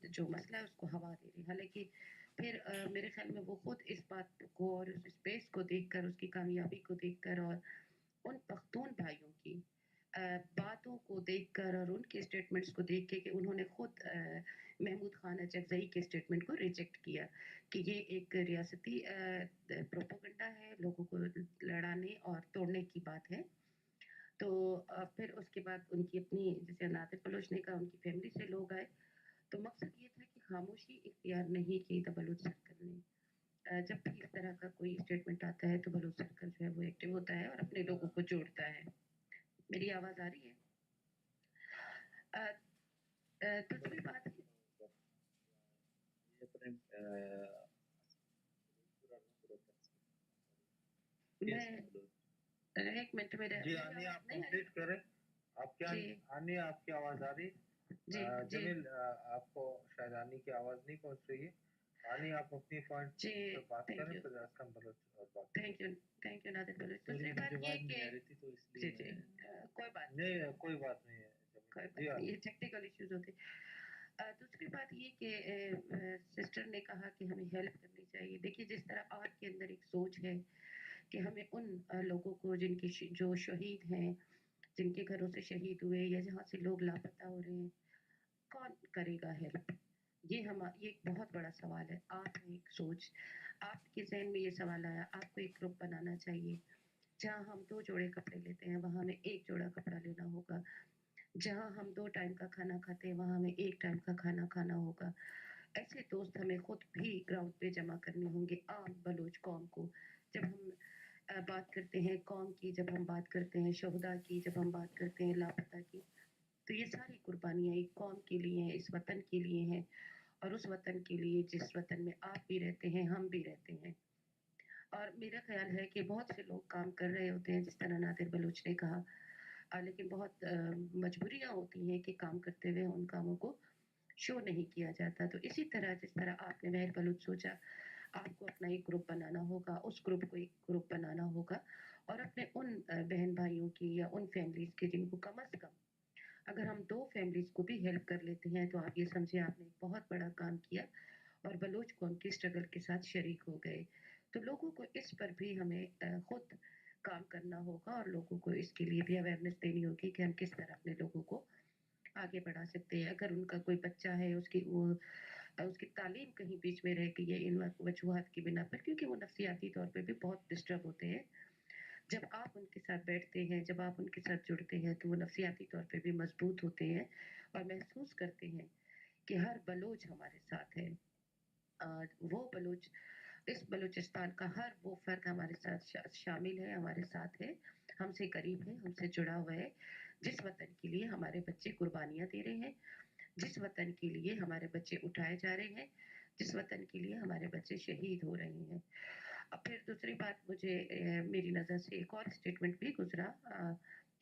जो मसला है उसको हवा दे रहे हैं। हालांकि फिर मेरे ख्याल में वो खुद इस बात को और उस स्पेस को देखकर, उसकी कामयाबी को देखकर और उन पख्तून भाइयों की बातों को देखकर और उनके स्टेटमेंट्स को देख के कि उन्होंने खुद महमूद खान अचकज़ई के स्टेटमेंट को रिजेक्ट किया कि ये एक रियासती प्रोपेगेंडा है, लोगों को लड़ाने और तोड़ने की बात है। तो फिर उसके बाद उनकी अपनी, जैसे नादिर बलोच ने कहा, उनकी फैमिली से लोग आए। तो मकसद ये था कि खामोशी इख्तियार नहीं की द बलूच सर्कल ने। जब भी इस तरह का कोई स्टेटमेंट आता है तो बलूच सर्कल जो है वो एक्टिव होता है और अपने लोगों को जोड़ता है। मेरी आवाज़ आ रही है? दूसरी बात एक मिनट मेरे जी आनी आप कंप्लीट करें। आप क्या आनी आपकी आवाज आ रही? जमील आपको शायद आनी की आवाज नहीं पहुंच रही है। आनी आप अपनी पॉइंट पे बात करें फिर असलम बलोच और बात। Thank you Nadir Baloch. दूसरी बात ये कि तो इसलिए कोई बात नहीं, कोई बात नहीं है, ये टेक्निकल इश्यूज होते। दूसरी बात ये कि सिस्टर ने कहा कि हमें हेल्प करनी चाहिए। देखिए जिस तरह आपके अंदर एक सोच है कि हमें उन लोगों को जो शहीद हैं, जिनके घरों से शहीद हुए या जहाँ से लोग लापता हो रहे हैं, कौन करेगा हेल्प? ये एक बहुत बड़ा सवाल है। आपने एक सोच, आपके ज़हन में ये सवाल आया, आपको एक ग्रुप बनाना चाहिए। जहाँ हम 2 जोड़े कपड़े लेते हैं, वहाँ हमें 1 जोड़ा कपड़ा लेना होगा। जहाँ हम 2 टाइम का खाना खाते हैं, वहाँ हमें 1 टाइम का खाना खाना होगा। ऐसे दोस्त हमें खुद भी ग्राउंड पे जमा करने होंगे, आम बलोच कौम को। जब हम बात करते हैं कौम की, जब हम बात करते हैं शोहदा की, जब हम बात करते हैं लापता की, तो ये सारी कुर्बानियाँ एक कौम के लिए हैं, इस वतन के लिए हैं और उस वतन के लिए जिस वतन में आप भी रहते हैं, हम भी रहते हैं। और मेरा ख्याल है कि बहुत से लोग काम कर रहे होते हैं, जिस तरह नादिर बलूच ने कहा, लेकिन बहुत मजबूरियाँ होती हैं कि काम करते हुए उन कामों को शो नहीं किया जाता। तो इसी तरह जिस तरह आपने महर बलूच सोचा, आपको अपना एक ग्रुप बनाना होगा, उस ग्रुप को एक ग्रुप बनाना होगा और अपने उन बहन भाइयों की या उन फैमिलीज़ के जिनको कम अज़ कम अगर हम 2 फैमिलीज़ को भी हेल्प कर लेते हैं, तो आप ये समझिए आपने एक बहुत बड़ा काम किया और बलूच कौम की स्ट्रगल के साथ शरीक हो गए। तो लोगों को इस पर भी हमें खुद काम करना होगा और लोगों को इसके लिए भी अवेयरनेस देनी होगी कि हम किस तरह अपने लोगों को आगे बढ़ा सकते हैं। अगर उनका कोई बच्चा है, उसकी तालीम कहीं बीच में रह गई है इन वजूहात की बिना पर, क्योंकि वो नफ्सियाती तौर पे भी बहुत डिस्टर्ब होते हैं। जब आप उनके साथ बैठते हैं, जब आप उनके साथ जुड़ते हैं, तो वो नफ्सियाती तौर पे भी मजबूत होते हैं और महसूस करते हैं कि हर बलोच हमारे साथ है। वो बलोच इस बलूचिस्तान का हर वो फ़र्द हमारे साथ शामिल है, हमारे साथ है, हमसे करीब है, हमसे जुड़ा हुआ है, जिस वतन के लिए हमारे बच्चे कुर्बानियाँ दे रहे हैं, जिस वतन के लिए हमारे बच्चे उठाए जा रहे हैं, जिस वतन के लिए हमारे बच्चे शहीद हो रहे हैं। अब फिर दूसरी बात मुझे मेरी नज़र से एक और स्टेटमेंट भी गुज़रा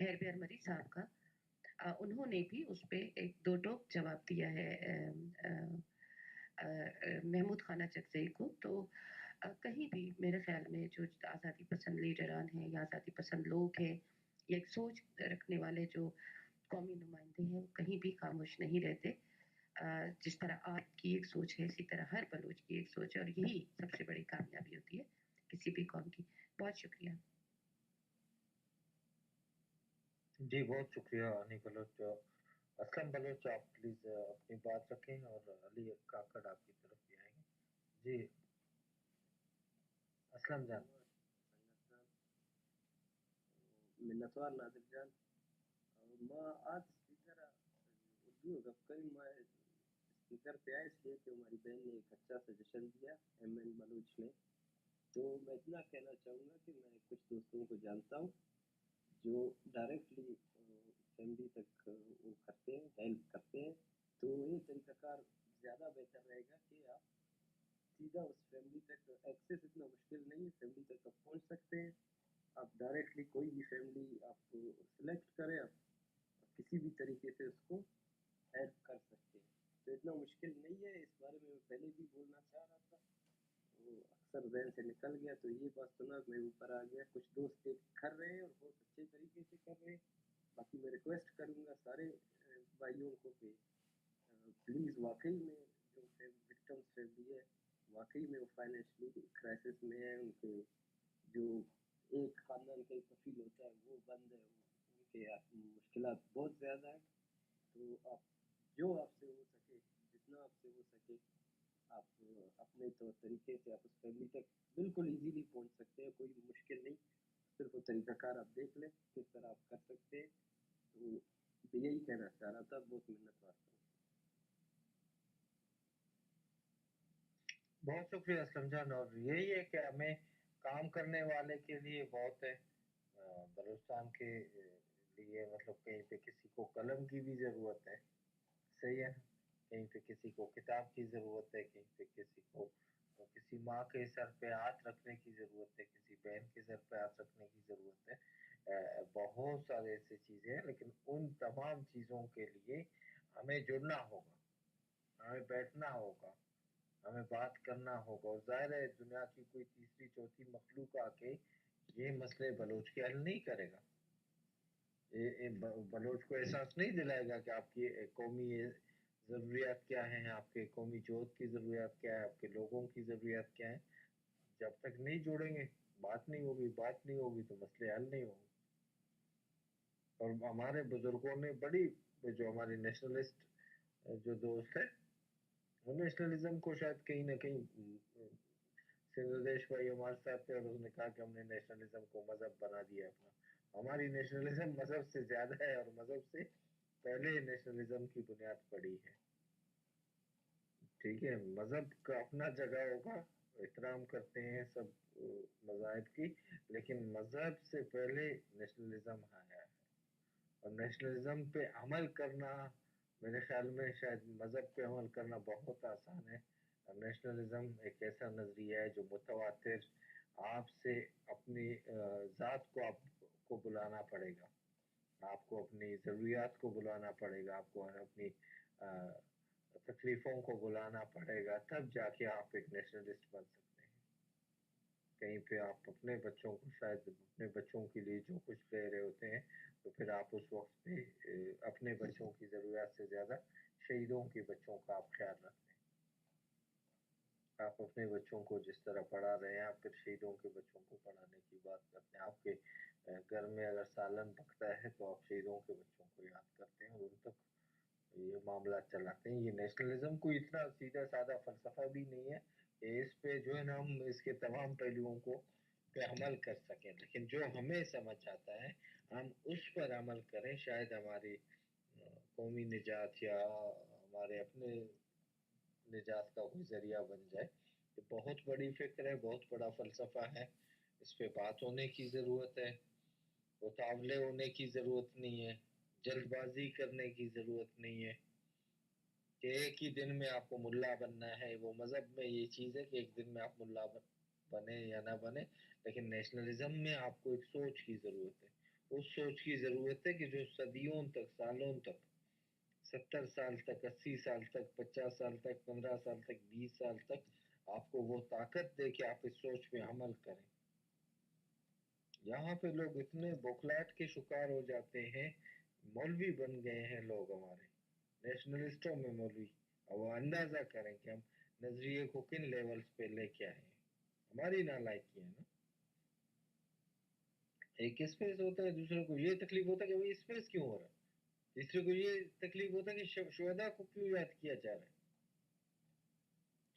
हैरबी अरमरी साहब का। उन्होंने भी उस पे एक दो टोक जवाब दिया है महमूद खाना चकज़ई को। तो कहीं भी मेरे ख़्याल में जो आज़ादी पसंद लीडरान हैं या आज़ादी पसंद लोग हैं या एक सोच रखने वाले जो कौमी नुमाइंदे हैं, वो कहीं भी खामोश नहीं रहते। जिस तरह आपकी एक सोच है, इसी तरह हर बलूच की एक सोच है और यही सबसे बड़ी कामयाबी होती है किसी भी कौम की। बहुत शुक्रिया। जी, बहुत शुक्रिया अनी बलोच। असलम बलोच, आप प्लीज़ अपनी बात रखें और अली काकड़ आपकी तरफ भी आएँगे। जी, असलम जान। मिन्नतवार नादिर जान ما आज स्पीकर उर्दू गफ्फर में स्पीकर पे आया इसलिए कि हमारी बहन ने एक अच्छा सजेशन दिया एमएन बलूच ने। तो मैं इतना कहना चाहूँगा कि मैं कुछ दोस्तों को जानता हूँ जो डायरेक्टली फैमिली तक वो करते हैं, हेल्प करते हैं। तो ये तरीक़ाकार ज़्यादा बेहतर रहेगा कि आप सीधा उस फैमिली तक एक्सेस इतना मुश्किल नहीं है, फैमिली तक आप पहुँच सकते हैं। आप डायरेक्टली कोई भी फैमिली आप सिलेक्ट करें, आप किसी भी तरीके से उसको हेल्प कर सकते हैं। तो इतना मुश्किल नहीं है, इस बारे में मैं पहले भी बोलना चाह रहा था, वो अक्सर ज़हन से निकल गया, तो ये बात सुना मैं ऊपर आ गया। कुछ दोस्त कर रहे हैं और बहुत अच्छे तरीके से कर रहे हैं। बाकी मैं रिक्वेस्ट करूँगा सारे भाइयों को कि प्लीज़ वाकई में जो विक्टिम्स फैमिली है, वाकई में वो फाइनेंशियली क्राइसिस में है, उनके जो एक खानदान का एक कफील होता है वो बंद है, उनके मुश्किलात बहुत ज़्यादा है। तो आप जो आपसे हो सके, जितना आपसे हो सके, आप अपने तौर तरीके से आप उस फैमिली तक बिल्कुल इजीली पहुंच सकते हैं, कोई मुश्किल नहीं। सिर्फ वो तरीक़ाकार आप देख लें किस तरह आप कर सकते हैं। तो यही कहना चाह रहा था। बहुत मिन्नतवार हूँ। बहुत शुक्रिया असलम जान। और यही है कि हमें काम करने वाले के लिए बहुत है बलूचिस्तान के लिए, मतलब कहीं पे किसी को कलम की भी ज़रूरत है, सही है, कहीं पे किसी को किताब की ज़रूरत है, कहीं पे किसी को किसी माँ के सर पे हाथ रखने की ज़रूरत है, किसी बहन के सर पे हाथ रखने की ज़रूरत है। बहुत सारे ऐसी चीज़ें हैं, लेकिन उन तमाम चीज़ों के लिए हमें जुड़ना होगा, हमें बैठना होगा, हमें बात करना होगा। और ज़ाहिर है दुनिया की कोई तीसरी चौथी मखलूक आके ये मसले बलोच के हल नहीं करेगा। ये बलोच को एहसास नहीं दिलाएगा कि आपकी कौमी ज़रूरियात क्या हैं, आपके कौमी जोत की ज़रूरियात क्या है, आपके लोगों की ज़रूरियात क्या है। जब तक नहीं जोड़ेंगे बात नहीं होगी तो मसले हल नहीं होंगे। और हमारे बुजुर्गों ने बड़ी, जो हमारे नेशनलिस्ट जो दोस्त है, वो नेशनलिज्म को शायद कहीं ना कहीं सिंधुदेश भाई हमारे साथ थे और उसने कहा कि हमने नेशनलिज्म को मजहब बना दिया अपना। हमारी नेशनलिज्म मजहब से ज्यादा है और मजहब से पहले नेशनलिज्म की बुनियाद पड़ी है। ठीक है, मजहब का अपना जगह होगा, एहतराम करते हैं सब मज़ाहिब की, लेकिन मजहब से पहले नेशनलिज्म आया है। और नेशनलिज्म पे अमल करना मेरे ख्याल में शायद मजहब पे अमल करना बहुत आसान है। और नेशनलिज्म एक ऐसा नजरिया है जो मुतवातिर, आपसे अपनी ज़ात को आपको बुलाना पड़ेगा, आपको अपनी ज़रूरियात को बुलाना पड़ेगा, आपको अपनी तकलीफ़ों को बुलाना पड़ेगा, तब जाके आप एक नेशनलिस्ट बन सकते हैं। कहीं पे आप अपने बच्चों को, शायद अपने बच्चों के लिए जो कुछ ले रहे होते हैं, तो फिर आप उस वक्त पे अपने बच्चों की ज़रूरत से ज़्यादा शहीदों के बच्चों का आप ख्याल रखते हैं। आप अपने बच्चों को जिस तरह पढ़ा रहे हैं, आप फिर शहीदों के बच्चों को पढ़ाने की बात करते हैं। आपके घर में अगर सालन पकता है तो आप शहीदों के बच्चों को याद करते हैं और उन तक ये मामला चलाते हैं। ये नेशनलिज्म कोई इतना सीधा साधा फलसफा भी नहीं है, इस पे जो है ना हम इसके तमाम पहलुओं को पे अमल कर सकें, लेकिन जो हमें समझ आता है हम उस पर अमल करें, शायद हमारी कौमी निजात या हमारे अपने निजात का कोई जरिया बन जाए। ये बहुत बड़ी फिक्र है, बहुत बड़ा फलसफा है, इस पे बात होने की ज़रूरत है, उतावले होने की ज़रूरत नहीं है, जल्दबाजी करने की ज़रूरत नहीं है कि एक ही दिन में आपको मुल्ला बनना है। वो मज़हब में ये चीज़ है कि एक दिन में आप मुल्ला बने या ना बने, लेकिन नेशनलिज्म में आपको एक सोच की ज़रूरत है। उस सोच की ज़रूरत है कि जो सदियों तक, सालों तक, 70 साल तक, 80 साल तक, 50 साल तक, 15 साल तक, 20 साल तक आपको वो ताकत दे कि आप इस सोच पे अमल करें। यहाँ पे लोग इतने बौखलाहट के शिकार हो जाते हैं, मौलवी बन गए हैं लोग हमारे, नेशनलिस्टों में मौलवी। अब वो अंदाजा करें कि हम नजरिए को किन लेवल्स पे लेके आए हैं। हमारी नालायकी है ना। एक स्पेस होता है, दूसरे को ये तकलीफ होता है कि भाई स्पेस क्यों हो रहा है, तीसरे को ये तकलीफ होता है कि शुहदा को क्यों याद किया जा रहा है,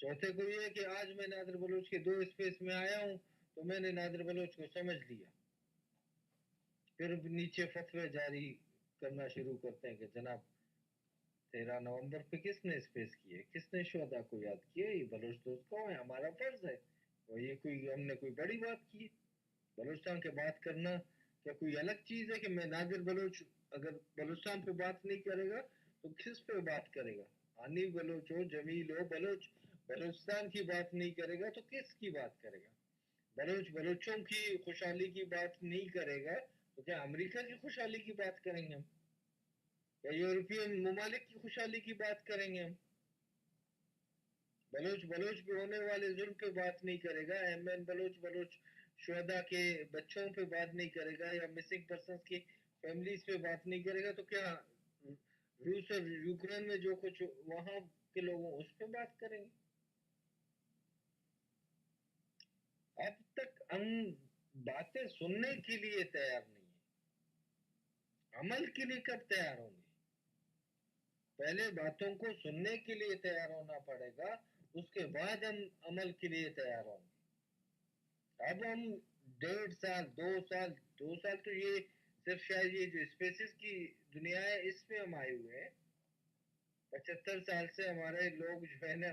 चौथे को ये है कि आज मैं नादिर बलोच के 2 स्पेस में आया हूँ तो मैंने नादिर बलोच को समझ लिया। फिर नीचे फतवे जारी करना शुरू करते हैं कि जनाब 13 नवंबर पे किसने स्पेस किए, किसने शुहदा को याद किया, ये बलोच दोस्त कौन है, हमारा फर्ज है। और ये कोई हमने कोई बड़ी बात की, बलूचिस्तान के बात करना क्या कोई अलग चीज़ है कि मैं नादिर बलोच अगर बलूचिस्तान पे बात नहीं करेगा तो किस पे बात करेगा? आनी बलोच हो, जमील हो, बलोच बलूचिस्तान की बात नहीं करेगा तो किसकी बात करेगा? बलोच बलोचों की खुशहाली की बात नहीं करेगा तो क्या अमेरिका की खुशहाली की बात करेंगे हम, या यूरोपियन ममालिक की खुशहाली की बात करेंगे हम? बलोच बलोच पे होने वाले जुल्म पे बात नहीं करेगा, एमएन बलोच बलोच शुहदा के बच्चों पे बात नहीं करेगा, या मिसिंग पर्सन्स की फैमिलीज पे बात नहीं करेगा, तो क्या रूस और यूक्रेन में जो कुछ वहां के लोगों उस पे बात करेंगे? अब तक हम बातें सुनने के लिए तैयार नहीं है, अमल के लिए कब तैयार होंगे? पहले बातों को सुनने के लिए तैयार होना पड़ेगा, उसके बाद हम अमल के लिए तैयार होंगे। अब हम 1.5 साल 2 साल तो ये सिर्फ शायद ये जो स्पेसिस की दुनिया है इसमें हम आए हुए हैं। 75 साल से हमारे लोग जो है ना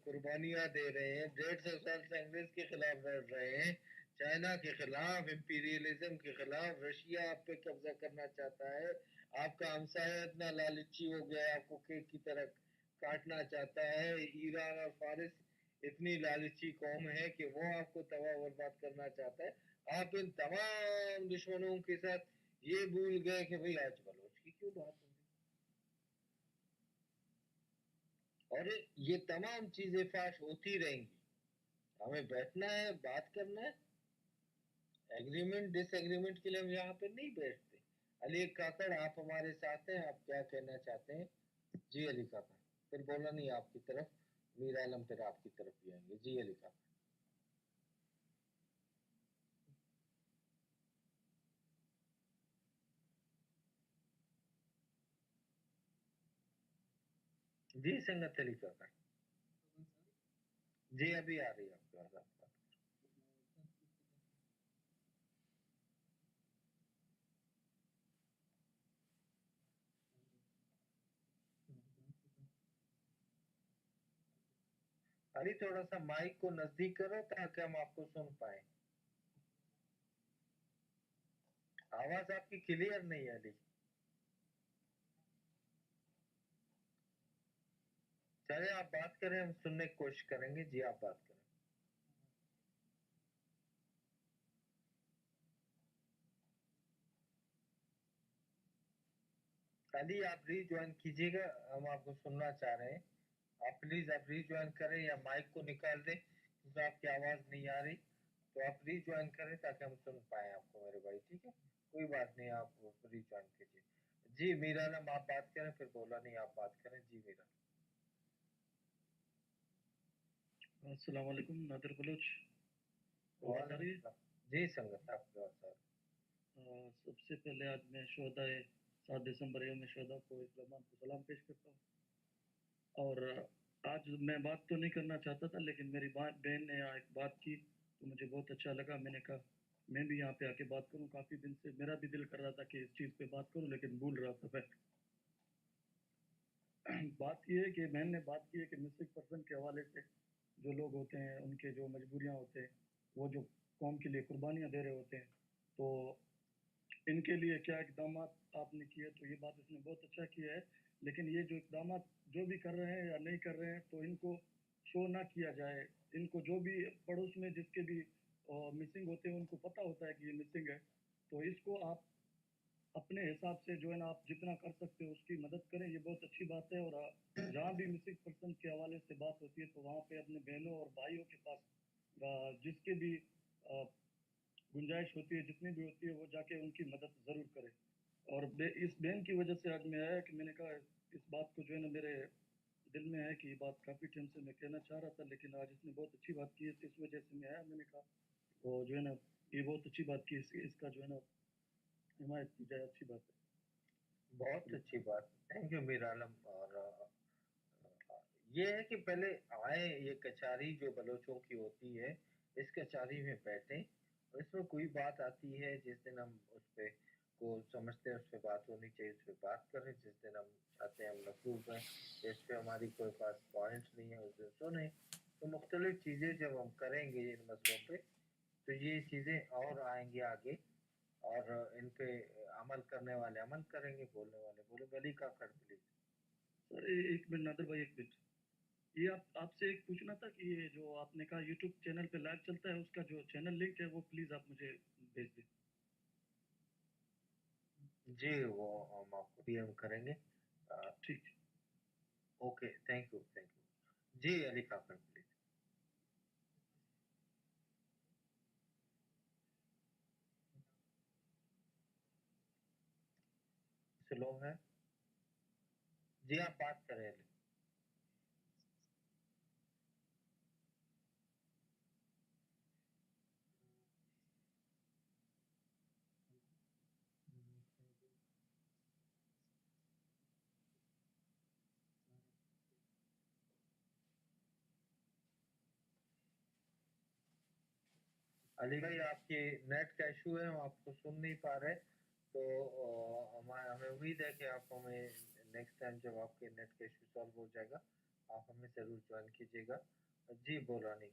कुर्बानियां दे रहे हैं, 150 साल से अंग्रेज के खिलाफ लड़ रहे हैं, चाइना के खिलाफ, इंपीरियलिज्म के खिलाफ, रशिया आप पे कब्जा करना चाहता है, आपका हमसाया इतना लालची हो गया है, आपको केक की तरह काटना चाहता है, ईरान और फारिस इतनी लालची कौम है कि वो आपको तबाह बर्बाद करना चाहता है। आप इन तमाम दुश्मनों के साथ ये भूल गए कि भाई आज बलोच की क्यों बात हो, और ये तमाम चीजें फाश होती रहेंगी। हमें बैठना है, बात करना है, एग्रीमेंट डिसएग्रीमेंट के लिए हम यहाँ पे नहीं बैठते। अली काकड़ आप हमारे साथ हैं, आप क्या कहना चाहते हैं? जी अली काकड़, फिर बोला नहीं आपकी तरफ, मीर आलम फिर आपकी तरफ भी आएंगे। जी अली काकड़। जी संगत अली काका, जी अभी आ रही है आपकी आवाज। अली थोड़ा सा माइक को नजदीक करो ताकि हम आपको सुन पाए। आवाज आपकी क्लियर नहीं है अली। चलिए आप बात करें, हम सुनने की कोशिश करेंगे। जी आप बात करें। अली आप रीज्वाइन कीजिएगा, हम आपको सुनना चाह रहे हैं। आप प्लीज आप रीज्वाइन करें या माइक को निकाल दें क्योंकि आपकी आवाज नहीं आ रही। तो आप रीज्वाइन करें ताकि हम सुन पाए आपको मेरे भाई, ठीक है? कोई बात नहीं, आप रीज्वाइन कीजिए। जी मीरा आलम आप बात करें, फिर बोला नहीं आप बात करें। जी मीरा। अस्सलाम वालेकुम नादिर बलोच। आवाज आ रही है? जी संगत आपकी आवाज। सबसे पहले आज मैं शोहदाए 7 दिसंबर यौम शोहदा को इस्लाम को सलाम पेश करता हूँ। और आज मैं बात तो नहीं करना चाहता था, लेकिन मेरी बहन ने एक बात की तो मुझे बहुत अच्छा लगा। मैंने कहा मैं भी यहाँ पे आके बात करूँ। काफ़ी दिन से मेरा भी दिल कर रहा था कि इस चीज़ पे बात करूँ, लेकिन भूल रहा था मैं। बात ये है कि बहन ने बात की है कि मिसिंग पर्सन के हवाले से जो लोग होते हैं उनके जो मजबूरियाँ होते हैं, वो जो कौम के लिए कुर्बानियाँ दे रहे होते हैं, तो इनके लिए क्या इकदाम आपने किए, तो ये बात इसने बहुत अच्छा किया है। लेकिन ये जो इकदाम जो भी कर रहे हैं या नहीं कर रहे हैं, तो इनको शो ना किया जाए। इनको जो भी पड़ोस में जिसके भी मिसिंग होते हैं उनको पता होता है कि ये मिसिंग है, तो इसको आप अपने हिसाब से जो है ना आप जितना कर सकते हो उसकी मदद करें। ये बहुत अच्छी बात है। और जहाँ भी मिसिंग पर्सन के हवाले से बात होती है तो वहाँ पे अपने बहनों और भाइयों के पास जिसके भी गुंजाइश होती है, जितनी भी होती है, वो जाके उनकी मदद ज़रूर करें। और इस बहन की वजह से आज मैं आया कि मैंने कहा इस बात को जो है ना मेरे दिल में है कि ये बात काफ़ी टाइम से मैं कहना चाह रहा था, लेकिन आज इसने बहुत अच्छी बात की है, तो इस वजह से मैं आया। मैंने कहा वो जो है ना ये बहुत अच्छी बात की, इसका जो है ना हिमायत की जाए। अच्छी बात है, बहुत अच्छी बात। थैंक यू मीरा आलम। और ये है कि पहले आए, ये कचहरी जो बलोचों की होती है, इस कचहरी में बैठे और इसमें कोई बात आती है जिस दिन हम उस पे को समझते हैं उस पर बात होनी चाहिए, उस पर बात करें। जिस दिन हम चाहते हैं हम मसरूफ हैं, इस पे हमारी कोई पास पॉइंट नहीं है, उस दिन सुने। तो मुख्तलिफ चीज़ें जब हम करेंगे इन मसलों पे, तो ये चीज़ें और आएंगी आगे और इन पे अमल करने वाले अमल करेंगे, बोलने वाले बोले। गली का कर प्लीज। सर एक मिनट नादिर भाई, एक मिनट। ये आपसे एक पूछना था कि ये जो आपने कहा यूट्यूब चैनल पे लाइव चलता है, उसका जो चैनल लिंक है वो प्लीज़ आप मुझे भेज दें। जी वो हम आपको पीएम करेंगे। ठीक। Okay thank you thank you. जी अली काकर प्लीज। स्लो है जी, आप बात करें अली। अली भाई आपके नेट का इशू है, हम आपको सुन नहीं पा रहे। तो हमें उम्मीद है कि आप हमें नेक्स्ट टाइम जब आपके नेट का इशू सॉल्व हो जाएगा आप हमें जरूर ज्वाइन कीजिएगा। जी बोला नहीं।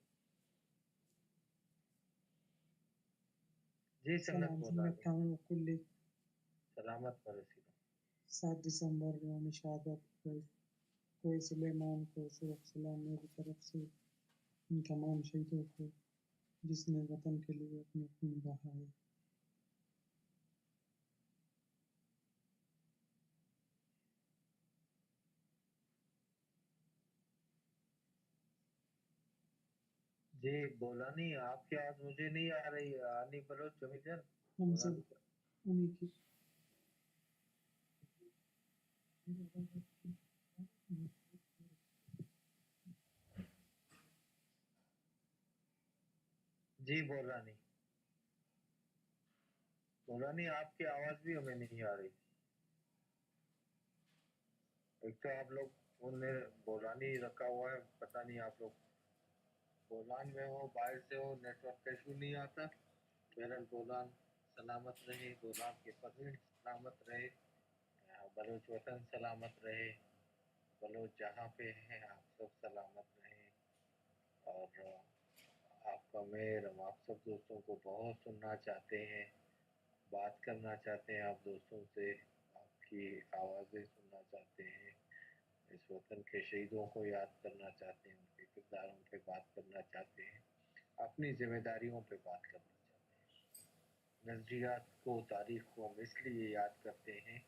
जी संगत बोला नहीं। सलामत पर 7 दिसंबर यौम शहादत को सुलेमान को सलाम मेरी तरफ से इन तमाम शहीदों को जिसने वतन के लिए अपने खून बहाए। जी बोला नहीं। आपकी आवाज मुझे नहीं आ रही। आनी बलोच जमीजन हम सब उन्हीं की जी बोला नहीं। बोला नहीं, आपकी आवाज भी हमें नहीं आ रही। एक तो आप लोग उन्होंने बोलानी रखा हुआ है, पता नहीं आप लोग बोलान में हो, बाहर से हो, नेटवर्क का इशू नहीं आता। बहरहाल बोलान सलामत रहे, बोलान के परवीन सलामत रहे, बलोच वतन सलामत रहे, बलोच जहाँ पे हैं आप सब सलामत रहें। और आपका मेयर, हम आप सब दोस्तों को बहुत सुनना चाहते हैं, बात करना चाहते हैं आप दोस्तों से, आपकी आवाज़ें सुनना चाहते हैं, इस वतन के शहीदों को याद करना चाहते हैं, उनके किरदारों पे बात करना चाहते हैं, अपनी जिम्मेदारियों पे बात करना चाहते हैं। नज़रियात को, तारीख को हम इसलिए याद करते हैं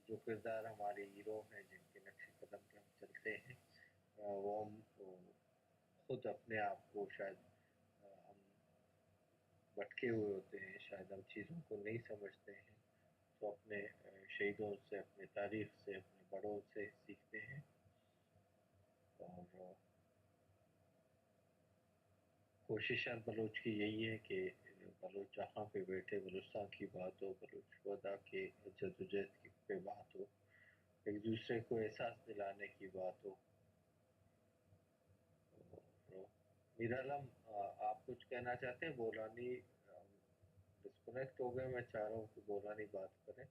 जो किरदार हमारे हीरो हैं, जिनके नक्शे कदम पे हम चलते हैं, वो हम खुद अपने आप को शायद हम भटके हुए होते हैं, शायद हम चीज़ों को नहीं समझते हैं, तो अपने शहीदों से, अपने तारीख से, अपने बड़ों से सीखते हैं। और कोशिश हर बलोच की यही है कि बलोच जहाँ पे बैठे, बलूचिस्तान की बात हो, बलोच शुहदा के जद्दोजहद की पे बात हो, एक दूसरे को एहसास दिलाने की बात हो। मीरा आलम, आप कुछ कहना चाहते हैं? बोलानी डिस्कनेक्ट हो गए, मैं चाह रहा हूँ कि बोलानी बात करें।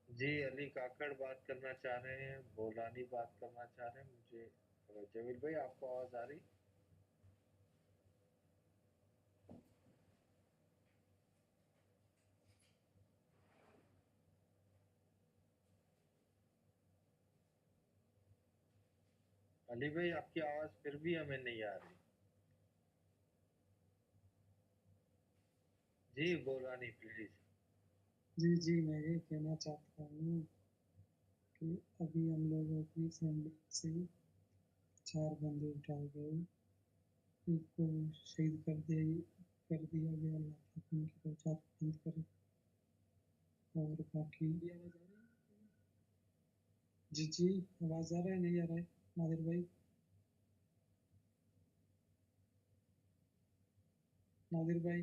जी, अली काकड़ बात करना चाह रहे हैं, बोलानी बात करना चाह रहे हैं। मुझे जमील भाई, आपको आवाज़ आ रही? अली भाई, आपकी आवाज़ फिर भी हमें नहीं आ रही। जी बोलानी प्लीज। जी मैं ये कहना चाहता हूँ कि अभी हम लोगों की फैमिली से 4 बंदे उठाए गए, एक को शहीद कर दिया गया, अल्लाह ताला उनकी दर्जात बुलंद करे। और बाकी जी आवाज़ आ रहा है, नहीं आ रहा है नादिर भाई? नादिर भाई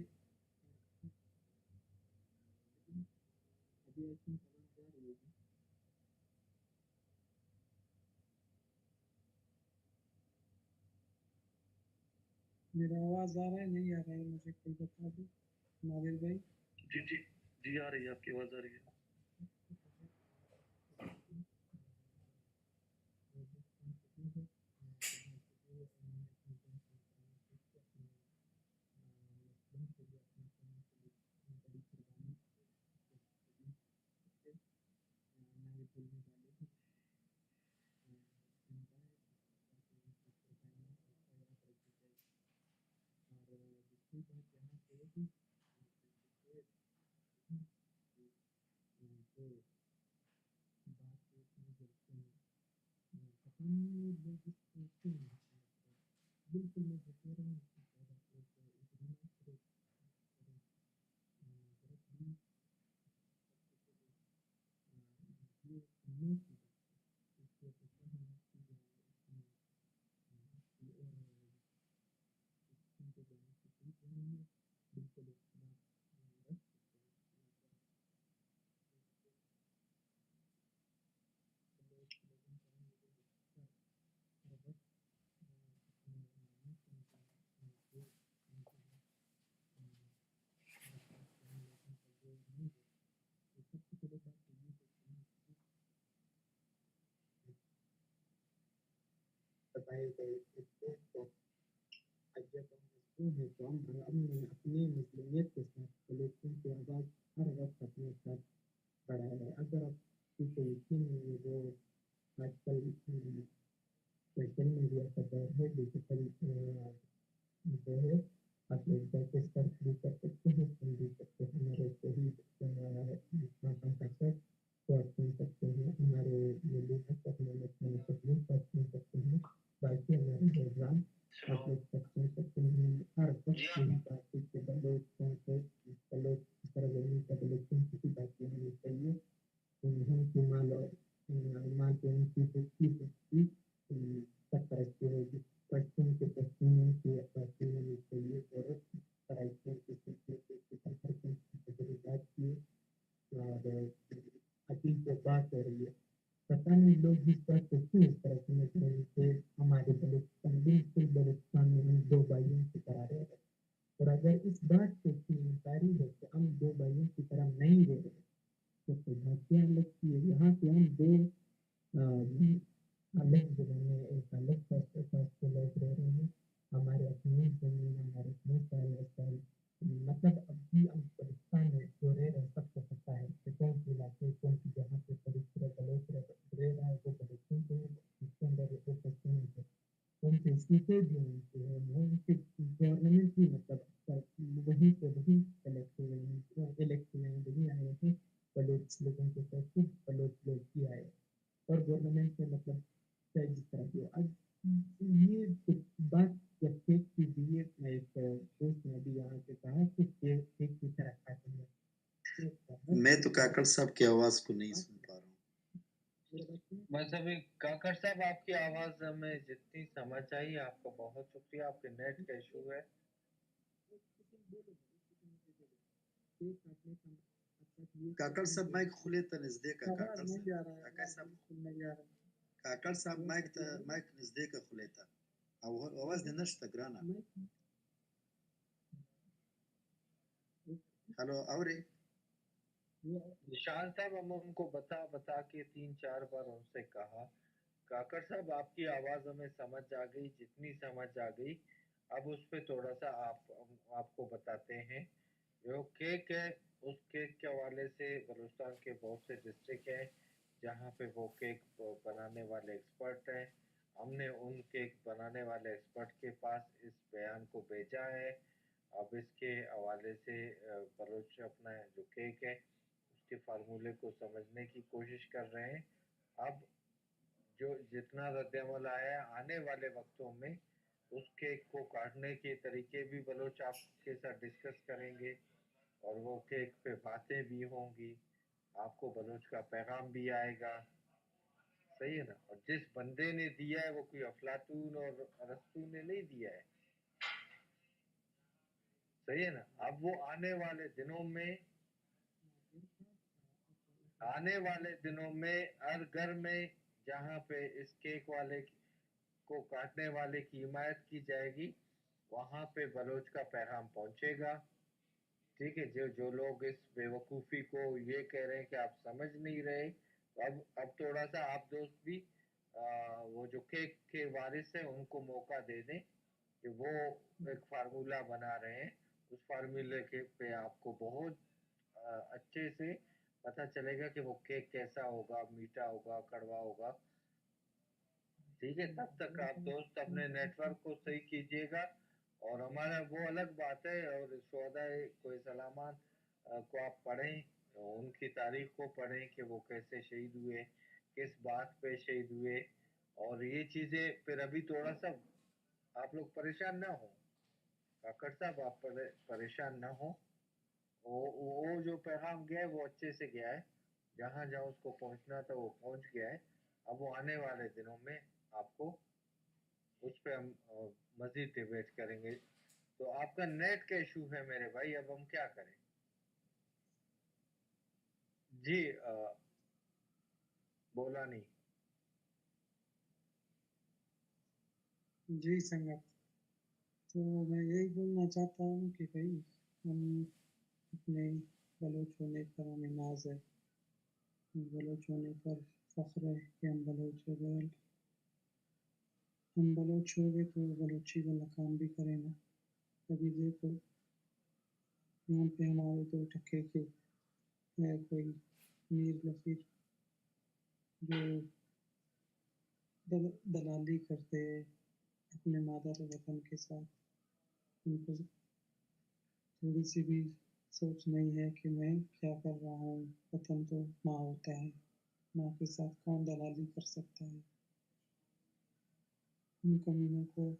मेरा आवाज़ आ रहा है, नहीं आ रहा है, मुझे कोई बता दो नादिर भाई। जी आ रही है, आपकी आवाज़ आ रही है। बताए गए इससे तो जब हम मजबूर हैं तो हम अपनी मुस्लिमियत के साथ बलूचियों की आवाज़ हर वक्त अपने साथ बढ़ाए हैं। अगर आप किसी यकीन नहीं है, वो आजकल सोशल मीडिया का दौर है, डिजिटल जो है, आप लोग जाके सर्च भी कर सकते हैं, सुन भी सकते हैं। हमारे शहीद मातम का सर को आप सुन सकते हैं, हमारे लीडर अपने अपने तकलीफ को सुन सकते हैं, बाकी हमारे प्रोग्राम आप लोग तक सुन सकते हैं। हर वक्त की बातचीत के बलोचों से बात हो रही है, पता नहीं लोग इस बात को क्यों इस तरह समझ रहे हैं कि हमारे बलूचिस्तान बिल्कुल बलूचिस्तान में हम दो भाइयों की तरह रह रहे हैं। और अगर इस बात को जानकारी है कि हम दो भाइयों की तरह नहीं रह रहे, तो दुर्भाग्य लगती है। यहाँ पे हम दो अलग जगह में एक अलग से लोग रह रहे हैं। हमारे अपनी जमीन, हमारे अपने सारे मतलब अभी हम पाकिस्तान में जो रह रहे हैं सबको पता है कि कौन सी इलाके कौन सी जगह पे बलोच रह रहा है, वो बलोचों के इसके अंदर वो पश्चिम से उनके सीटें भी उनकी है, वो उनकी गवर्नमेंट भी मतलब वहीं पे वहीं इलेक्शन वहीं आए थे, बलोच लोगों के साथ खुद बलोच लोग भी आए और गवर्नमेंट ने मतलब चाहे जिस तरह की आज ये बात जब फेक की गई है, मैं एक दोस्त ने अभी यहाँ पे कहा कि फेक की तरह खाते हैं। मैं तो काकड़ साहब की आवाज को नहीं सुन पा रहा हूँ। बस अभी काकड़ साहब आपकी आवाज हमें जितनी समझ आई, आपका बहुत शुक्रिया। आपके नेट का इशू है। काकड़ साहब माइक खुले तो नजदीक का काकड़ साहब माइक नजदीक का खुले था आवाज ने नष्ट ग्राना। हेलो और निशान साहब हम उनको बता के 3-4 बार उनसे कहा, काकड़ साहब आपकी आवाज हमें समझ आ गई, जितनी समझ आ गई अब उस पे थोड़ा सा आपको बताते हैं। जो केक है उस केक के हवाले से बलूचिस्तान के बहुत से डिस्ट्रिक्ट हैं जहाँ पे वो केक बनाने वाले एक्सपर्ट हैं। हमने उन केक बनाने वाले एक्सपर्ट के पास इस बयान को भेजा है। अब इसके हवाले से बलूच अपना जो केक है उसके फार्मूले को समझने की कोशिश कर रहे हैं। अब जो जितना रद्द-ए-अमल आया आने वाले वक्तों में उस केक को काटने के तरीके भी बलोच आपके साथ डिस्कस करेंगे और वो केक पे बातें भी होंगी, आपको बलोच का पैगाम भी आएगा। सही है ना? और जिस बंदे ने दिया है वो कोई अफलातून और अरस्तू ने नहीं दिया है। सही है ना? अब वो आने वाले दिनों में हर घर में जहाँ पे इस केक वाले को काटने वाले की हिमायत की जाएगी वहाँ पे बलोच का पैगाम पहुँचेगा। ठीक है, जो लोग इस बेवकूफ़ी को ये कह रहे हैं कि आप समझ नहीं रहे, अब थोड़ा सा आप दोस्त भी वो जो केक के वारिस हैं उनको मौका दे दें कि वो एक फार्मूला बना रहे हैं। उस फार्मूले के पे आपको बहुत अच्छे से पता चलेगा कि वो केक कैसा होगा, मीठा होगा, कड़वा होगा। ठीक है, तब तक आप दोस्त अपने नेटवर्क को सही कीजिएगा और हमारा वो अलग बात है। और शोहदाए कोई सलामान को आप पढ़ें, उनकी तारीख को पढ़ें कि वो कैसे शहीद हुए, किस बात पे शहीद हुए और ये चीज़ें फिर अभी थोड़ा सा आप लोग परेशान ना हो। काकड़ साहब आप परेशान ना हो। वो जो पैगाम गया है वो अच्छे से गया है, जहाँ जहाँ उसको पहुँचना था वो पहुँच गया है। अब वो आने वाले दिनों में आपको उस पे हम मजीद डिबेट करेंगे। तो आपका नेट का इशू है मेरे भाई, अब हम क्या करें? जी बोला नहीं। जी संगत, तो मैं यही बोलना चाहता हूँ कि भाई हम अपने बलोच होने पर हमें नाज है, बलोच होने पर फख्र है कि हम बलोच हो गए। हम बलोच हो गए तो बलोची वाला काम भी करेंगे। अभी देखो यहाँ पे हमारे दो टक्के के है कोई मीर नसीर जो दलाली करते हैं अपने मादर वतन के साथ। उनको थोड़ी सी भी सोच नहीं है कि मैं क्या कर रहा हूँ। वतन तो माँ होता है, माँ के साथ कौन दलाली कर सकता है। उन कमीनों को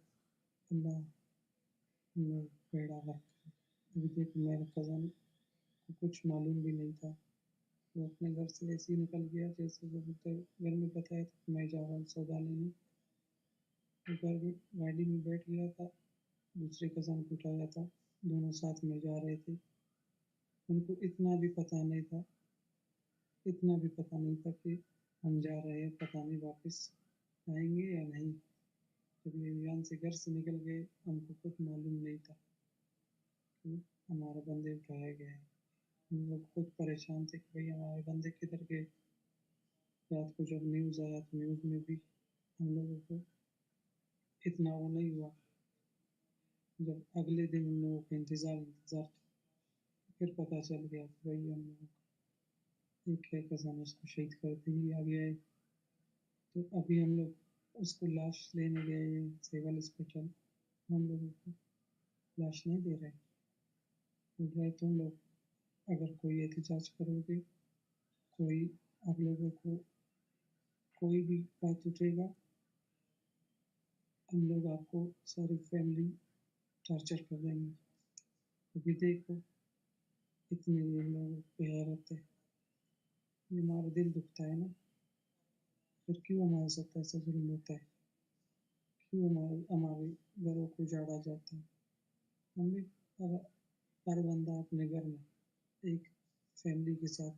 अल्लाह ने बेड़ा रखा। अभी देखो मेरे कज़न को कुछ मालूम भी नहीं था, वो अपने घर से ऐसे ही निकल गया जैसे वो घर में बताया था मैं जा रहा हूँ सौदा लेने। घर में गाड़ी में बैठ गया था, दूसरे कज़न को उठाया था, दोनों साथ में जा रहे थे। उनको इतना भी पता नहीं था इतना भी पता नहीं था कि हम जा रहे हैं, पता नहीं वापस आएंगे या नहीं। जब ये ईरान से घर से निकल गए हमको कुछ मालूम नहीं था कि हमारे बंदे उठाए गए हैं। हम लोग खुद परेशान थे कि भाई हमारे बंदे किधर गए। रात को जब न्यूज़ आया तो न्यूज़ में भी हम लोगों को इतना वो नहीं हुआ। जब अगले दिन हम लोगों को इंतज़ार था, फिर पता चल गया कि भाई हम लोगों को एक है कज़न उसको शहीद कर दिया गया है। तो अभी हम लोग उसको लाश लेने गए हैं सिविल हॉस्पिटल, हम लोगों को लाश नहीं दे रहे। बोल रहे तुम लोग अगर कोई एहतजाज करोगे, कोई आप लोगों को कोई भी बात उठेगा, हम लोग आपको सारी फैमिली टॉर्चर कर देंगे। अभी देखो इतनी ये लोगों पे हैरत है, ये हमारा दिल दुखता है ना। फिर क्यों हमारे साथ ऐसा जुल्म होता है, क्यों हमारे घरों को उजाड़ा जाता है। हम भी हर बंदा अपने घर में एक फैमिली के साथ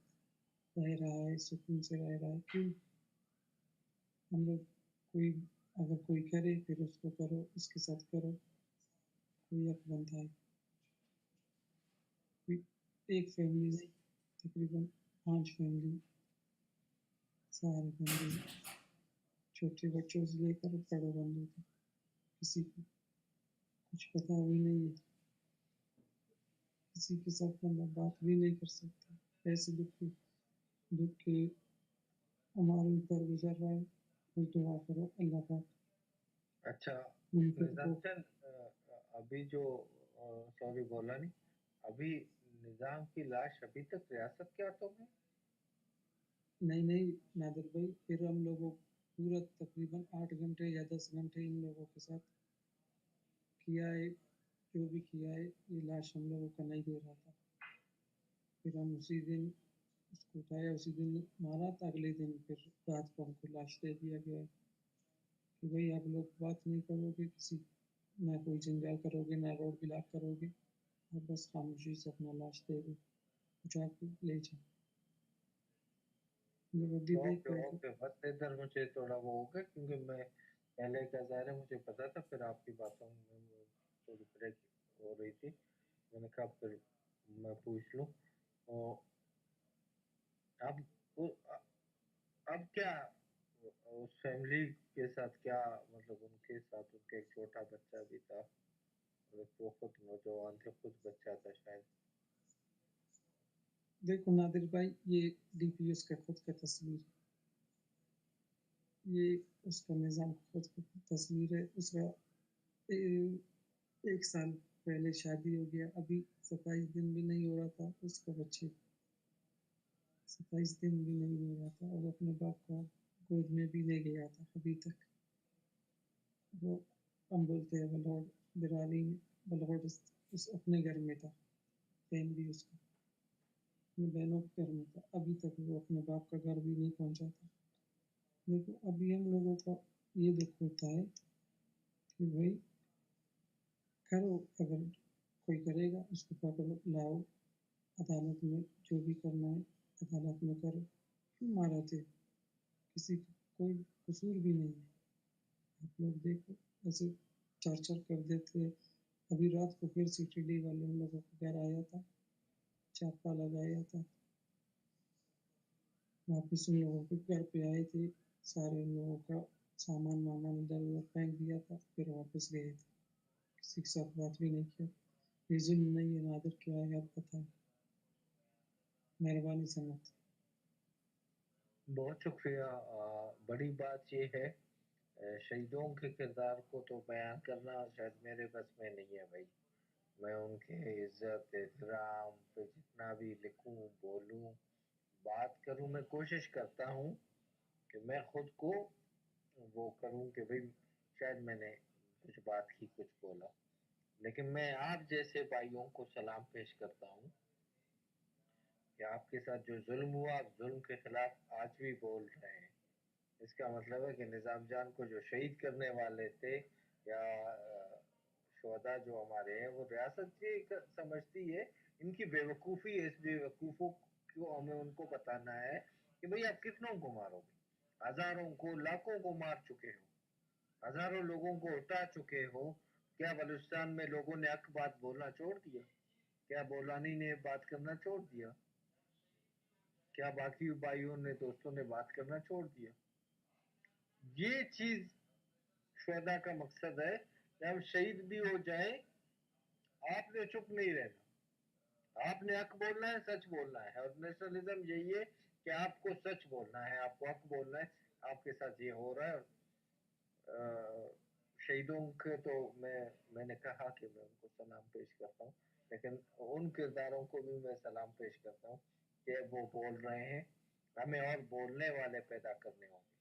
रह रहा है, सुकून से रह रहा है, क्यों हम लोग कोई अगर कोई करे फिर उसको करो, उसके साथ करो, कोई हक बनता है। एक फैमिली नहीं तकरीबन 5 फैमिली सारे बंदे, छोटे बच्चों से लेकर बड़े बंदों तक, किसी को कुछ पता भी नहीं है, किसी के साथ बंदा बात भी नहीं कर सकता। ऐसे दुख के हमारे ऊपर गुजर रहा है। दुआ करो अल्लाह पाक। अच्छा उनको निजाम अभी जो सॉरी बोला नहीं, अभी निजाम की लाश अभी तक रियासत के हाथों में? नहीं नादिर भाई, फिर हम लोगों पूरा तकरीबन 8 घंटे या 10 घंटे इन लोगों के साथ किया है। जो भी किया है ये लाश हम लोगों का नहीं दे रहा था। फिर हम उसी दिन उसको उठाया, उसी दिन मारा था। अगले दिन फिर रात को हमको लाश दे दिया गया कि भाई आप लोग बात नहीं करोगे, किसी ना कोई जंजाल करोगे, ना रोड ब्लॉक करोगे, और बस खामोशी से अपना लाश दे दो, उठा के ले जाओ। ओके बस इधर मुझे थोड़ा वो हो गया क्योंकि मैं पहले का ज़ाहिर है मुझे पता था, फिर आपकी बातों में थोड़ी ब्रेक हो रही थी, मैंने कहा फिर मैं पूछ लूँ। और अब अब क्या उस फैमिली के साथ क्या, मतलब उनके साथ उनका एक छोटा बच्चा भी था, वो खुद नौजवान थे, खुद बच्चा था शायद। देखो नादिर भाई, ये डीपीएस का खुद का तस्वीर, ये उसका निज़ाम खुद की तस्वीर है। उसका 1 साल पहले शादी हो गया, अभी 27 दिन भी नहीं हो रहा था उसका बच्चे, 27 दिन भी नहीं हो रहा था, और अपने बाप का गोद में भी नहीं गया था अभी तक। वो हम बोलते हैं बलौड़ बिरानी में, बलौड़ उस अपने घर में था, फैमिली उसका अपने बहनों के घर में था, अभी तक वो अपने बाप का घर भी नहीं पहुंचा था। देखो अभी हम लोगों का ये दुख होता है कि भाई करो, अगर कोई करेगा उसको पकड़ो, लाओ अदालत में, जो भी करना है अदालत में करो। क्यों मारा थे, किसी का कोई कसूर भी नहीं है। आप लोग देखो ऐसे टॉर्चर कर देते हैं। अभी रात को फिर सीटीडी वाले हम लोगों को घर आया था, छापा लगाया था, वापस उन लोगों के घर पे आए थे, सारे लोगों का सामान वामान इधर उधर फेंक दिया था, फिर वापस गए थे, किसी के साथ बात भी नहीं किया। ये जुल्म नहीं है नादिर, क्या है आप बताएं, मेहरबानी समझ। बहुत शुक्रिया। बड़ी बात ये है, शहीदों के किरदार को तो बयान करना शायद मेरे बस में नहीं है भाई। मैं उनके इज्जत एहतराम पे जितना भी लिखूं बोलूं बात करूं, मैं कोशिश करता हूं कि मैं खुद को वो करूं कि भाई शायद मैंने कुछ बात की, कुछ बोला, लेकिन मैं आप जैसे भाइयों को सलाम पेश करता हूं कि आपके साथ जो जुल्म हुआ, आप जुल्म के खिलाफ आज भी बोल रहे हैं। इसका मतलब है कि निजाम जान को जो शहीद करने वाले थे या शोहदा जो हमारे हैं, वो रियासत ये समझती है, इनकी बेवकूफ़ी है। इस बेवकूफ़ों को हमें उनको बताना है कि भाई आप कितनों को मारोगे, हजारों को लाखों को मार चुके हो, हजारों लोगों को उठा चुके हो। क्या बलूचिस्तान में लोगों ने हक बात बोलना छोड़ दिया? क्या बोलानी ने बात करना छोड़ दिया? क्या बाकी भाइयों ने दोस्तों ने बात करना छोड़ दिया? ये चीज शुहदा का मकसद है कि हम शहीद भी हो जाए, आपने चुप नहीं रहना, आपने हक बोलना है, सच बोलना है। और नेशनलिज्म यही है कि आपको सच बोलना है, आपको हक बोलना है। आपके साथ ये हो रहा है। शहीदों के तो मैंने कहा कि मैं उनको सलाम पेश करता हूँ, लेकिन उन किरदारों को भी मैं सलाम पेश करता हूँ कि वो बोल रहे हैं। हमें और बोलने वाले पैदा करने होंगे,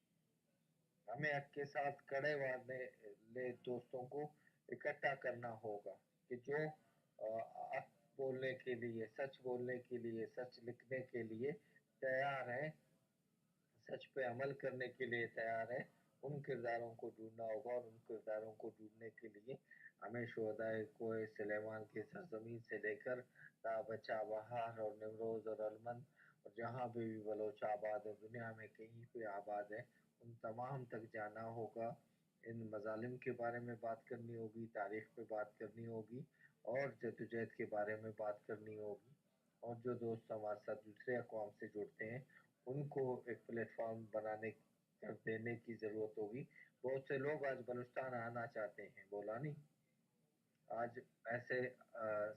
हमें हक के साथ खड़े वाले दोस्तों को इकट्ठा करना होगा कि जो हक बोलने के लिए, सच बोलने के लिए, सच लिखने के लिए तैयार है, सच पे अमल करने के लिए तैयार है, उन किरदारों को ढूंढना होगा। और उन किरदारों को ढूंढने के लिए हमें शुहदाए कोए सुलेमान की सरजमीन से लेकर बचा बहार और निमरोज और अलमंद और जहाँ भी बलोच आबाद है, दुनिया में कहीं पे आबाद है, उन तमाम तक जाना होगा। इन मजालिम के बारे में बात करनी होगी, तारीख पे बात करनी होगी और जद्दोजहद के बारे में बात करनी होगी। और जो दोस्त हमारे साथ दूसरे अक़वाम से जुड़ते हैं उनको एक प्लेटफॉर्म बनाने कर देने की ज़रूरत होगी। बहुत से लोग आज बलूचिस्तान आना चाहते हैं, बोला नहीं। आज ऐसे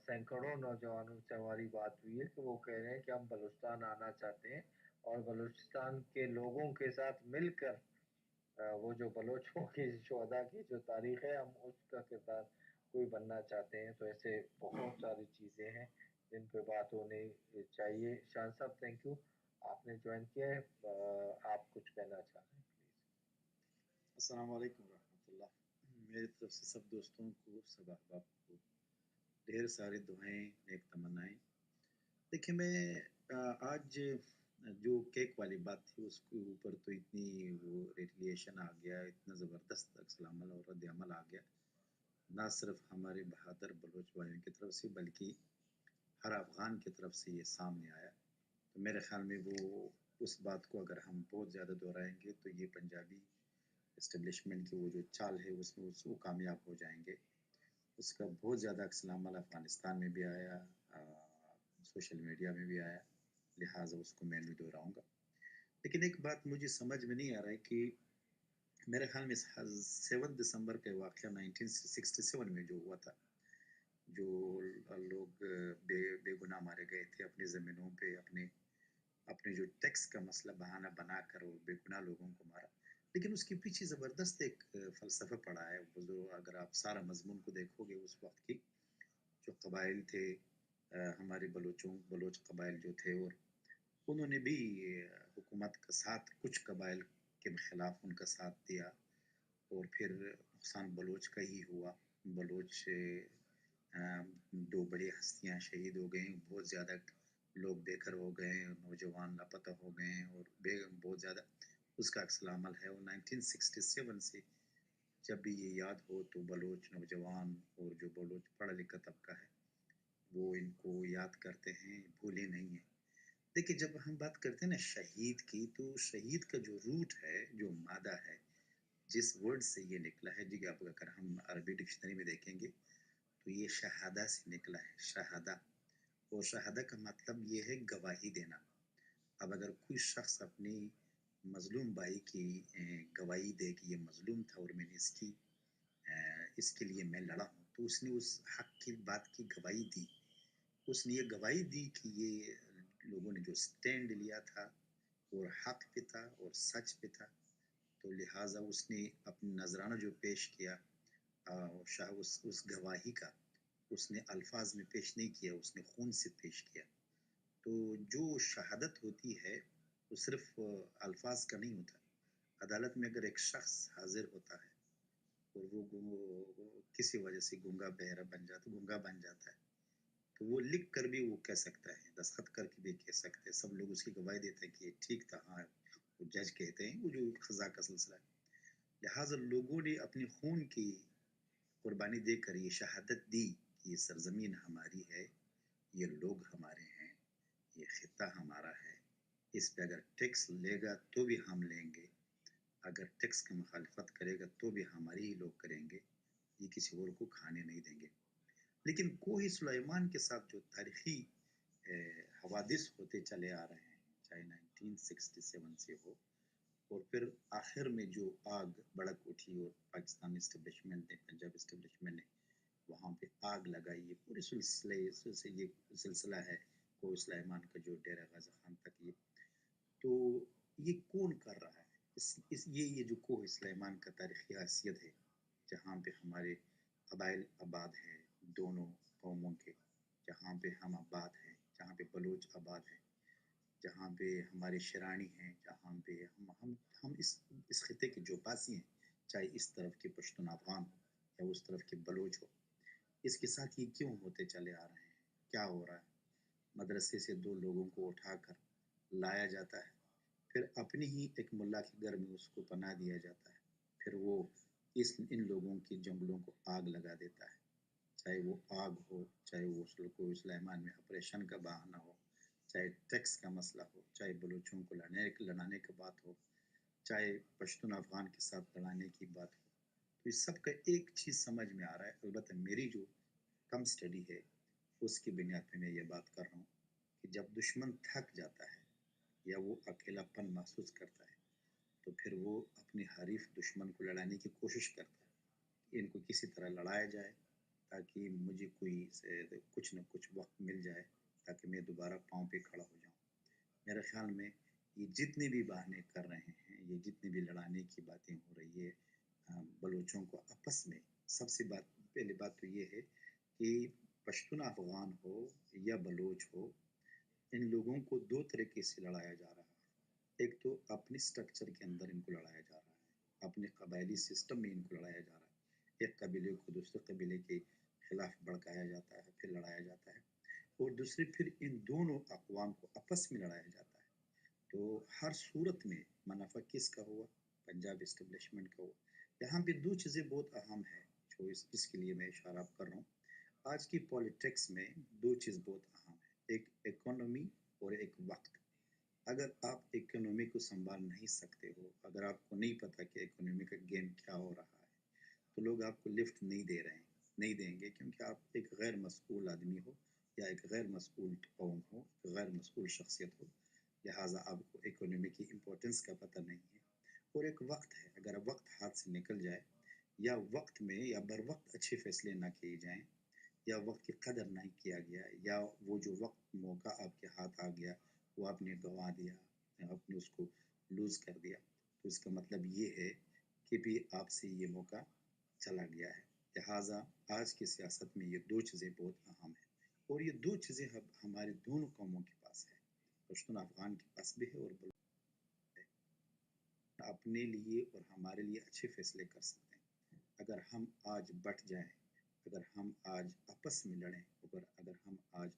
सैकड़ों नौजवानों से हमारी बात हुई है कि वो कह रहे हैं कि हम बलूचिस्तान आना चाहते हैं और बलूचिस्तान के लोगों के साथ मिलकर वो जो बलोचों की शुहदा की जो तारीख है, हम उसका किरदार कोई बनना चाहते हैं। तो ऐसे बहुत सारी चीज़ें हैं जिन पे बात होनी चाहिए। शान साहब, थैंक यू, आपने ज्वाइन किया है। आप कुछ कहना चाह रहे हैं प्लीज। अस्सलाम वालेकुम रहमतुल्लाह। मेरी तरफ से सब दोस्तों को, सब अहबाब को ढेर सारी दुआएं, नेक तमन्नाएं। देखिए, मैं आज जो केक वाली बात थी उसके ऊपर तो इतनी वो रेडिएशन आ गया, इतना ज़बरदस्त अक्सलामल और रद्द अमल आ गया, ना सिर्फ हमारे बहादुर बलोच भाइयों की तरफ से बल्कि हर अफ़गान की तरफ से ये सामने आया। तो मेरे ख़्याल में वो उस बात को अगर हम बहुत ज़्यादा दोहराएंगे तो ये पंजाबी इस्टेब्लिशमेंट की वो जो चाल है उसमें वो कामयाब हो जाएंगे। उसका बहुत ज़्यादा अक्सलामल अफ़गानिस्तान में भी आया, सोशल मीडिया में भी आया, लिहाजा उसको मैं नहीं दोहराऊँगा। लेकिन एक बात मुझे समझ में नहीं आ रहा है कि मेरे ख़्याल में 7 दिसंबर का वाक़या 1967 में जो हुआ था, जो लोग बेगुनाह मारे गए थे अपनी ज़मीनों पे, अपने जो टैक्स का मसला बहाना बनाकर और बेगुनाह लोगों को मारा। लेकिन उसके पीछे ज़बरदस्त एक फ़लसफ़ा पड़ा है। वो जो अगर आप सारा मज़मून को देखोगे उस वक़्त की जो कबाइल थे, हमारे बलोच कबाइल जो थे, और उन्होंने भी हुकूमत का साथ, कुछ कबाइल के ख़िलाफ़ उनका साथ दिया और फिर नुकसान बलोच का ही हुआ। बलोच 2 बड़ी हस्तियाँ शहीद हो गईं, बहुत ज़्यादा लोग बेघर हो गए, नौजवान लापता हो गए और बहुत ज़्यादा उसका अक्सलामल है। और 1967 से जब भी ये याद हो तो बलोच नौजवान और जो बलोच पढ़ा लिखा तबका है वो इनको याद करते हैं, भूले नहीं हैं। देखिए, जब हम बात करते हैं ना शहीद की, तो शहीद का जो रूट है, जो मादा है, जिस वर्ड से ये निकला है जी, अब अगर हम अरबी डिक्शनरी में देखेंगे तो ये शहादा से निकला है, शहादा। और शहादा का मतलब ये है गवाही देना। अब अगर कोई शख्स अपनी मज़लूम भाई की गवाही दे कि ये मज़लूम था और मैंने इसके लिए मैं लड़ा हूँ, तो उसने उस हक की बात की गवाही दी। उसने ये गवाही दी कि ये लोगों ने जो स्टैंड लिया था और हक पे था और सच पे था, तो लिहाजा उसने अपनी नजराना जो पेश किया, उस गवाही का उसने अल्फाज में पेश नहीं किया, उसने खून से पेश किया। तो जो शहादत होती है वो सिर्फ अल्फाज का नहीं होता। अदालत में अगर एक शख्स हाजिर होता है और वो किसी वजह से गूंगा बन जाता है, तो वो लिख कर भी वो कह सकता है, दस्तखत करके भी कह सकते हैं, सब लोग उसकी गवाही देते हैं कि ये ठीक था। हाँ, वो जज कहते हैं, वो जो खजा का सिलसिला है। लिहाजा लोगों ने अपनी खून की कुर्बानी देकर ये शहादत दी कि ये सरजमीन हमारी है, ये लोग हमारे हैं, ये खित्ता हमारा है, اس پہ اگر ٹیکس لے گا تو بھی ہم لیں گے، اگر ٹیکس کی مخالفت کرے گا تو بھی ہماری ہی لوگ کریں گے، یہ کسی اور کو کھانے نہیں دیں گے۔ لیکن کوہ سلیمان کے ساتھ جو تاریخی حوادث ہوتے چلے آ رہے ہیں، چاہے 1967 سے ہو، اور پھر آخر میں جو آگ بڑک اٹھی اور پاکستان اسٹیبلشمنٹ نے، پنجاب اسٹیبلشمنٹ نے وہاں پہ آگ لگائی، یہ پورے سلسلے سے یہ سلسلہ ہے کوہ سلیمان کا جو ڈیرہ غازی خان تک، یہ تو یہ کون کر رہا ہے؟ یہ جو کوہ سلیمان کا تاریخی حیثیت ہے، جہاں پہ ہمارے قبائل آباد ہیں دونوں قوموں کے، جہاں پہ ہم آباد ہیں، جہاں پہ بلوچ آباد ہیں، جہاں پہ ہمارے شرانی ہیں، جہاں پہ ہم اس خطے کے جو باسی ہیں، چاہے اس طرف کے پشتون افغان ہو یا اس طرف کے بلوچ ہو، اس کے ساتھ یہ کیوں ہوتے چلے آ رہے ہیں؟ کیا ہو رہا ہے؟ مدرسے سے دو لوگوں کو اٹھا کر لایا جاتا ہے، پھر اپنی ہی ایک ملا کے گھر میں اس کو پناہ دیا جاتا ہے، پھر وہ ان لوگوں کی جنگلوں کو آگ لگا دیتا ہے، چاہے وہ آگ ہو، چاہے وہ کوہ سلیمان میں آپریشن کا بہانہ ہو، چاہے ٹیکس کا مسئلہ ہو، چاہے بلوچوں کو لڑانے کی بات ہو، چاہے پشتون افغان کے ساتھ لڑانے کی بات ہو، تو اس سب کا ایک چیز سمجھ میں آ رہا ہے، البتہ میری جو کم سٹڈی ہے اس کی بنیاد پہ میں یہ بات کر رہا ہوں کہ جب دشمن تھک جاتا ہے یا وہ اکیلا پن محسوس کرتا ہے تو پھر وہ اپنے حریف دشمن کو لڑانے کی کوشش کرتا ہے کہ ان کو کسی طرح لڑایا جائے تاکہ مجھے کچھ نہ کچھ وقت مل جائے تاکہ میں دوبارہ پاؤں پہ کھڑا ہو جاؤں۔ میرے خیال میں یہ جتنے بھی بہانے کر رہے ہیں، یہ جتنے بھی لڑانے کی باتیں ہو رہی ہے بلوچوں کو آپس میں، سب سے پہلی بات تو یہ ہے کہ پشتون افغان ہو یا بلوچ ہو، ان لوگوں کو دو طریقے سے لڑایا جا رہا ہے۔ ایک تو اپنے سٹرکچر کے اندر ان کو لڑایا جا رہا ہے، اپنے قبائلی سسٹم میں ان کو لڑایا جا رہا ہے، ایک قبیلے کو دوسرے قبیلے کے خلاف بھڑکایا جاتا ہے، پھر لڑایا جاتا ہے، اور دوسری پھر ان دونوں اقوام کو آپس میں لڑایا جاتا ہے۔ تو ہر صورت میں منافع کس کا ہوا؟ پنجاب اسٹیبلشمنٹ کا ہوا۔ یہاں پہ دو چیزیں بہت اہم ہیں جو اس کے لیے میں اشارہ کر رہا ہوں۔ آج کی پولیٹکس میں دو چیز بہت اہم ہے، ایک اکانومی اور ایک وقت۔ اگر آپ اکانومی کو سنبھال نہیں سکتے ہو، اگر آپ کو نہیں پتہ کہ اکانومی کا گیم کیا ہو رہا ہے، تو لوگ آپ کو لفٹ نہیں دیں گے، کیونکہ آپ ایک غیر مسئول آدمی ہو یا ایک غیر مسئول قوم ہو، غیر مسئول شخصیت ہو، لہٰذا آپ کو اکانومی کی امپورٹنس کا پتہ نہیں ہے۔ اور ایک وقت ہے، اگر وقت ہاتھ سے نکل جائے یا وقت میں یا بر وقت اچھے فیصلے نہ کیے جائیں یا وقت کی قدر نہیں کیا گیا یا وہ جو وقت موقع آپ کے ہاتھ آ گیا وہ آپ نے گنوا دیا، آپ نے اس کو لوز کر دیا، تو اس کا مطلب یہ ہے کہ بھی آپ سے یہ موقع چلا گیا ہے۔ لہٰذا آج کی سیاست میں یہ دو چیزیں بہت اہم ہیں، اور یہ دو چیزیں ہمارے دونوں قوموں کے پاس ہے، پشتون افغان کے پاس بھی ہے اور اپنے لیے اور ہمارے لیے اچھے فیصلے کر سکتے ہیں۔ اگر ہم آج بٹ جائیں، اگر ہم آج آپس میں لڑیں، اگر ہم آج